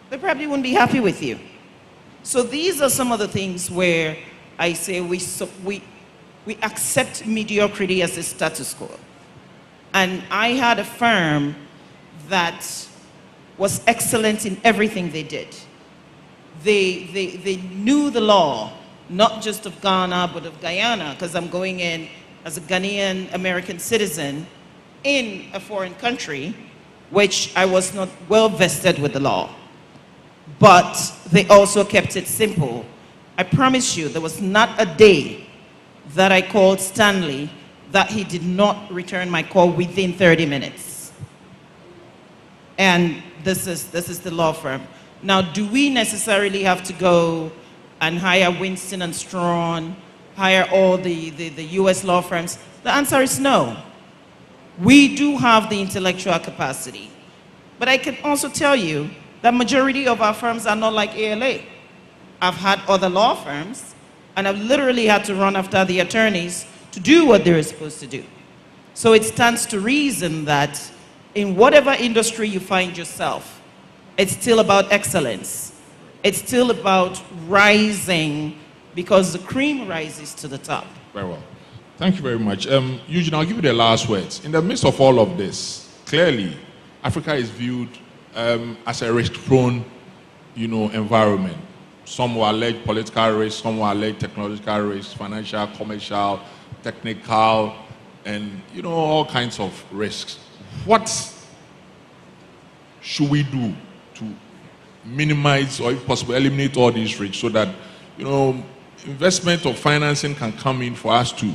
they probably wouldn't be happy with you. So these are some of the things where I say we accept mediocrity as a status quo. And I had a firm that was excellent in everything they did. They knew the law, not just of Ghana, but of Guyana, because I'm going in as a Ghanaian American citizen in a foreign country, which I was not well vested with the law. But they also kept it simple. I promise you, there was not a day that I called Stanley that he did not return my call within 30 minutes. And this is the law firm. Now, do we necessarily have to go and hire Winston and Strawn, hire all the US law firms? The answer is no. We do have the intellectual capacity. But I can also tell you that majority of our firms are not like ALA. I've had other law firms, and I've literally had to run after the attorneys to do what they're supposed to do. So it stands to reason that in whatever industry you find yourself, It's still about excellence. It's still about rising, because the cream rises to the top. Very well. Thank you very much. Eugene, I'll give you the last words. In the midst of all of this, clearly, Africa is viewed as a risk-prone, environment. Some will allege political risk, some will allege technological risk, financial, commercial, technical, and all kinds of risks. What should we do to minimize, or if possible, eliminate all these risks so that investment or financing can come in for us to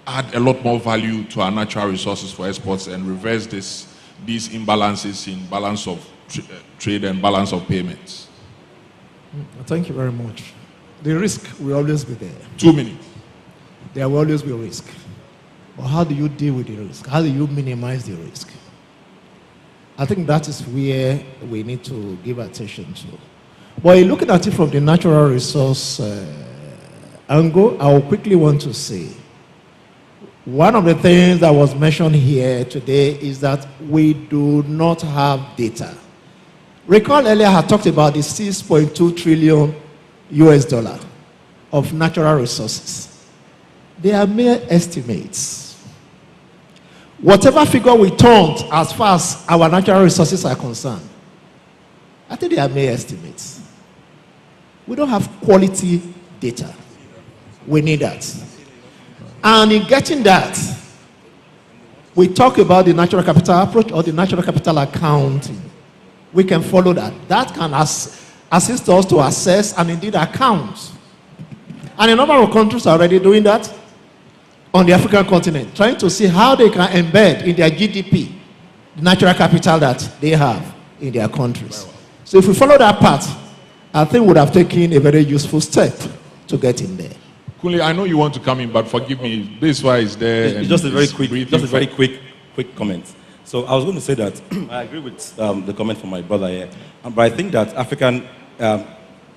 add a lot more value to our natural resources for exports and reverse these imbalances in balance of trade and balance of payments? Thank you very much. The risk will always be there. 2 minutes. There will always be a risk. But how do you deal with the risk? How do you minimize the risk? I think that is where we need to give attention to. But looking at it from the natural resource angle, I will quickly want to say, one of the things that was mentioned here today is that we do not have data. Recall earlier I talked about the 6.2 trillion US dollar of natural resources. They are mere estimates. Whatever figure we turned as far as our natural resources are concerned, I think they are mere estimates. We don't have quality data. We need that. And in getting that, we talk about the natural capital approach or the natural capital accounting. We can follow that. That can assist us to assess and indeed account. And a number of countries are already doing that on the African continent, trying to see how they can embed in their GDP the natural capital that they have in their countries. So if we follow that path, I think we would have taken a very useful step to get in there. Kunle, I know you want to come in, but forgive me. This why is there. Just a very quick comment. So I was going to say that I agree with the comment from my brother here, but I think that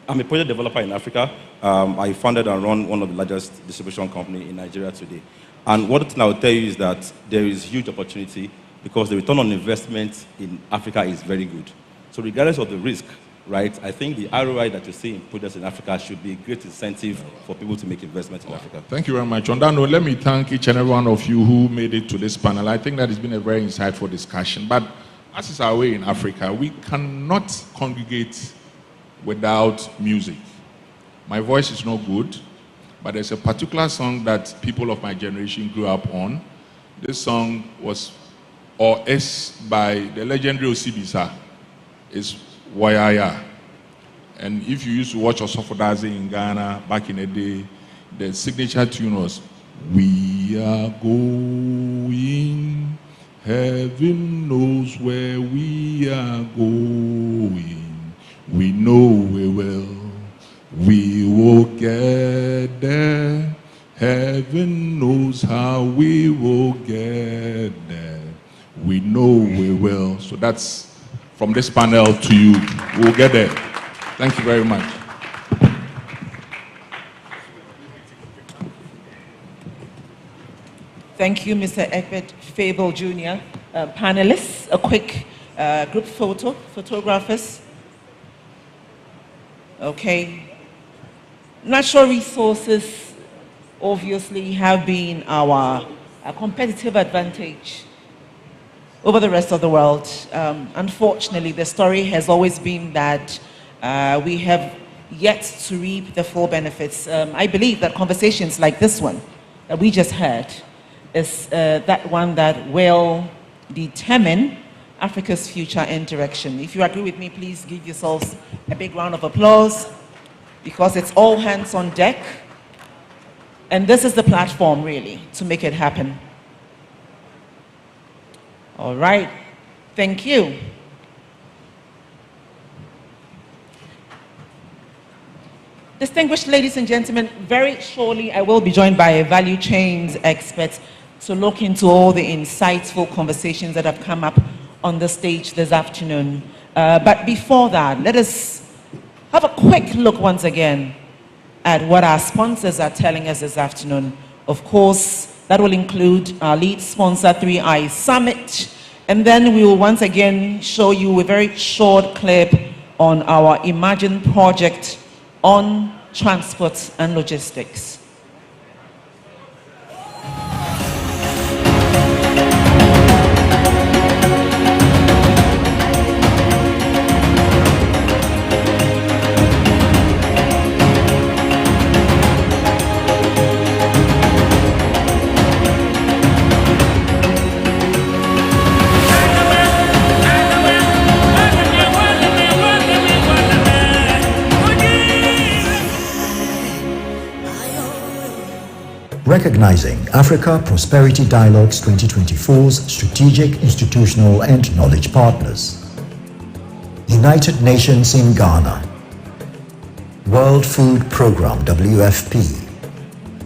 I'm a project developer in Africa. I founded and run one of the largest distribution companies in Nigeria today. And one thing I will tell you is that there is huge opportunity because the return on investment in Africa is very good. So regardless of the risk, right, I think the ROI that you see in projects in Africa should be a great incentive for people to make investments in Africa. Thank you very much. On that note, let me thank each and every one of you who made it to this panel. I think that has been a very insightful discussion. But as is our way in Africa, we cannot congregate without music. My voice is no good, but there's a particular song that people of my generation grew up on. This song is by the legendary Osibisa. It's Wayaya. And if you used to watch Osofodaze in Ghana back in the day, the signature tune was, "We are going, heaven knows where we are going. We know we will get there. Heaven knows how we will get there. We know we will." So that's from this panel to you. We'll get there. Thank you very much. Thank you, Mr. Egbert Fable Jr. Panelists, a quick group photo, photographers. Okay. Natural resources obviously have been our competitive advantage over the rest of the world. Unfortunately, the story has always been that we have yet to reap the full benefits. I believe that conversations like this one that we just had is that one that will determine Africa's future and direction. If you agree with me, please give yourselves a big round of applause, because it's all hands on deck. And this is the platform, really, to make it happen. All right. Thank you. Distinguished ladies and gentlemen, very shortly I will be joined by a value chains expert to look into all the insightful conversations that have come up on the stage this afternoon. But before that, let us have a quick look once again at what our sponsors are telling us this afternoon. Of course, that will include our lead sponsor, 3i Summit, And then we will once again show you a very short clip on our Imagine project on transport and logistics. Recognizing Africa Prosperity Dialogues 2024's strategic, institutional and knowledge partners. United Nations in Ghana, World Food Programme WFP,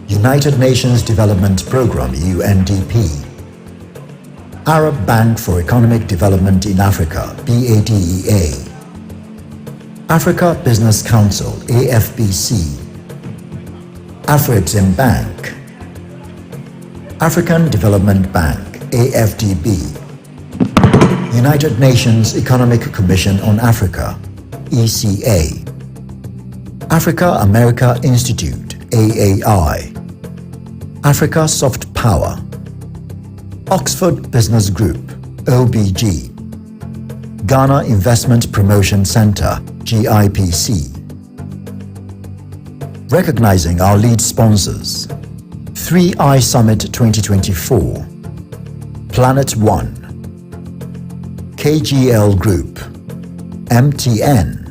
United Nations Development Programme UNDP, Arab Bank for Economic Development in Africa BADEA, Africa Business Council AFBC, Afreximbank, African Development Bank, AFDB, United Nations Economic Commission on Africa, ECA, Africa America Institute, AAI, Africa Soft Power, Oxford Business Group, OBG, Ghana Investment Promotion Center, GIPC. Recognizing our lead sponsors, 3i Summit 2024, Planet One, KGL Group, MTN,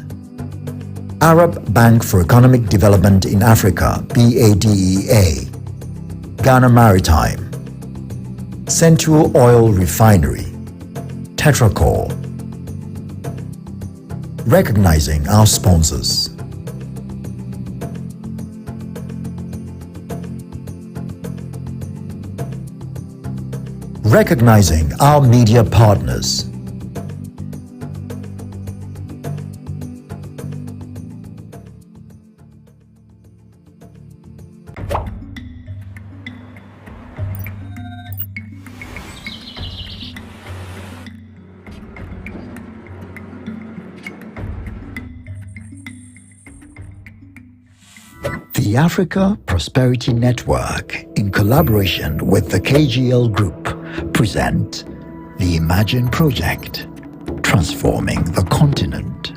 Arab Bank for Economic Development in Africa, BADEA, Ghana Maritime, Central Oil Refinery, Tetracor. Recognizing our sponsors. Recognizing our media partners. The Africa Prosperity Network, in collaboration with the KGL Group, present the Imagine Project, Transforming the Continent.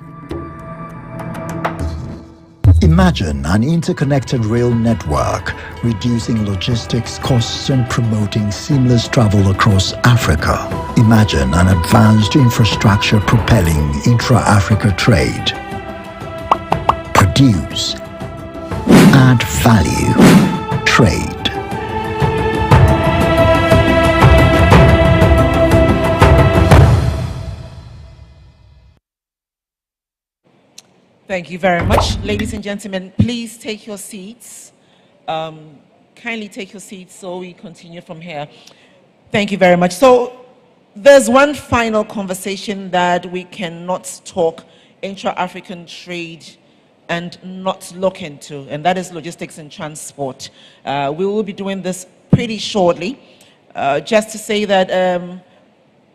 Imagine an interconnected rail network, reducing logistics costs and promoting seamless travel across Africa. Imagine an advanced infrastructure propelling intra-Africa trade. Produce, add value, trade. Thank you very much. Ladies and gentlemen, please take your seats. Kindly take your seats so we continue from here. Thank you very much. So there's one final conversation that we cannot talk intra-African trade and not look into, and that is logistics and transport. We will be doing this pretty shortly. Just to say that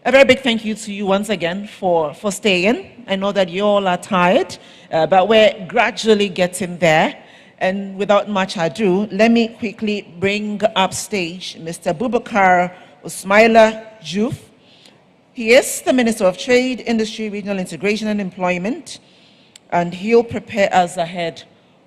a very big thank you to you once again for staying. I know that you all are tired, but we're gradually getting there. And without much ado, let me quickly bring up stage Mr. Boubacar Ismaila Diouf. He is the Minister of Trade, Industry, Regional Integration and Employment, and he'll prepare us ahead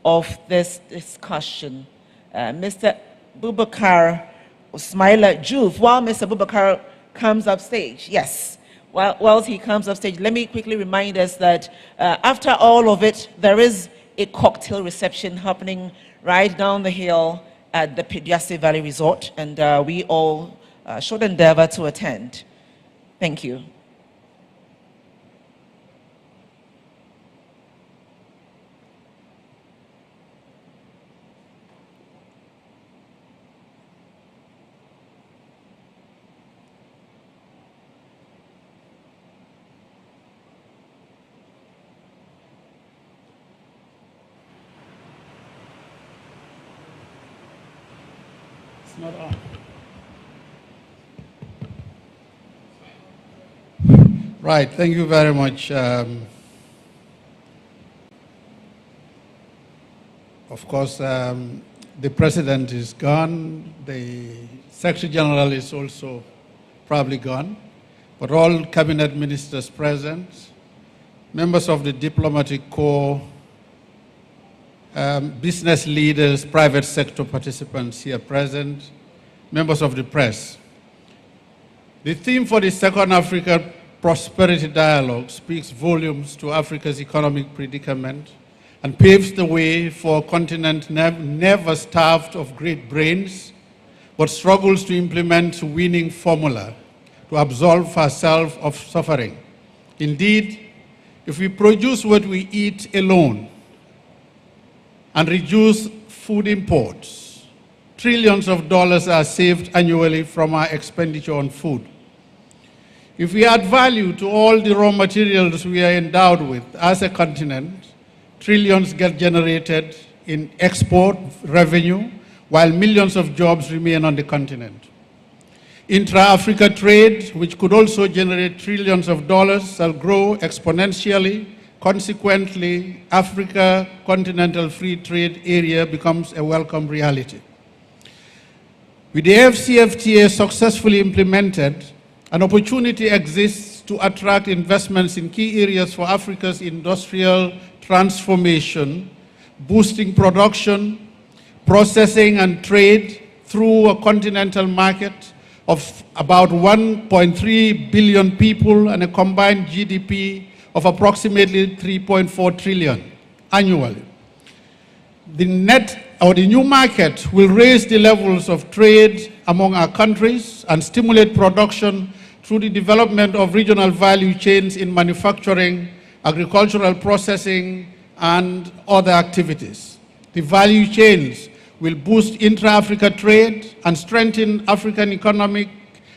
of this discussion. Mr. Boubacar Ismaila Diouf, while Mr. Boubacar comes up stage, yes. Whilst he comes up stage, let me quickly remind us that after all of it, there is a cocktail reception happening right down the hill at the Pediassi Valley Resort, and we all should endeavor to attend. Thank you. Not on. Right, thank you very much. Of course, the President is gone. The Secretary General is also probably gone. But all cabinet ministers present, members of the diplomatic corps, business leaders, private sector participants here present, members of the press. The theme for the Second Africa Prosperity Dialogue speaks volumes to Africa's economic predicament and paves the way for a continent never starved of great brains, but struggles to implement a winning formula to absolve ourselves of suffering. Indeed, if we produce what we eat alone and reduce food imports, trillions of dollars are saved annually from our expenditure on food. If we add value to all the raw materials we are endowed with as a continent, trillions get generated in export revenue, while millions of jobs remain on the continent. Intra-Africa trade, which could also generate trillions of dollars, shall grow exponentially. Consequently, Africa Continental Free Trade Area becomes a welcome reality. With the AfCFTA successfully implemented, an opportunity exists to attract investments in key areas for Africa's industrial transformation, boosting production, processing, and trade through a continental market of about 1.3 billion people and a combined GDP of approximately 3.4 trillion annually. The new market will raise the levels of trade among our countries and stimulate production through the development of regional value chains in manufacturing, agricultural processing, and other activities. The value chains will boost intra-Africa trade and strengthen African economic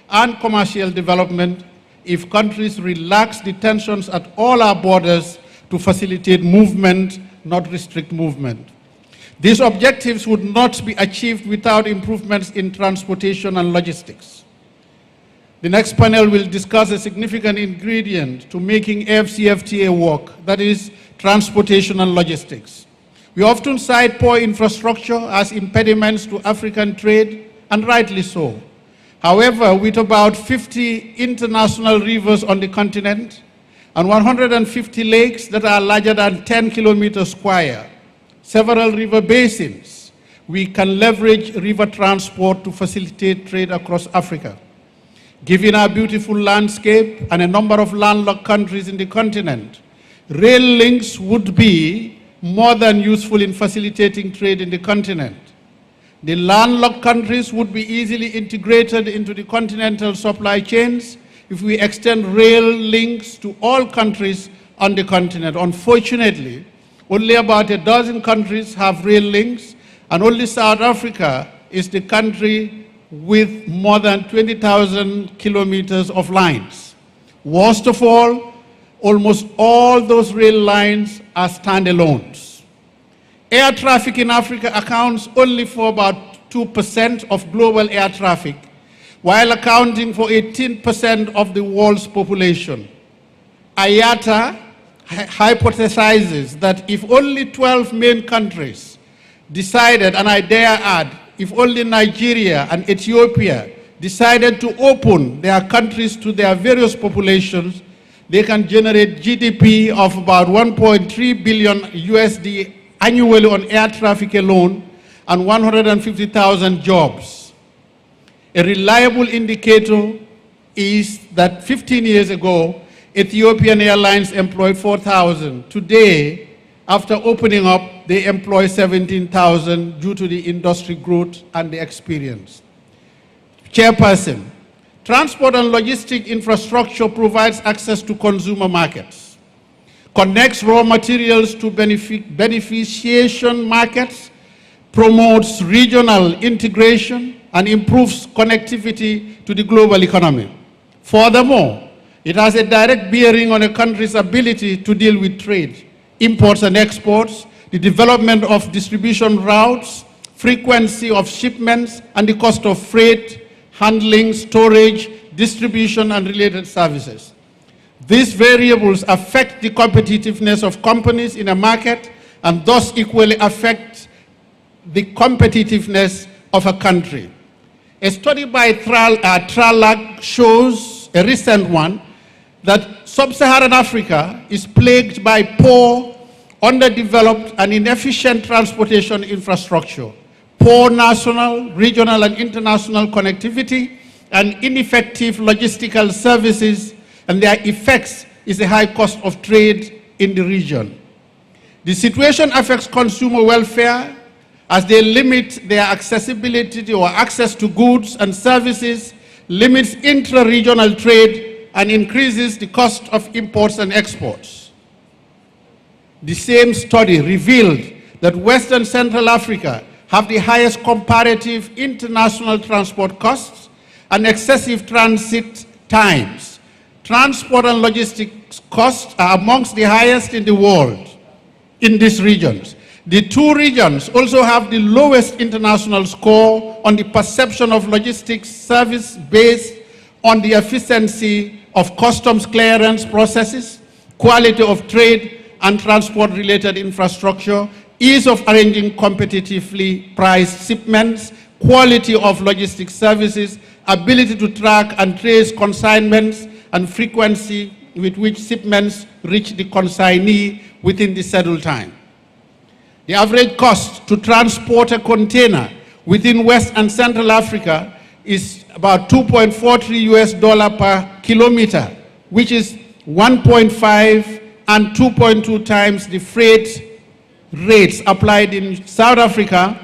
and commercial development if countries relax the tensions at all our borders to facilitate movement, not restrict movement. These objectives would not be achieved without improvements in transportation and logistics. The next panel will discuss a significant ingredient to making AfCFTA work, that is, transportation and logistics. We often cite poor infrastructure as impediments to African trade, and rightly so. However, with about 50 international rivers on the continent and 150 lakes that are larger than 10 kilometers square, several river basins, we can leverage river transport to facilitate trade across Africa. Given our beautiful landscape and a number of landlocked countries in the continent, rail links would be more than useful in facilitating trade in the continent. The landlocked countries would be easily integrated into the continental supply chains if we extend rail links to all countries on the continent. Unfortunately, only about a dozen countries have rail links, and only South Africa is the country with more than 20,000 kilometers of lines. Worst of all, almost all those rail lines are standalones. Air traffic in Africa accounts only for about 2% of global air traffic, while accounting for 18% of the world's population. IATA hypothesizes that if only 12 main countries decided, and I dare add, if only Nigeria and Ethiopia decided to open their countries to their various populations, they can generate GDP of about 1.3 billion USD annually on air traffic alone and 150,000 jobs. A reliable indicator is that 15 years ago, Ethiopian Airlines employed 4,000. Today, after opening up, they employ 17,000 due to the industry growth and the experience. Chairperson, transport and logistic infrastructure provides access to consumer markets, connects raw materials to beneficiation markets, promotes regional integration, and improves connectivity to the global economy. Furthermore, it has a direct bearing on a country's ability to deal with trade, imports and exports, the development of distribution routes, frequency of shipments, and the cost of freight, handling, storage, distribution, and related services. These variables affect the competitiveness of companies in a market and thus equally affect the competitiveness of a country. A study by Tralag shows, a recent one, that sub-Saharan Africa is plagued by poor, underdeveloped and inefficient transportation infrastructure, poor national, regional and international connectivity, and ineffective logistical services, and their effects is a high cost of trade in the region. The situation affects consumer welfare as they limit their accessibility or access to goods and services, limits intra-regional trade, and increases the cost of imports and exports. The same study revealed that West and Central Africa have the highest comparative international transport costs and excessive transit times. Transport and logistics costs are amongst the highest in the world in these regions. The two regions also have the lowest international score on the perception of logistics service based on the efficiency of customs clearance processes, quality of trade and transport-related infrastructure, ease of arranging competitively priced shipments, quality of logistics services, ability to track and trace consignments, and frequency with which shipments reach the consignee within the scheduled time. The average cost to transport a container within West and Central Africa is about $2.43 per kilometer, which is 1.5 and 2.2 times the freight rates applied in South Africa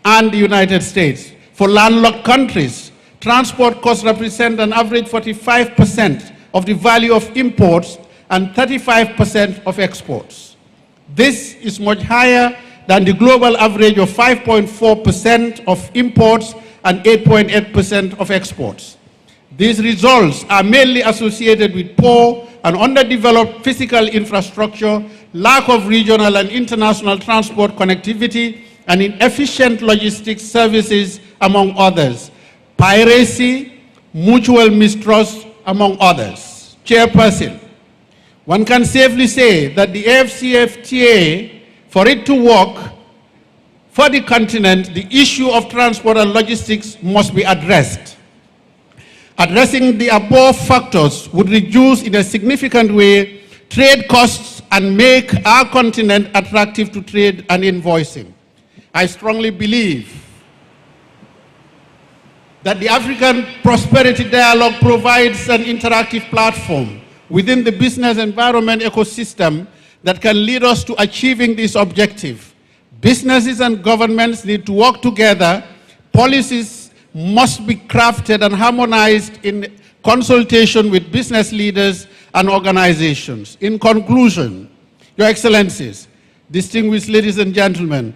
and the United States. For landlocked countries, transport costs represent an average 45% of the value of imports and 35% of exports. This is much higher than the global average of 5.4% of imports and 8.8% of exports. These results are mainly associated with poor and underdeveloped physical infrastructure, lack of regional and international transport connectivity, and inefficient logistics services, among others. Piracy, mutual mistrust, among others. Chairperson, one can safely say that the AfCFTA, for it to work for the continent, the issue of transport and logistics must be addressed. Addressing the above factors would reduce in a significant way trade costs and make our continent attractive to trade and invoicing. I strongly believe that the African Prosperity Dialogue provides an interactive platform within the business environment ecosystem that can lead us to achieving this objective. Businesses and governments need to work together. Policies must be crafted and harmonized in consultation with business leaders and organizations. In conclusion, Your Excellencies, distinguished ladies and gentlemen,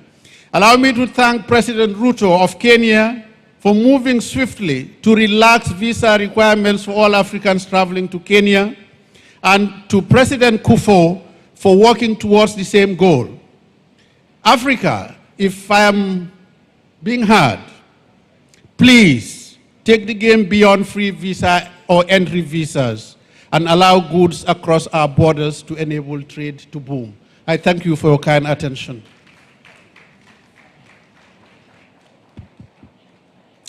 allow me to thank President Ruto of Kenya for moving swiftly to relax visa requirements for all Africans traveling to Kenya, and to President Kufuor for working towards the same goal. Africa, if I am being heard, please take the game beyond free visa or entry visas and allow goods across our borders to enable trade to boom. I thank you for your kind attention.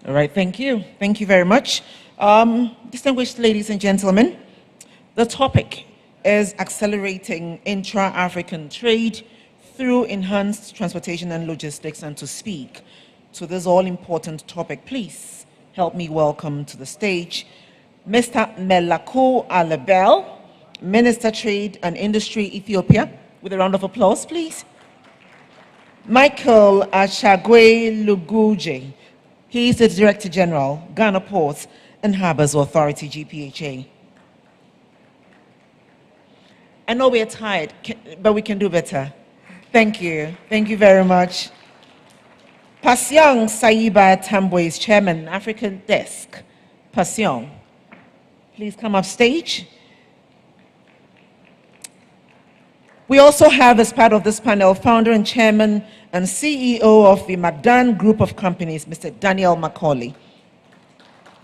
All right, thank you. Thank you very much. Distinguished ladies and gentlemen, the topic is accelerating intra-African trade through enhanced transportation and logistics. And to speak to this all-important topic, please help me welcome to the stage Mr. Melaku Alabel, Minister Trade and Industry, Ethiopia, with a round of applause, please. Michael Ashagwe Luguje, he is the Director General, Ghana Ports and Harbors Authority, GPHA. I know we're tired, but we can do better. Thank you. Thank you very much. Pasyong Saiba Tambwe is Chairman, African Desk. Pasyong, please come up stage. We also have, as part of this panel, founder and chairman and CEO of the McDan Group of Companies, Mr. Daniel Macaulay.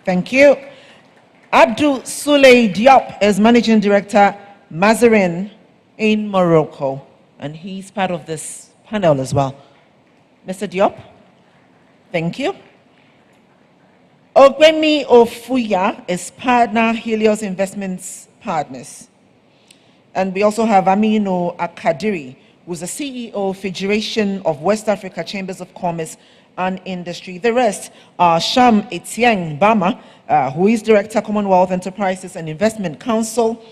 Thank you. Abdul Souley Diop is Managing Director, Mazarin in Morocco, and he's part of this panel as well. Mr. Diop, thank you. Ogbemi Ofuya is partner, Helios Investments Partners. And we also have Aminu Akadiri, who's the CEO, Federation of West Africa Chambers of Commerce and Industry. The rest are Sham Etienne Bama, who is Director, Commonwealth Enterprises and Investment Council,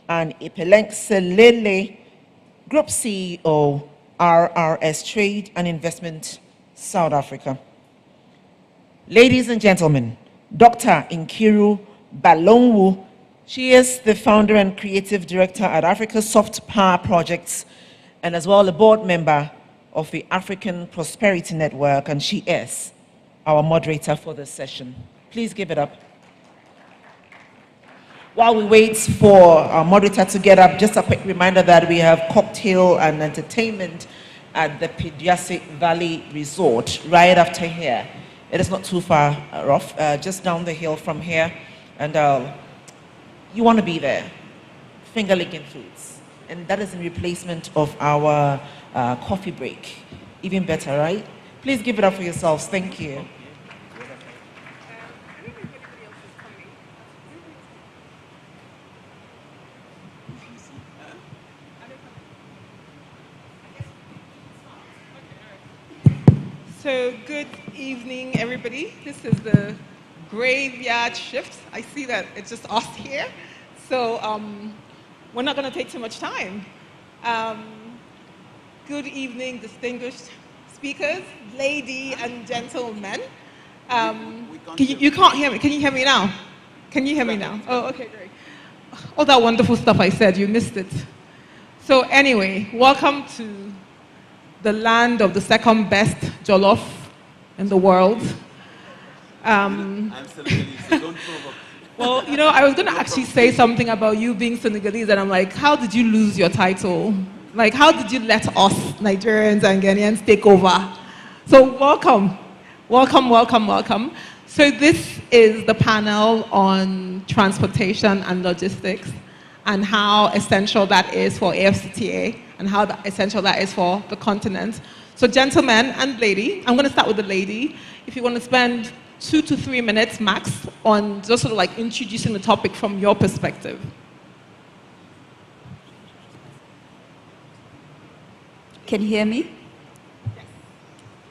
and Ipeleng Selele, Group CEO, RRS Trade and Investment, South Africa. Ladies and gentlemen, Dr. Nkiru Balonwu, she is the founder and creative director at Africa Soft Power Projects, and as well a board member of the African Prosperity Network, and she is our moderator for this session. Please give it up. While we wait for our moderator to get up, just a quick reminder that we have cocktail and entertainment at the Pidiase Valley Resort right after here. It is not too far off, just down the hill from here, and you want to be there. Finger licking foods, and that is in replacement of our coffee break. Even better, right? Please give it up for yourselves. Thank you. So good evening, everybody. This is the graveyard shift. I see that it's just us here. So we're not going to take too much time. Good evening, distinguished speakers, ladies and gentlemen. You can't hear me. Can you hear me now? Can you hear me now? Oh, okay, great. All that wonderful stuff I said, you missed it. So anyway, welcome to the land of the second best jollof in the world. I'm Senegalese, so don't provoke. Well, you know, I was going to actually say something about you being Senegalese, and I'm like, how did you lose your title? Like, how did you let us, Nigerians and Ghanaians, take over? So welcome, welcome, welcome, welcome. So this is the panel on transportation and logistics, and how essential that is for AFCTA, and how essential that is for the continent. So gentlemen and lady, I'm going to start with the lady. If you want to spend 2 to 3 minutes max on just sort of like introducing the topic from your perspective. Can you hear me?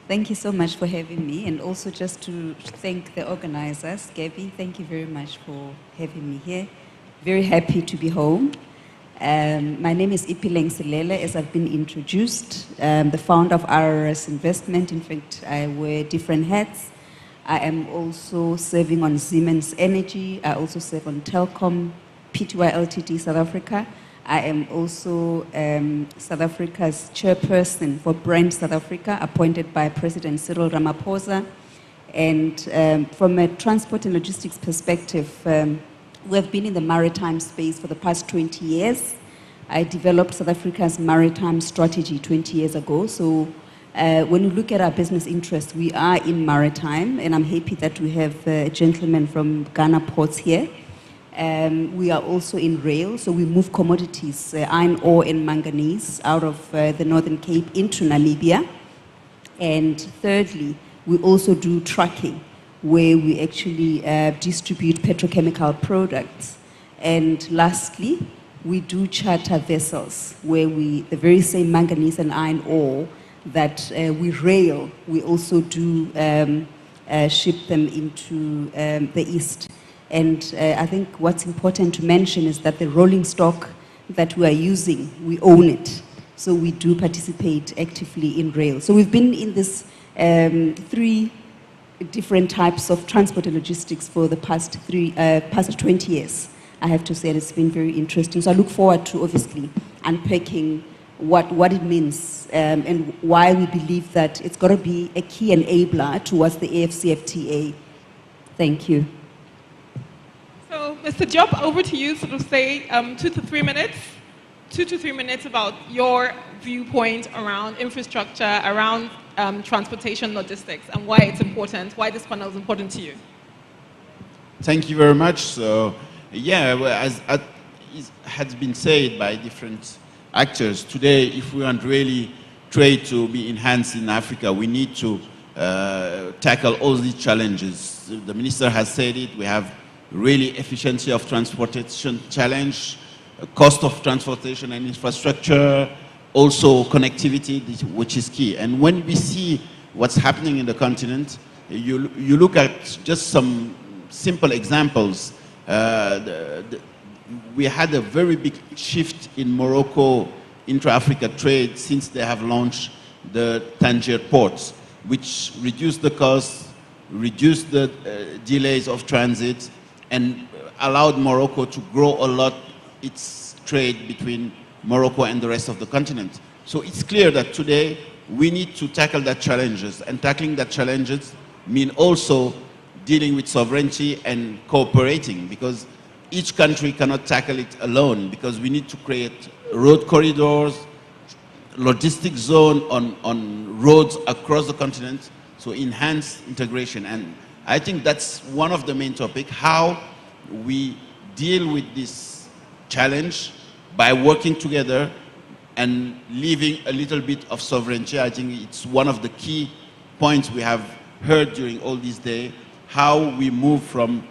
Thank you so much for having me, and also just to thank the organizers. Gabby, thank you very much for having me here. Very happy to be home. My name is Ipeleng Selele, as I've been introduced, the founder of RRS Investment. In fact, I wear different hats. I am also serving on Siemens Energy. I also serve on Telkom, Pty Ltd, South Africa. I am also South Africa's chairperson for Brand South Africa, appointed by President Cyril Ramaphosa. And from a transport and logistics perspective, we have been in the maritime space for the past 20 years. I developed South Africa's maritime strategy 20 years ago. So when you look at our business interests, we are in maritime, and I'm happy that we have a gentleman from Ghana Ports here. We are also in rail, so we move commodities, iron ore and manganese, out of the Northern Cape into Namibia. And thirdly, we also do trucking, where we actually distribute petrochemical products. And lastly, we do charter vessels, where the very same manganese and iron ore that we rail, we also do ship them into the East. And I think what's important to mention is that the rolling stock that we are using, we own it. So we do participate actively in rail. So we've been in this 3 different types of transport and logistics for the past 20 years. I have to say it's been very interesting. So I look forward to obviously unpacking what it means and why we believe that it's got to be a key enabler towards the AFCFTA. Thank you. So, Mr. Diop, over to you. Sort of say 2 to 3 minutes. 2 to 3 minutes about your viewpoint around infrastructure, around transportation logistics, and why it's important, why this panel is important to you. Thank you very much. So, yeah, well, as has been said by different actors, today, if we want really trade to be enhanced in Africa, we need to tackle all these challenges. The minister has said it. We have really efficiency of transportation challenge, cost of transportation and infrastructure, also connectivity, which is key. And when we see what's happening in the continent, you look at just some simple examples. We had a very big shift in Morocco intra-Africa trade since they have launched the Tangier ports, which reduced the cost, reduced the delays of transit, and allowed Morocco to grow a lot its trade between Morocco and the rest of the continent. So it's clear that today we need to tackle that challenges, and tackling that challenges mean also dealing with sovereignty and cooperating, because each country cannot tackle it alone, because we need to create road corridors, logistic zone on roads across the continent, so enhance integration. And I think that's one of the main topics, how we deal with this challenge by working together and leaving a little bit of sovereignty. I think it's one of the key points we have heard during all these days, how we move from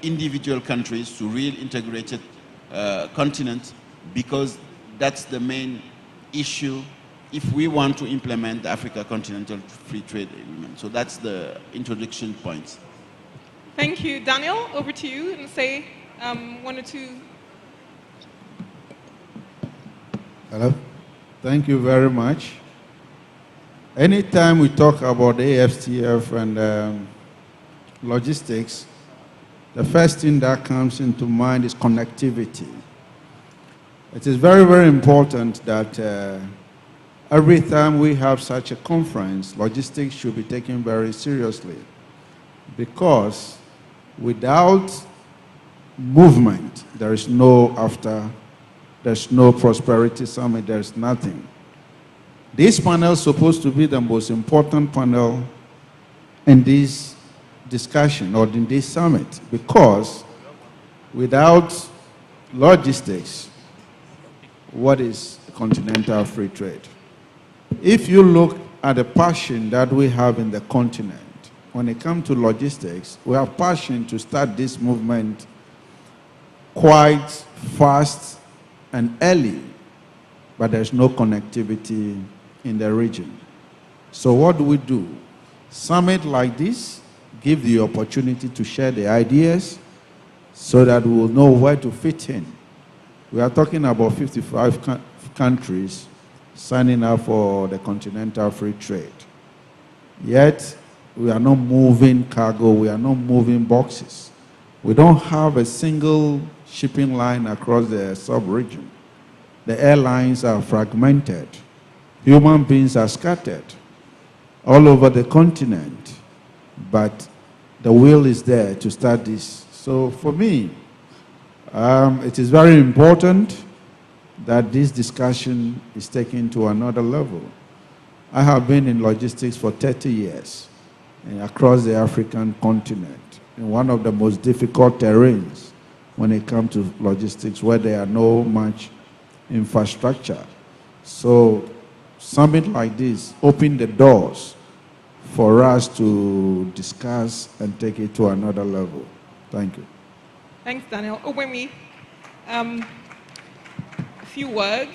individual countries to real integrated continent, because that's the main issue if we want to implement the Africa Continental Free Trade Agreement. So that's the introduction points. Thank you. Daniel, over to you, and say one or two. Hello. Thank you very much. Anytime we talk about AFCF and logistics, the first thing that comes into mind is connectivity. It is very, very important that every time we have such a conference, logistics should be taken very seriously, because without movement, there's no prosperity summit, there's nothing. This panel is supposed to be the most important panel in this discussion or in this summit, because without logistics, what is continental free trade? If you look at the passion that we have in the continent, when it comes to logistics, we have passion to start this movement quite fast and early, but there's no connectivity in the region. So what do? Summit like this give the opportunity to share the ideas so that we will know where to fit in. We are talking about 55 countries signing up for the continental free trade. Yet, we are not moving cargo, we are not moving boxes. We don't have a single shipping line across the sub-region. The airlines are fragmented. Human beings are scattered all over the continent. But the will is there to start this. So for me, it is very important that this discussion is taken to another level. I have been in logistics for 30 years across the African continent, in one of the most difficult terrains when it comes to logistics, where there are no much infrastructure. So summit like this open the doors for us to discuss and take it to another level. Thank you. Thanks, Daniel. Obwemi, a few words.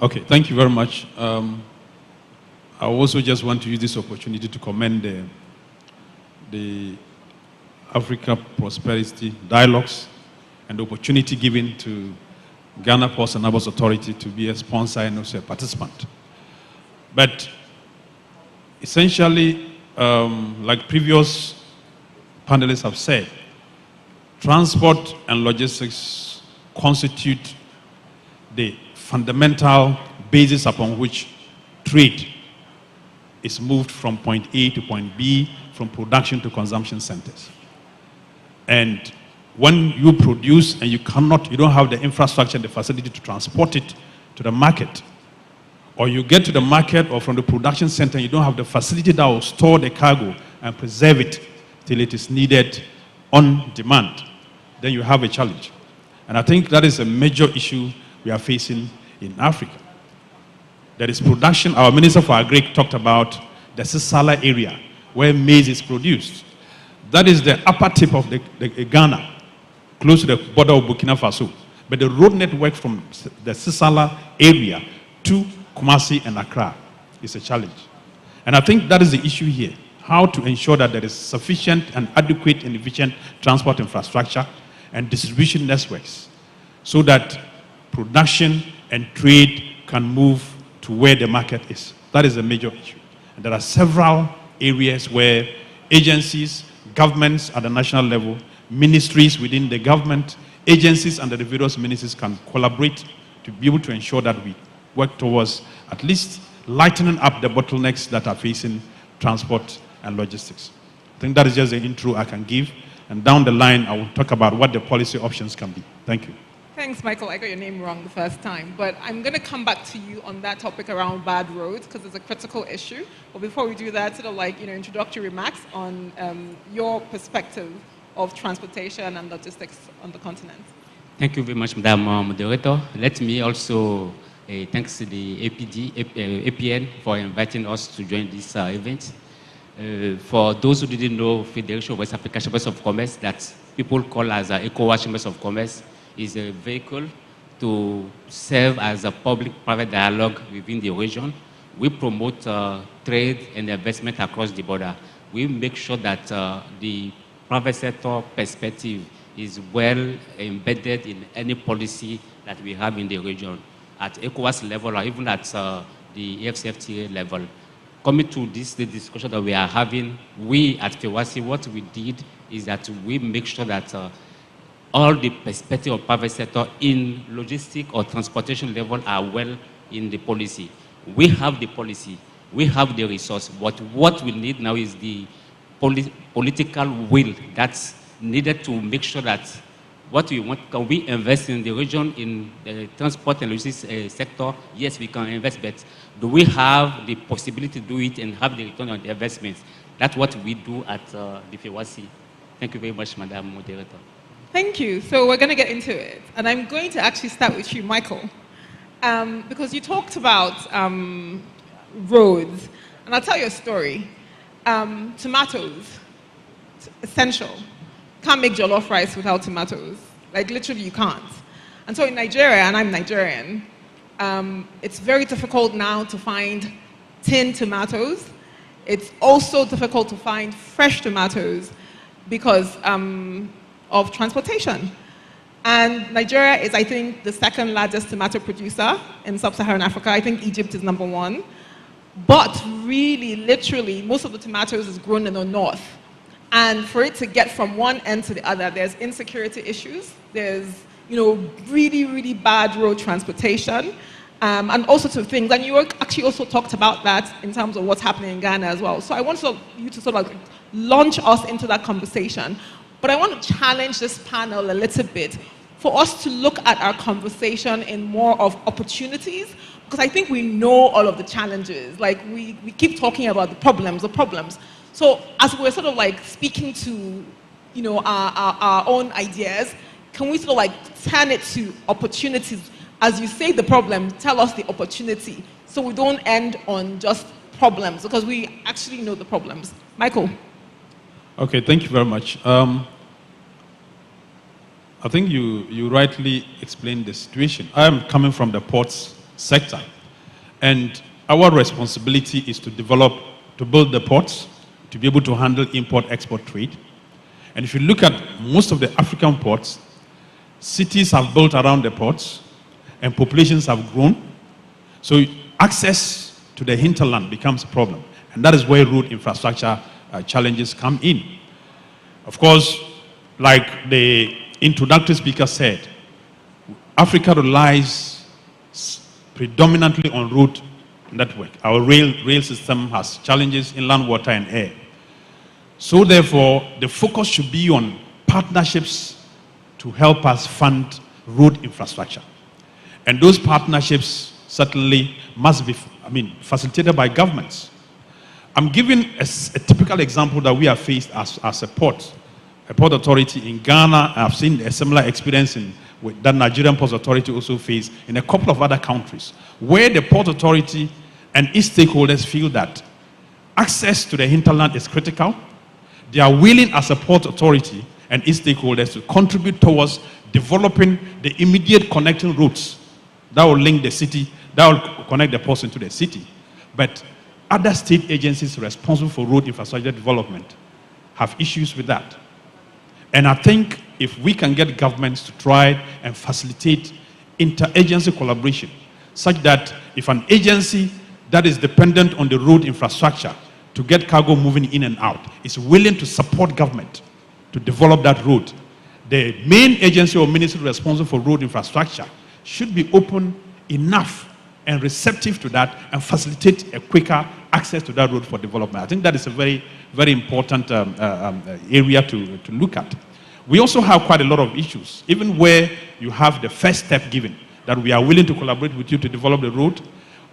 Okay, thank you very much. I also just want to use this opportunity to commend the Africa Prosperity Dialogues and the opportunity given to Ghana Ports and Harbors Authority to be a sponsor and also a participant. But essentially, like previous panelists have said, transport and logistics constitute the fundamental basis upon which trade is moved from point A to point B, from production to consumption centers. And when you produce and you don't have the infrastructure and the facility to transport it to the market, or you get to the market or from the production center, you don't have the facility that will store the cargo and preserve it, till it is needed on demand, then you have a challenge. And I think that is a major issue we are facing in Africa. There is production. Our Minister for Agric talked about the Sisala area where maize is produced. That is the upper tip of the Ghana, close to the border of Burkina Faso. But the road network from the Sisala area to Kumasi and Accra is a challenge. And I think that is the issue here. How to ensure that there is sufficient and adequate and efficient transport infrastructure and distribution networks so that production and trade can move to where the market is. That is a major issue. And there are several areas where agencies, governments at the national level, ministries within the government, agencies under the various ministries can collaborate to be able to ensure that we work towards at least lightening up the bottlenecks that are facing transport and logistics. I think that is just the intro I can give. And down the line, I will talk about what the policy options can be. Thank you. Thanks, Michael. I got your name wrong the first time, but I'm going to come back to you on that topic around bad roads because it's a critical issue. But before we do that, sort of like introductory remarks on your perspective of transportation and logistics on the continent. Thank you very much, Madam Moderator. Let me also thanks to the APN for inviting us to join this event. For those who didn't know, Federation of West African Chambers of Commerce, that people call as ECOWAS Chambers of Commerce, is a vehicle to serve as a public-private dialogue within the region. We promote trade and investment across the border. We make sure that the private sector perspective is well embedded in any policy that we have in the region at ECOWAS level or even at the AFCFTA level. Coming to this the discussion that we are having, we at FEWASI, what we did is that we make sure that all the perspective of private sector in logistic or transportation level are well in the policy. We have the policy, we have the resource, but what we need now is the political will that's needed to make sure that what we want, can we invest in the region in the transport and logistics sector? Yes, we can invest, but do we have the possibility to do it and have the return on the investments? That's what we do at the FEWASI. Thank you very much, Madam Moderator. Thank you. So we're going to get into it. And I'm going to actually start with you, Michael, because you talked about roads. And I'll tell you a story. Tomatoes, essential. Can't make jollof rice without tomatoes. Like literally you can't. And so in Nigeria, and I'm Nigerian, it's very difficult now to find tinned tomatoes. It's also difficult to find fresh tomatoes because of transportation. And Nigeria is, I think, the second largest tomato producer in sub-Saharan Africa. I think Egypt is number one. But really, literally, most of the tomatoes is grown in the north. And for it to get from one end to the other, there's insecurity issues. There's, really, really bad road transportation. And also to things, and you actually also talked about that in terms of what's happening in Ghana as well. So I want you to sort of launch us into that conversation. But I want to challenge this panel a little bit for us to look at our conversation in more of opportunities, because I think we know all of the challenges. Like we keep talking about the problems. So as we're sort of like speaking to, our own ideas, can we sort of like turn it to opportunities? As you say the problem, tell us the opportunity, so we don't end on just problems, because we actually know the problems. Michael. Okay, thank you very much. I think you rightly explained the situation. I am coming from the ports sector, and our responsibility is to build the ports, to be able to handle import-export trade. And if you look at most of the African ports, cities have built around the ports, and populations have grown. So access to the hinterland becomes a problem. And that is where road infrastructure challenges come in. Of course, like the introductory speaker said, Africa relies predominantly on road network. Our rail system has challenges in land, water, and air. So therefore, the focus should be on partnerships to help us fund road infrastructure. And those partnerships certainly must be, facilitated by governments. I'm giving a typical example that we have faced as a port authority in Ghana. I've seen a similar experience that Nigerian Port Authority also faced in a couple of other countries, where the Port Authority and its stakeholders feel that access to the hinterland is critical. They are willing as a Port Authority and its stakeholders to contribute towards developing the immediate connecting routes that will link the city, that will connect the ports into the city. But other state agencies responsible for road infrastructure development have issues with that. And I think if we can get governments to try and facilitate inter-agency collaboration, such that if an agency that is dependent on the road infrastructure to get cargo moving in and out is willing to support government to develop that road, the main agency or ministry responsible for road infrastructure should be open enough and receptive to that and facilitate a quicker access to that road for development. I think that is a very, very important area to look at. We also have quite a lot of issues, even where you have the first step given, that we are willing to collaborate with you to develop the road.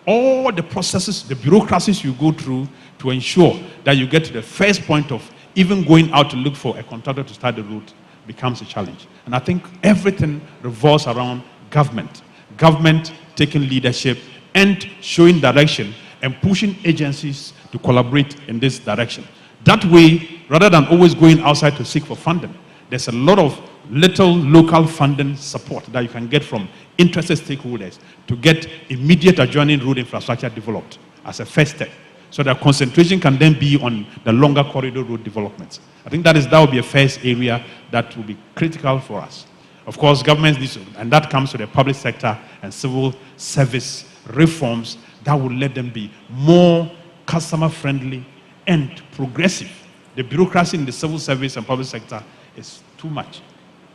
All the processes, the bureaucracies you go through to ensure that you get to the first point of even going out to look for a contractor to start the road becomes a challenge. And I think everything revolves around government. Government taking leadership and showing direction and pushing agencies to collaborate in this direction. That way, rather than always going outside to seek for funding, there's a lot of little local funding support that you can get from interested stakeholders to get immediate adjoining road infrastructure developed as a first step, so that concentration can then be on the longer corridor road developments. I think that will be a first area that will be critical for us. Of course, governments need to, and that comes to the public sector and civil service reforms that will let them be more customer-friendly and progressive. The bureaucracy in the civil service and public sector is too much,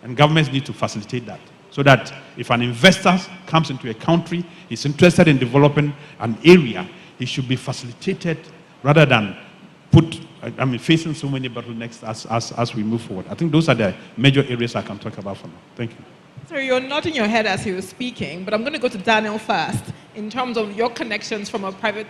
and governments need to facilitate that, so that if an investor comes into a country, is interested in developing an area, he should be facilitated rather than facing so many bottlenecks as we move forward. I think those are the major areas I can talk about for now. Thank you. So you're nodding your head as he was speaking, but I'm going to go to Daniel first in terms of your connections from a private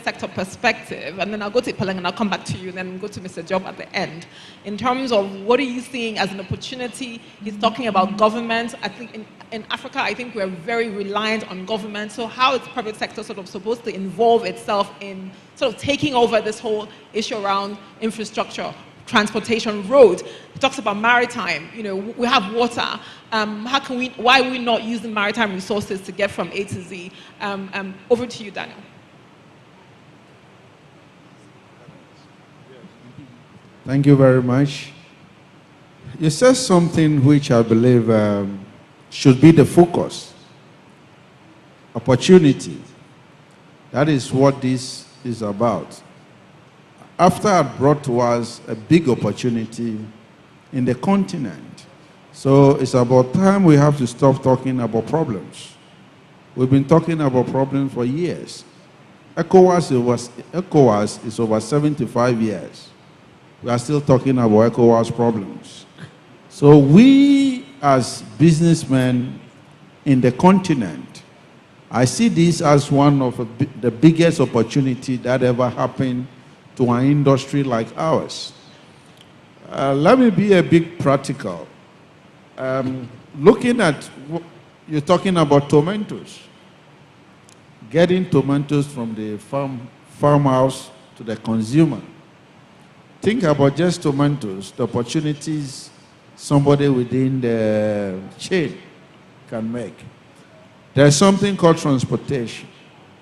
sector perspective, and then I'll go to Ipaleng and I'll come back to you, and then go to Mr. Job at the end. In terms of what are you seeing as an opportunity? He's talking about government. I think in Africa, I think we're very reliant on government. So how is private sector sort of supposed to involve itself in sort of taking over this whole issue around infrastructure, transportation, road? He talks about maritime. You know, we have water. Why are we not using maritime resources to get from A to Z? Over to you, Daniel. Thank you very much. You said something which I believe should be the focus. Opportunity. That is what this is about. After I brought to us a big opportunity in the continent. So it's about time we have to stop talking about problems. We've been talking about problems for years. ECOWAS is over 75 years. We are still talking about ECOWAS problems. So we as businessmen in the continent, I see this as one of the biggest opportunities that ever happened to an industry like ours. Let me be a bit practical. Looking at, you're talking about tomatoes. Getting tomatoes from the farmhouse to the consumer. Think about just tomatoes, the opportunities somebody within the chain can make. There's something called transportation.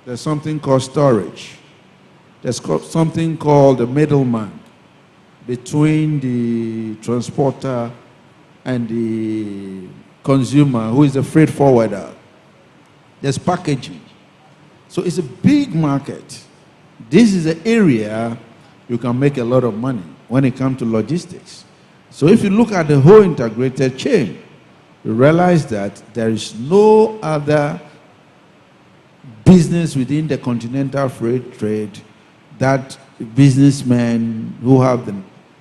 There's something called storage. There's something called the middleman between the transporter and the consumer, who is the freight forwarder. There's packaging. So it's a big market. This is an area you can make a lot of money when it comes to logistics. So if you look at the whole integrated chain, you realize that there is no other business within the continental freight trade that businessmen who have the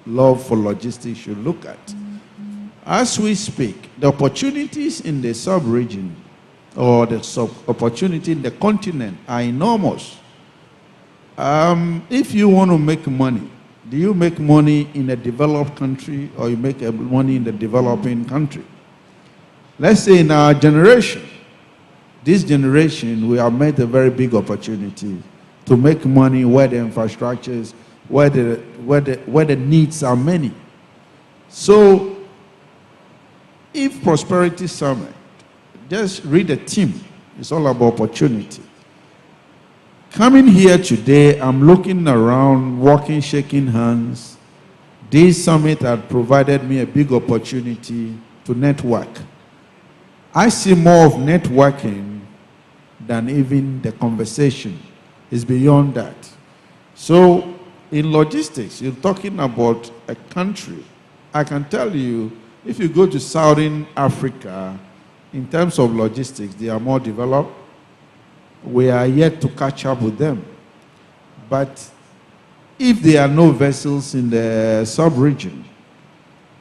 love for logistics should look at. As we speak, the opportunities in the sub-region or the opportunity in the continent are enormous. If you want to make money, do you make money in a developed country or you make money in the developing country? Let's say in our generation, this generation, we have made a very big opportunity to make money where the infrastructures, where the needs are many. So, if Prosperity Summit, just read the theme, it's all about opportunity. Coming here today, I'm looking around, walking, shaking hands. This summit had provided me a big opportunity to network. I see more of networking than even the conversation. It's beyond that. So, in logistics, you're talking about a country. I can tell you, if you go to Southern Africa, in terms of logistics, they are more developed. We are yet to catch up with them. But if there are no vessels in the sub-region,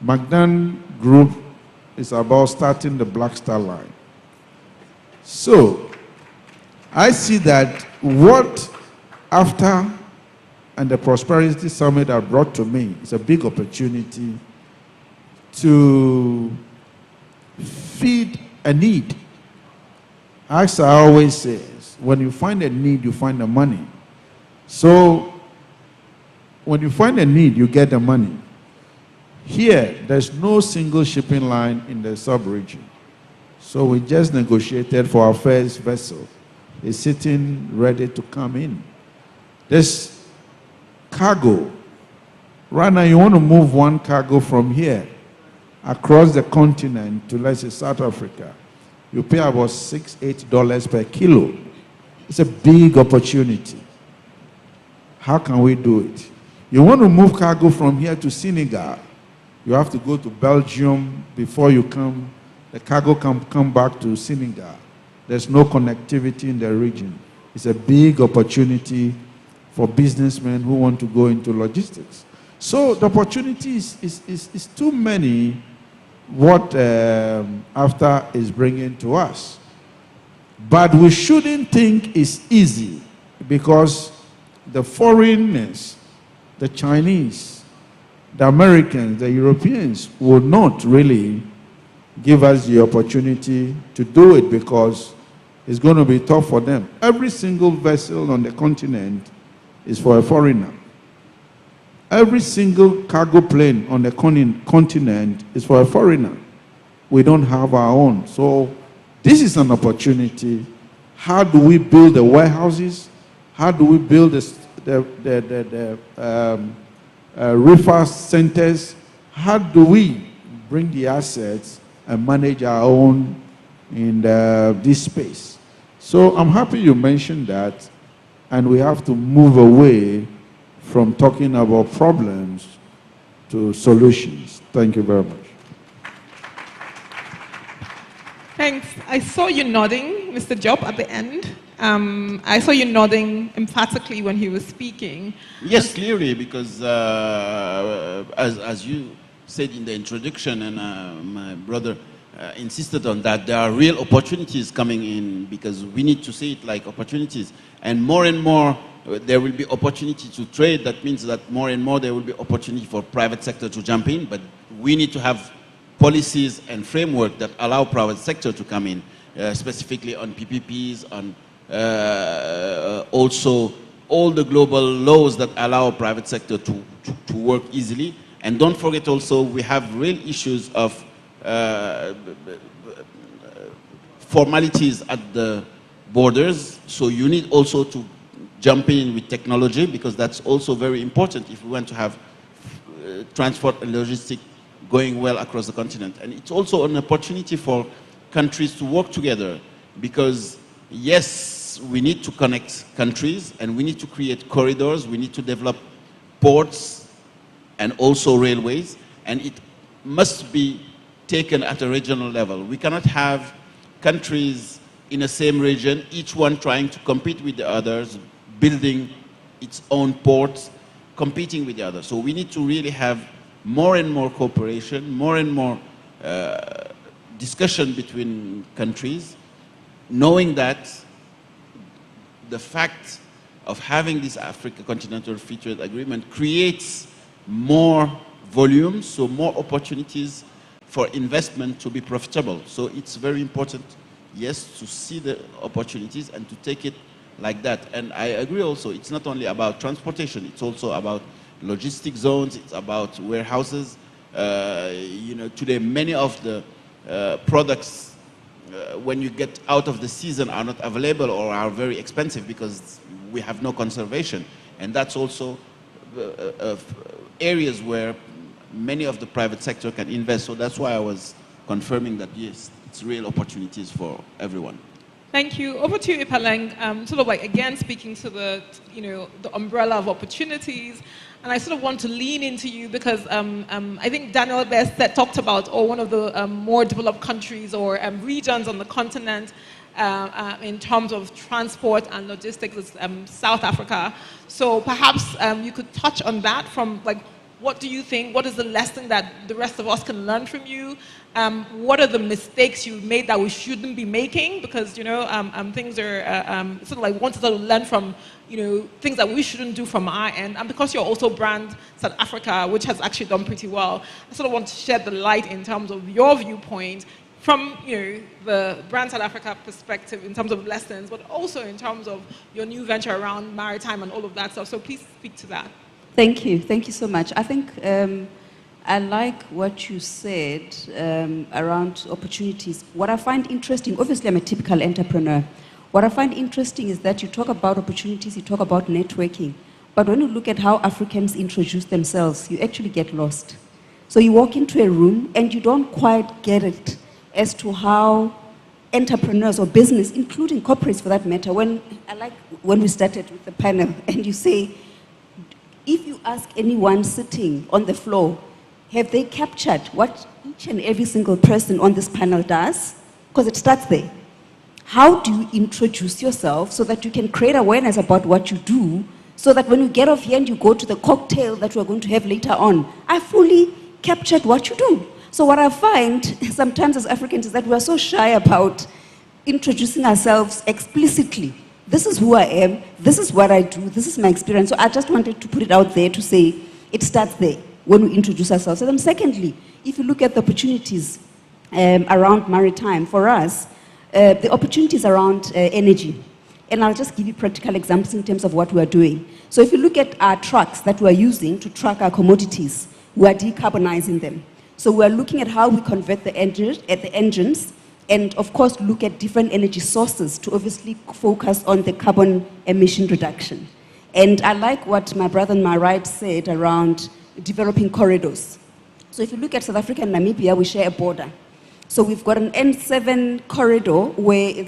Magdan Group is about starting the Black Star Line. So, I see that what after and the Prosperity Summit have brought to me is a big opportunity to feed a need. As I always say, when you find a need, you find the money. So, when you find a need, you get the money. Here, there's no single shipping line in the sub-region. So we just negotiated for our first vessel. It's sitting ready to come in. This cargo, right now you want to move one cargo from here across the continent to, let's say, South Africa. You pay about $6-8 per kilo. It's a big opportunity. How can we do it? You want to move cargo from here to Senegal. You have to go to Belgium before you come. The cargo can come back to Senegal. There's no connectivity in the region. It's a big opportunity for businessmen who want to go into logistics. So the opportunity is too many what AfCFTA is bringing to us. But we shouldn't think it's easy because the foreigners, the Chinese, the Americans, the Europeans will not really give us the opportunity to do it because it's going to be tough for them. Every single vessel on the continent is for a foreigner. Every single cargo plane on the continent is for a foreigner. We don't have our own. So this is an opportunity. How do we build the warehouses? How do we build the reefer centers? How do we bring the assets and manage our own in this space? So I'm happy you mentioned that, and we have to move away from talking about problems to solutions. Thank you very much. Thanks. I saw you nodding, Mr. Job, at the end. I saw you nodding emphatically when he was speaking. Yes, clearly, because as you said in the introduction, and my brother insisted on that, there are real opportunities coming in because we need to see it like opportunities. And more there will be opportunity to trade. That means that more and more there will be opportunity for private sector to jump in, but we need to have policies and framework that allow private sector to come in, specifically on PPPs, on also all the global laws that allow private sector to work easily. And don't forget also, we have real issues of formalities at the borders. So you need also to jump in with technology because that's also very important if we want to have transport and logistics going well across the continent. And it's also an opportunity for countries to work together because yes, we need to connect countries and we need to create corridors, we need to develop ports and also railways, and it must be taken at a regional level. We cannot have countries in the same region, each one trying to compete with the others, building its own ports, competing with the others. So we need to really have more and more cooperation, more and more discussion between countries, knowing that the fact of having this Africa Continental Free Trade Agreement creates more volume, so more opportunities for investment to be profitable. So it's very important, yes, to see the opportunities and to take it like that. And I agree also, it's not only about transportation, it's also about logistic zones, it's about warehouses. Today many of the products when you get out of the season are not available or are very expensive because we have no conservation. And that's also areas where many of the private sector can invest. So that's why I was confirming that, yes, it's real opportunities for everyone. Thank you. Over to you, Ipaleng. Sort of like, again, speaking to the, the umbrella of opportunities. And I sort of want to lean into you because I think Daniel Best talked about one of the more developed countries or regions on the continent in terms of transport and logistics is South Africa. So perhaps you could touch on that from like, what do you think? What is the lesson that the rest of us can learn from you? What are the mistakes you made that we shouldn't be making? Because, things are sort of like want to sort of learn from, things that we shouldn't do from our end. And because you're also brand South Africa, which has actually done pretty well, I sort of want to shed the light in terms of your viewpoint from, the brand South Africa perspective in terms of lessons, but also in terms of your new venture around maritime and all of that stuff. So please speak to that. Thank you. Thank you so much. I think I like what you said around opportunities. What I find interesting, obviously I'm a typical entrepreneur. What I find interesting is that you talk about opportunities, you talk about networking. But when you look at how Africans introduce themselves, you actually get lost. So you walk into a room and you don't quite get it as to how entrepreneurs or business, including corporates for that matter, when we started with the panel and you say, if you ask anyone sitting on the floor, have they captured what each and every single person on this panel does? Because it starts there. How do you introduce yourself so that you can create awareness about what you do, so that when you get off here and you go to the cocktail that we're going to have later on, I fully captured what you do. So what I find sometimes as Africans is that we are so shy about introducing ourselves explicitly. This is who I am, this is what I do, this is my experience. So I just wanted to put it out there to say it starts there when we introduce ourselves. And then secondly, if you look at the opportunities around maritime, for us, the opportunities around energy. And I'll just give you practical examples in terms of what we're doing. So if you look at our trucks that we're using to truck our commodities, we're decarbonizing them. So we're looking at how we convert the engines, and of course look at different energy sources to obviously focus on the carbon emission reduction. And I like what my brother on my right said around developing corridors. So if you look at South Africa and Namibia, we share a border. So we've got an N7 corridor where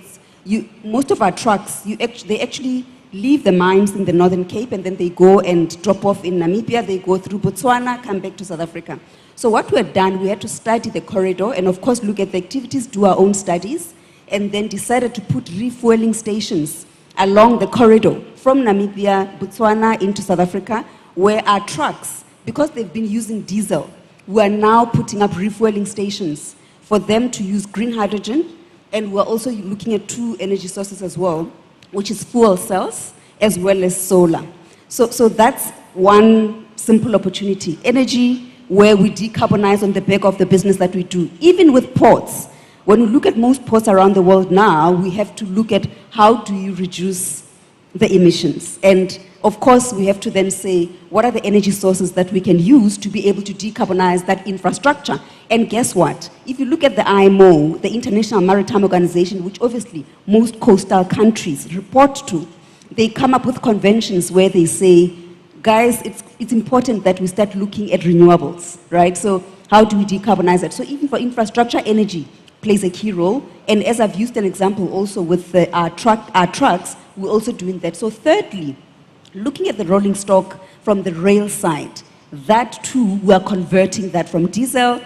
most of our trucks, they actually leave the mines in the Northern Cape and then they go and drop off in Namibia, they go through Botswana, come back to South Africa. So what we had done, we had to study the corridor and of course look at the activities, do our own studies, and then decided to put refueling stations along the corridor from Namibia, Botswana into South Africa, where our trucks, because they've been using diesel, we are now putting up refueling stations for them to use green hydrogen, and we're also looking at 2 energy sources as well, which is fuel cells as well as solar. So that's one simple opportunity. Energy, where we decarbonize on the back of the business that we do. Even with ports, when we look at most ports around the world now, we have to look at how do you reduce the emissions. And of course, we have to then say, what are the energy sources that we can use to be able to decarbonize that infrastructure? And guess what? If you look at the IMO, the International Maritime Organization, which obviously most coastal countries report to, they come up with conventions where they say, guys, it's important that we start looking at renewables, right? So how do we decarbonize that? So even for infrastructure, energy plays a key role. And as I've used an example also with our trucks, we're also doing that. So thirdly, looking at the rolling stock from the rail side, that too, we're converting that from diesel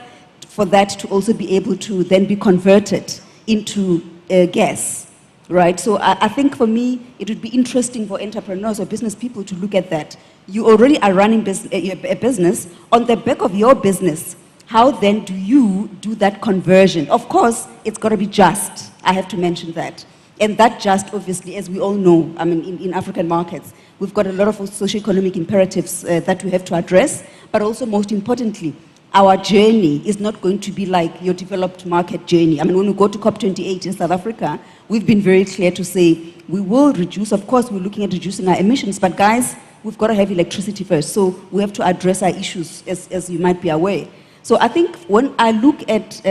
for that to also be able to then be converted into gas, right? So I think for me, it would be interesting for entrepreneurs or business people to look at that. You already are running a business. On the back of your business, how then do you do that conversion? Of course, it's got to be just. I have to mention that. And that just obviously, as we all know, I mean, in African markets, we've got a lot of socioeconomic imperatives that we have to address, but also most importantly, our journey is not going to be like your developed market journey. I mean, when we go to COP28 in South Africa, we've been very clear to say we will reduce, of course, we're looking at reducing our emissions, but guys, we've got to have electricity first. So we have to address our issues, as you might be aware. So I think when I look at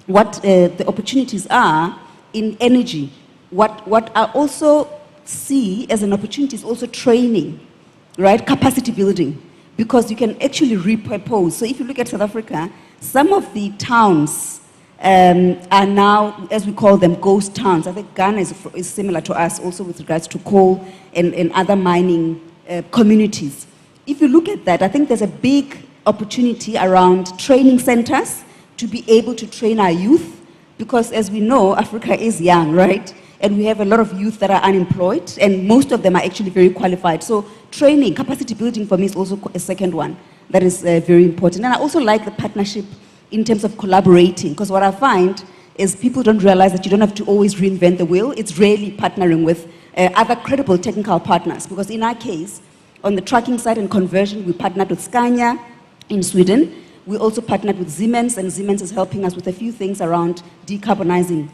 what the opportunities are in energy, what I also see as an opportunity is also training, right? Capacity building, because you can actually repurpose. So if you look at South Africa, some of the towns are now, as we call them, ghost towns. I think Ghana is similar to us also with regards to coal and other mining communities. If you look at that, I think there's a big opportunity around training centers to be able to train our youth, because as we know, Africa is young, right? And we have a lot of youth that are unemployed, and most of them are actually very qualified. So training, capacity building for me is also a second one that is very important. And I also like the partnership in terms of collaborating, because what I find is people don't realize that you don't have to always reinvent the wheel. It's really partnering with other credible technical partners, because in our case, on the tracking side and conversion, we partnered with Scania in Sweden. We also partnered with Siemens, and Siemens is helping us with a few things around decarbonizing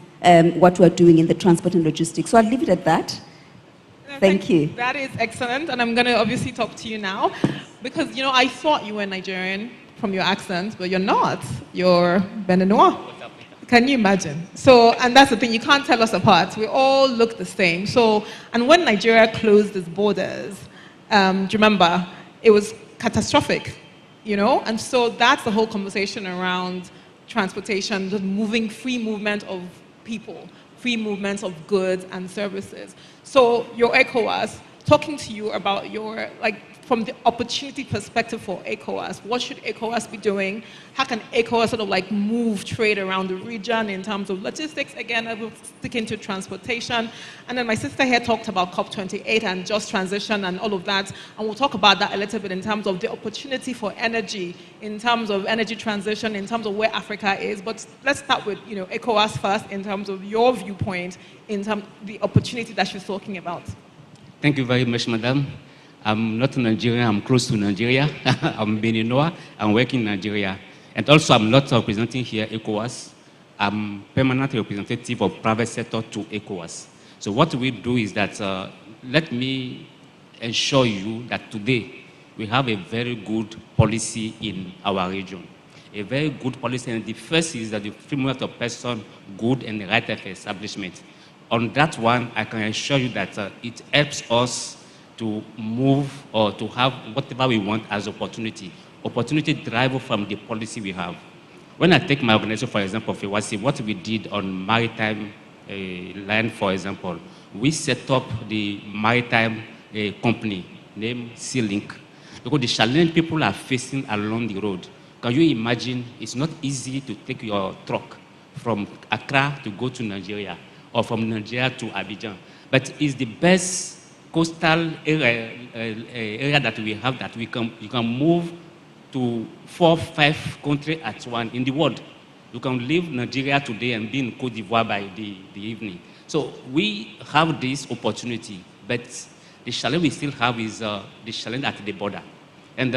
what we're doing in the transport and logistics. So I'll leave it at that. Thank you. That is excellent, and I'm going to obviously talk to you now, because, you know, I thought you were Nigerian from your accent, but you're not. You're Beninois. Can you imagine? So, and that's the thing, you can't tell us apart. We all look the same. So, and when Nigeria closed its borders, do you remember, it was catastrophic, you know? And so that's the whole conversation around transportation, just moving, free movement of people, free movement of goods and services. So your ECOWAS, talking to you about your, like, from the opportunity perspective for ECOWAS, what should ECOWAS be doing? How can ECOWAS sort of like move trade around the region in terms of logistics? Again, I will stick into transportation. And then my sister here talked about COP28 and just transition and all of that. And we'll talk about that a little bit in terms of the opportunity for energy, in terms of energy transition, in terms of where Africa is. But let's start with, you know, ECOWAS first in terms of your viewpoint, in terms of the opportunity that she's talking about. Thank you very much, Madam. I'm not Nigerian, I'm close to Nigeria. I'm Beninois, I'm working in Nigeria. And also, I'm not representing here ECOWAS. I'm permanent representative of private sector to ECOWAS. So what we do is that, let me assure you that today, we have a very good policy in our region. A very good policy, and the first is that the free movement of person, good and right of establishment. On that one, I can assure you that it helps us to move or to have whatever we want as opportunity. Opportunity drive from the policy we have. When I take my organization, for example, FEWASI, what we did on maritime land, for example, we set up the maritime company named Sea-Link, because the challenge people are facing along the road. Can you imagine, it's not easy to take your truck from Accra to go to Nigeria, or from Nigeria to Abidjan. But it's the best coastal area that we have, that you can move to 4 or 5 countries at once in the world. You can leave Nigeria today and be in Cote d'Ivoire by the evening. So we have this opportunity, but the challenge we still have is the challenge at the border. And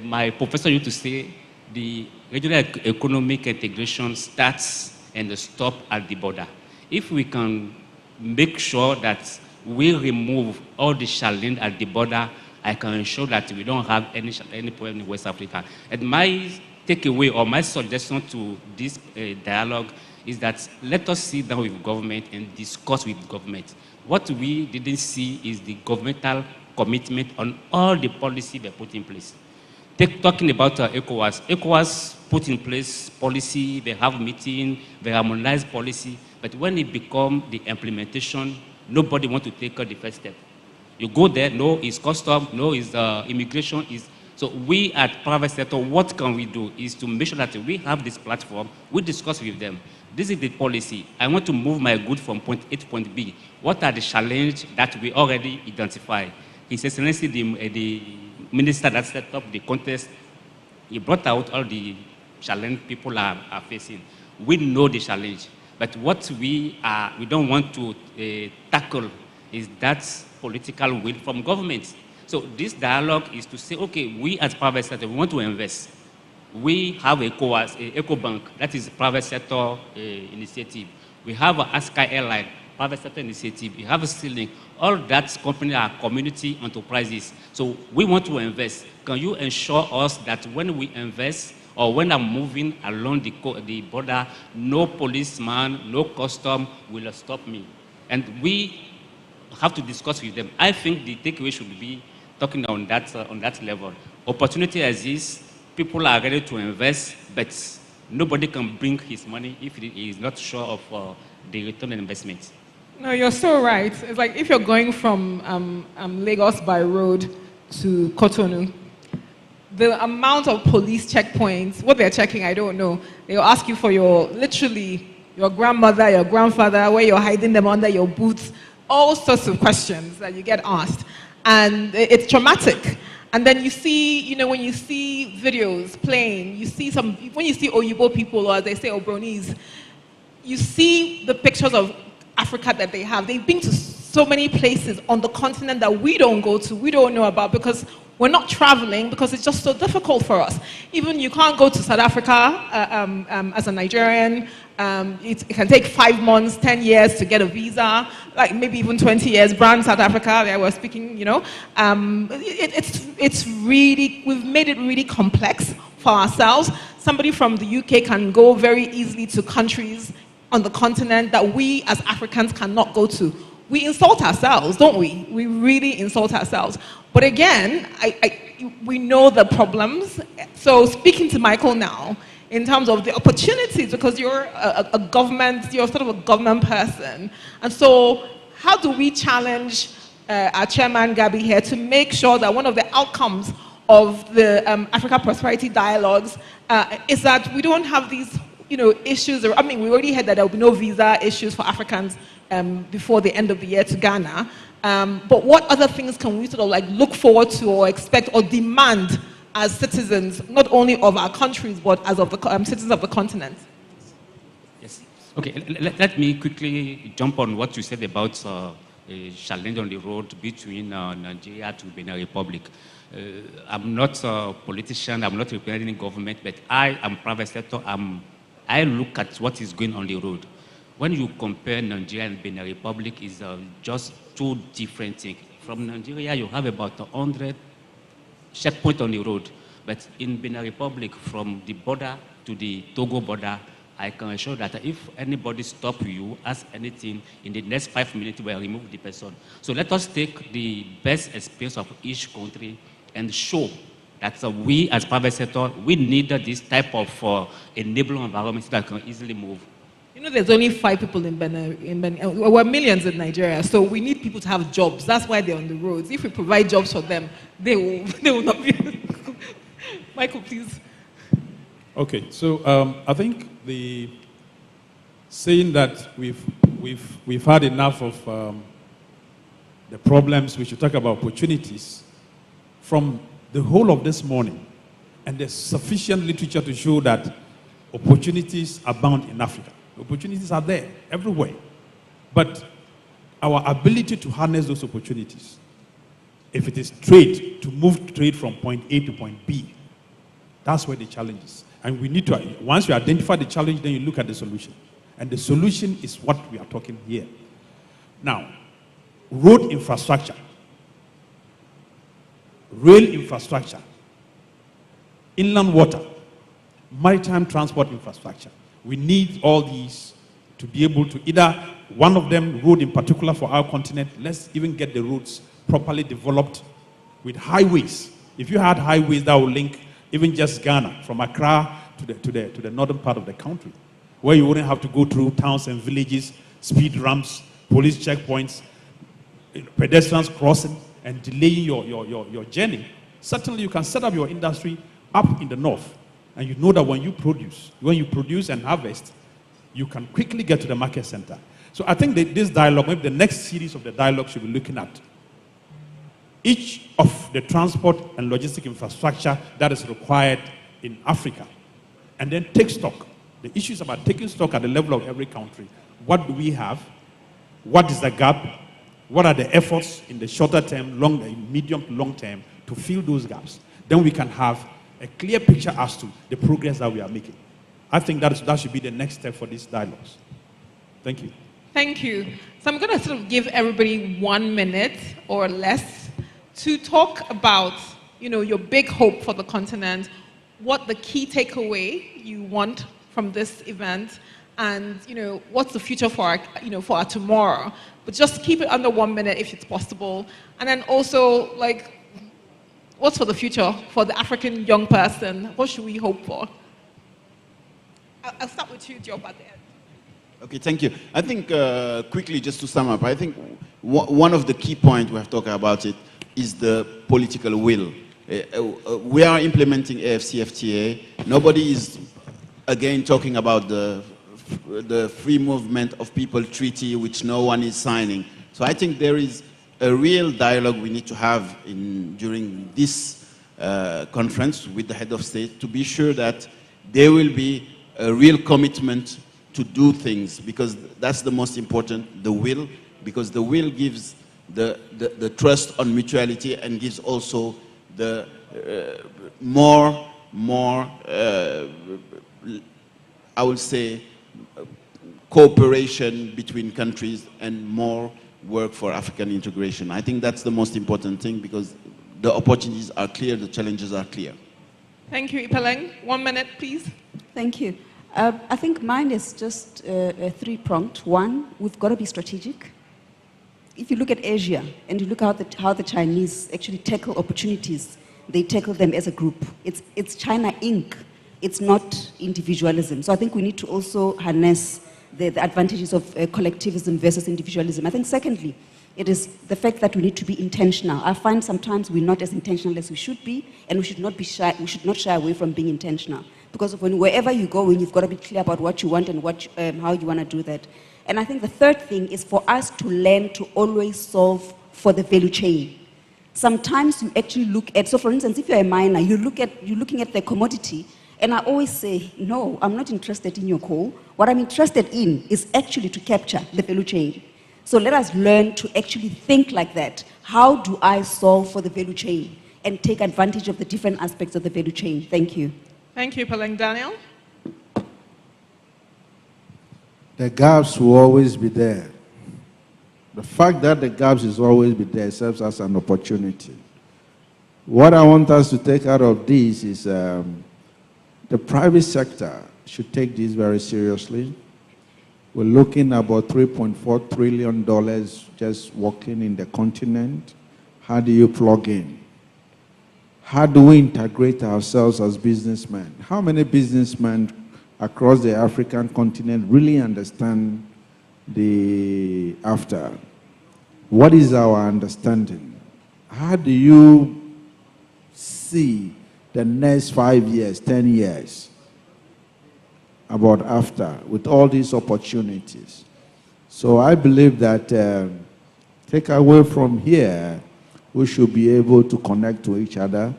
my professor used to say the regional economic integration starts and stops at the border. If we can make sure that we remove all the challenge at the border, I can ensure that we don't have any problem in West Africa. And my takeaway or my suggestion to this dialogue is that let us sit down with government and discuss with government. What we didn't see is the governmental commitment on all the policy they put in place. Talking about ECOWAS, ECOWAS put in place policy, they have meeting, they harmonize policy, but when it becomes the implementation, nobody wants to take the first step. You go there, no, it's custom, no, it's immigration. So we at private sector, what can we do is to make sure that we have this platform, we discuss with them. This is the policy. I want to move my goods from point A to point B. What are the challenges that we already identify? His Excellency, the minister that set up the contest, he brought out all the challenge people are facing. We know the challenge. But what we don't want to tackle is that political will from government. So this dialogue is to say, okay, we as private sector, we want to invest. We have EcoBank, that is private sector initiative. We have Askai Airline, private sector initiative. We have a Sealink. All that companies are community enterprises. So we want to invest. Can you ensure us that when we invest or when I'm moving along the border, no policeman, no custom will stop me? And we have to discuss with them. I think the takeaway should be talking on that level. Opportunity exists. People are ready to invest, but nobody can bring his money if he is not sure of the return on investment. No, you're so right. It's like if you're going from Lagos by road to Cotonou, the amount of police checkpoints, what they're checking, I don't know. They'll ask you for literally your grandmother, your grandfather, where you're hiding them under your boots, all sorts of questions that you get asked. And it's traumatic. And then you see, when you see videos playing, when you see Oyibo people, or as they say, Obronis, you see the pictures of Africa that they have. They've been to so many places on the continent that we don't go to, we don't know about, because we're not traveling, because it's just so difficult for us. Even you can't go to South Africa as a Nigerian. It can take 5 months, 10 years to get a visa, like maybe even 20 years. Brand South Africa, they were speaking, it's really, we've made it really complex for ourselves. Somebody from the UK can go very easily to countries on the continent that we as Africans cannot go to. We insult ourselves, don't we? We really insult ourselves. But again, we know the problems. So speaking to Michael now, in terms of the opportunities, because you're you're sort of a government person. And so how do we challenge our chairman, Gabi, here to make sure that one of the outcomes of the Africa Prosperity Dialogues is that we don't have these issues? I mean, we already heard that there will be no visa issues for Africans before the end of the year to Ghana. But what other things can we sort of like look forward to or expect or demand as citizens, not only of our countries, but as of the citizens of the continent? Yes. Okay, let me quickly jump on what you said about a challenge on the road between Nigeria to Benin Republic. I'm not a politician, I'm not representing government, but I am private sector. I look at what is going on the road. When you compare Nigeria and Benin Republic, it's just two different things. From Nigeria, you have about 100 checkpoints on the road. But in Benin Republic, from the border to the Togo border, I can assure that if anybody stops you, ask anything, in the next 5 minutes, we'll remove the person. So let us take the best experience of each country and show that we, as private sector, we need this type of enabling environment that can easily move. There's only 5 people in Benin. We're millions in Nigeria, so we need people to have jobs. That's why they're on the roads. If we provide jobs for them, they will not be. Michael, please. Okay, so I think the saying that we've had enough of the problems, we should talk about opportunities. From the whole of this morning, and there's sufficient literature to show that opportunities abound in Africa. Opportunities are there everywhere. But our ability to harness those opportunities, if it is trade, to move trade from point A to point B, that's where the challenge is. And we need to, once you identify the challenge, then you look at the solution. And the solution is what we are talking here. Now, road infrastructure, rail infrastructure, inland water, maritime transport infrastructure. We need all these to be able to either, one of them, road in particular for our continent, let's even get the roads properly developed with highways. If you had highways that would link even just Ghana, from Accra to the northern part of the country, where you wouldn't have to go through towns and villages, speed ramps, police checkpoints, pedestrians crossing, and delaying your journey. Certainly you can set up your industry up in the north, and you know that when you produce and harvest, you can quickly get to the market center. So I think that this dialogue, maybe the next series of the dialogue, should be looking at each of the transport and logistic infrastructure that is required in Africa, and then take stock The issue is about taking stock at the level of every country. What do we have? What is the gap? What are the efforts in the shorter term, medium to long term to fill those gaps? Then we can have a clear picture as to the progress that we are making. I think that should be the next step for these dialogues. Thank you. Thank you. So I'm going to sort of give everybody 1 minute or less to talk about, your big hope for the continent, what the key takeaway you want from this event, and what's the future for our tomorrow. But just keep it under 1 minute if it's possible. And then also, what's for the future for the African young person? What should we hope for? I'll start with you, Job, at the end. Okay, thank you. I think, quickly, just to sum up, I think one of the key points we have talked about it is the political will. We are implementing AFCFTA. Nobody is, again, talking about the free movement of people treaty, which no one is signing. So I think there is a real dialogue we need to have during this conference with the head of state to be sure that there will be a real commitment to do things, because that's the most important, the will, because the will gives the trust on mutuality and gives also the more I would say cooperation between countries and more work for African integration. I think that's the most important thing, because the opportunities are clear, the challenges are clear. Thank you, Ipeleng. 1 minute, please. Thank you. I think mine is just three-pronged. One, we've got to be strategic. If you look at Asia and you look at how the Chinese actually tackle opportunities, they tackle them as a group. It's China Inc. It's not individualism. So I think we need to also harness the advantages of collectivism versus individualism. I think secondly, it is the fact that we need to be intentional. I find sometimes we're not as intentional as we should be, and we should not be shy. We should not shy away from being intentional, because wherever you go, you've got to be clear about what you want and how you want to do that. And I think the third thing is for us to learn to always solve for the value chain. Sometimes you actually look at, so for instance, if you're a miner, you're looking at the commodity, and I always say, no, I'm not interested in your coal. What I'm interested in is actually to capture the value chain. So let us learn to actually think like that. How do I solve for the value chain and take advantage of the different aspects of the value chain? Thank you. Thank you, Ipeleng. Daniel? The gaps will always be there. The fact that the gaps is always be there serves as an opportunity. What I want us to take out of this is the private sector should take this very seriously. We're looking at about $3.4 trillion just working in the continent. How do you plug in? How do we integrate ourselves as businessmen? How many businessmen across the African continent really understand the after? What is our understanding? How do you see the next 5 years, 10 years about after with all these opportunities? So I believe that take away from here, we should be able to connect to each other.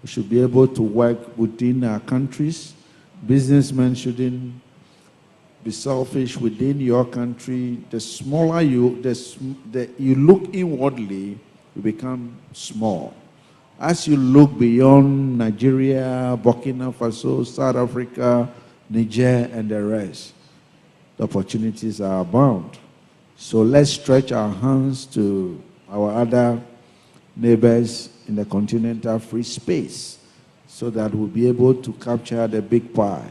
We should be able to work within our countries. Businessmen shouldn't be selfish within your country. The smaller you look inwardly, you become small. As you look beyond Nigeria, Burkina Faso, South Africa, Niger, and the rest, the opportunities are abound. So let's stretch our hands to our other neighbors in the continental free space so that we'll be able to capture the big pie.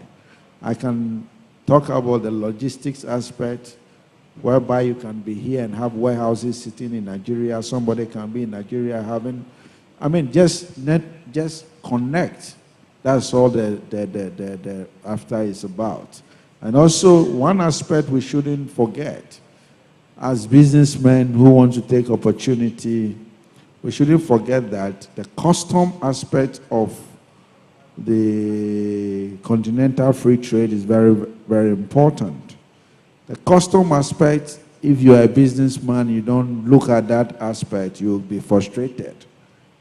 I can talk about the logistics aspect, whereby you can be here and have warehouses sitting in Nigeria. Somebody can be in Nigeria having, just connect. That's all the after is about. And also, one aspect we shouldn't forget, as businessmen who want to take opportunity, we shouldn't forget that the custom aspect of the continental free trade is very, very important. The custom aspect, if you are a businessman, you don't look at that aspect, you'll be frustrated.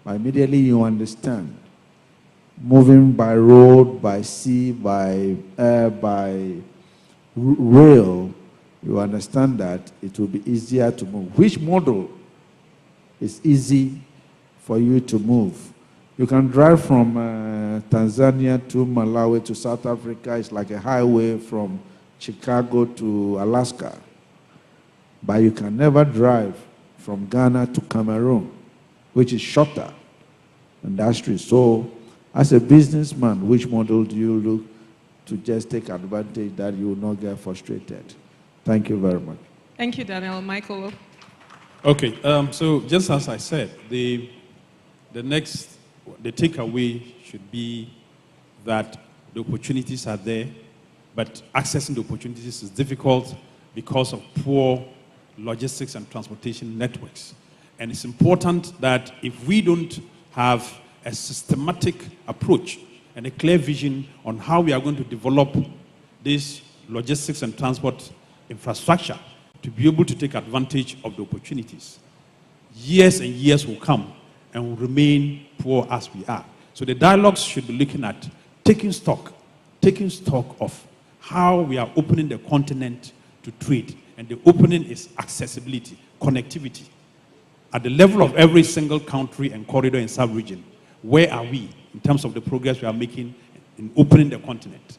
But immediately you understand moving by road, by sea, by air, by rail, you understand that it will be easier to move. Which model is easy for you to move? You can drive from Tanzania to Malawi to South Africa. It's like a highway from Chicago to Alaska. But you can never drive from Ghana to Cameroon, which is shorter than that street. So, as a businessman, which model do you look to just take advantage that you will not get frustrated? Thank you very much. Thank you, Daniel. Michael. Okay, so just as I said, the takeaway should be that the opportunities are there, but accessing the opportunities is difficult because of poor logistics and transportation networks. And it's important that if we don't have a systematic approach and a clear vision on how we are going to develop this logistics and transport infrastructure to be able to take advantage of the opportunities, years and years will come and will remain poor as we are. So the dialogues should be looking at taking stock of how we are opening the continent to trade. And the opening is accessibility, connectivity. At the level of every single country and corridor in sub-region, where are we in terms of the progress we are making in opening the continent?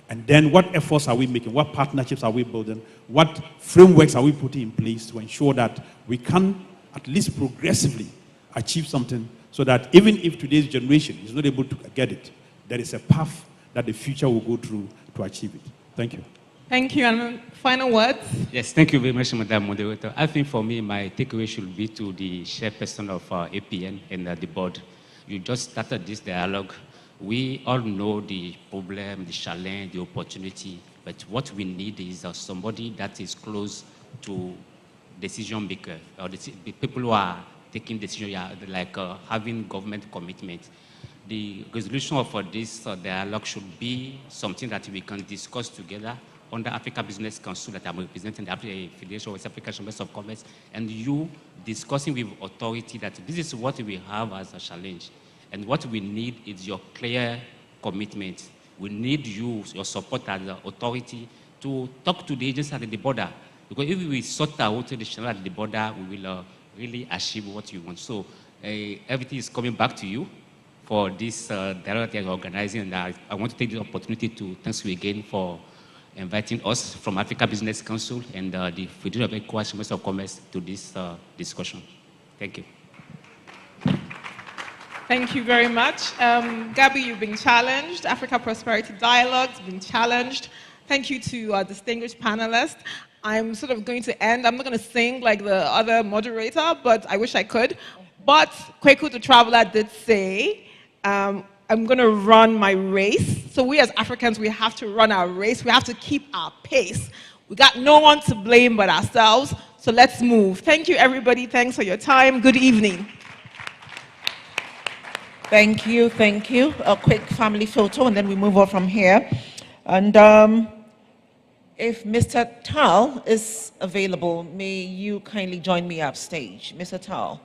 And then what efforts are we making? What partnerships are we building? What frameworks are we putting in place to ensure that we can at least progressively achieve something so that even if today's generation is not able to get it, there is a path that the future will go through to achieve it. Thank you. Thank you. And final words? Yes, thank you very much, Madam Moderator. I think for me, my takeaway should be to the chairperson of APN and the board. You just started this dialogue. We all know the problem, the challenge, the opportunity, but what we need is somebody that is close to decision maker, or the people who are taking decisions, like having government commitment. The resolution of this dialogue should be something that we can discuss together under Africa Business Council that I'm representing, the Federation of West African Chambers of Commerce, and you discussing with authority that this is what we have as a challenge. And what we need is your clear commitment. We need you, your support as the authority to talk to the agents at the border. Because if we sort out the channel at the border, we will really achieve what you want. So everything is coming back to you for this dialogue that you're organizing. And I want to take the opportunity to thank you again for inviting us from Africa Business Council and the Federation of ECOWAS Chambers of Commerce to this discussion. Thank you. Thank you very much. Gabby, you've been challenged. Africa Prosperity Dialogue's been challenged. Thank you to our distinguished panelists. I'm sort of going to end. I'm not going to sing like the other moderator, but I wish I could. But Kweku the Traveler did say, I'm going to run my race. So we as Africans, we have to run our race. We have to keep our pace. We got no one to blame but ourselves. So let's move. Thank you, everybody. Thanks for your time. Good evening. Thank you, thank you. A quick family photo, and then we move on from here. And if Mr. Tal is available, may you kindly join me upstage. Mr. Tal.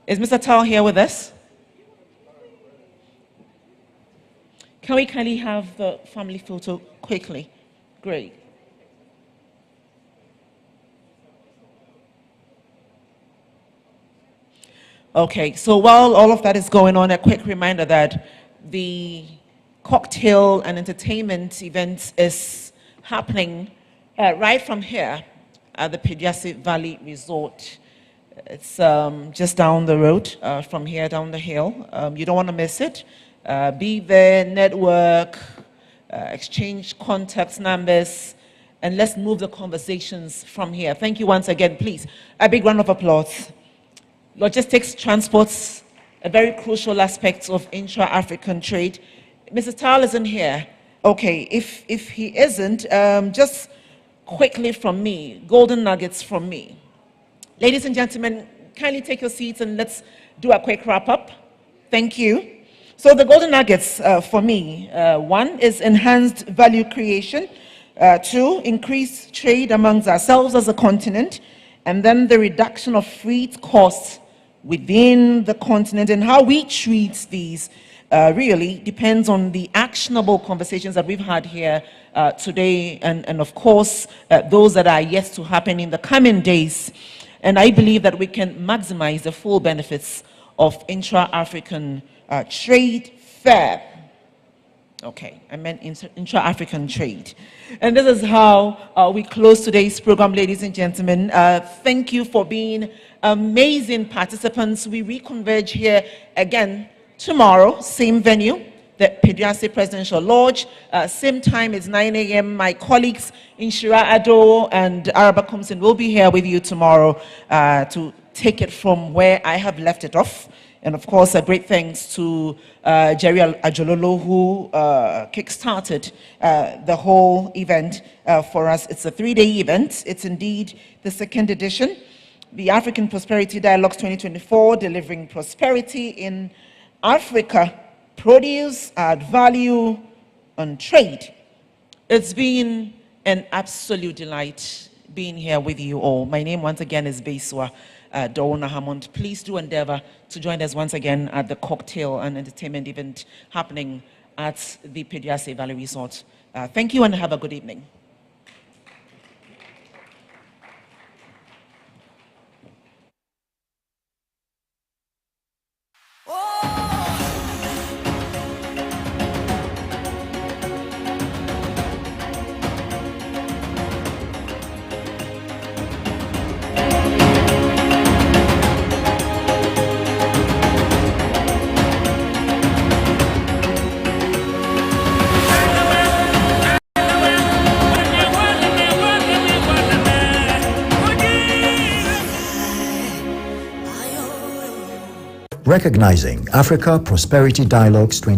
Is Mr. Tal here with us? Can we kindly have the family photo quickly? Great. Okay, so while all of that is going on, a quick reminder that the cocktail and entertainment event is happening right from here at the Pediasi Valley Resort. It's just down the road from here down the hill. You don't want to miss it. Be there, network, exchange contacts numbers, and let's move the conversations from here. Thank you once again, please. A big round of applause. Logistics, transports, a very crucial aspect of intra-African trade. Mr. Tal isn't here. Okay, if he isn't, just quickly from me, golden nuggets from me. Ladies and gentlemen, kindly take your seats and let's do a quick wrap-up. Thank you. So the golden nuggets for me, one is enhanced value creation, two, increased trade amongst ourselves as a continent, and then the reduction of freight costs within the continent, and how we treat these really depends on the actionable conversations that we've had here today, and of course, those that are yet to happen in the coming days. And I believe that we can maximize the full benefits of intra-African trade fair. Okay, I meant intra-African trade. And this is how we close today's program, ladies and gentlemen. Thank you for being amazing participants. We reconverge here again tomorrow, same venue, the PEDUASE Presidential Lodge. Same time, it's 9 a.m. My colleagues Inshira Ado and Araba Kumsin will be here with you tomorrow to take it from where I have left it off. And of course, a great thanks to Jerry Ajololo, who kick-started the whole event for us. It's a 3-day event. It's indeed the second edition. The African Prosperity Dialogues 2024, delivering prosperity in Africa, produce, add value, and trade. It's been an absolute delight being here with you all. My name once again is Beswa Dona Hammond. Please do endeavor to join us once again at the cocktail and entertainment event happening at the PEDUASE Valley Resort. Thank you and have a good evening. Recognizing Africa Prosperity Dialogues 2024.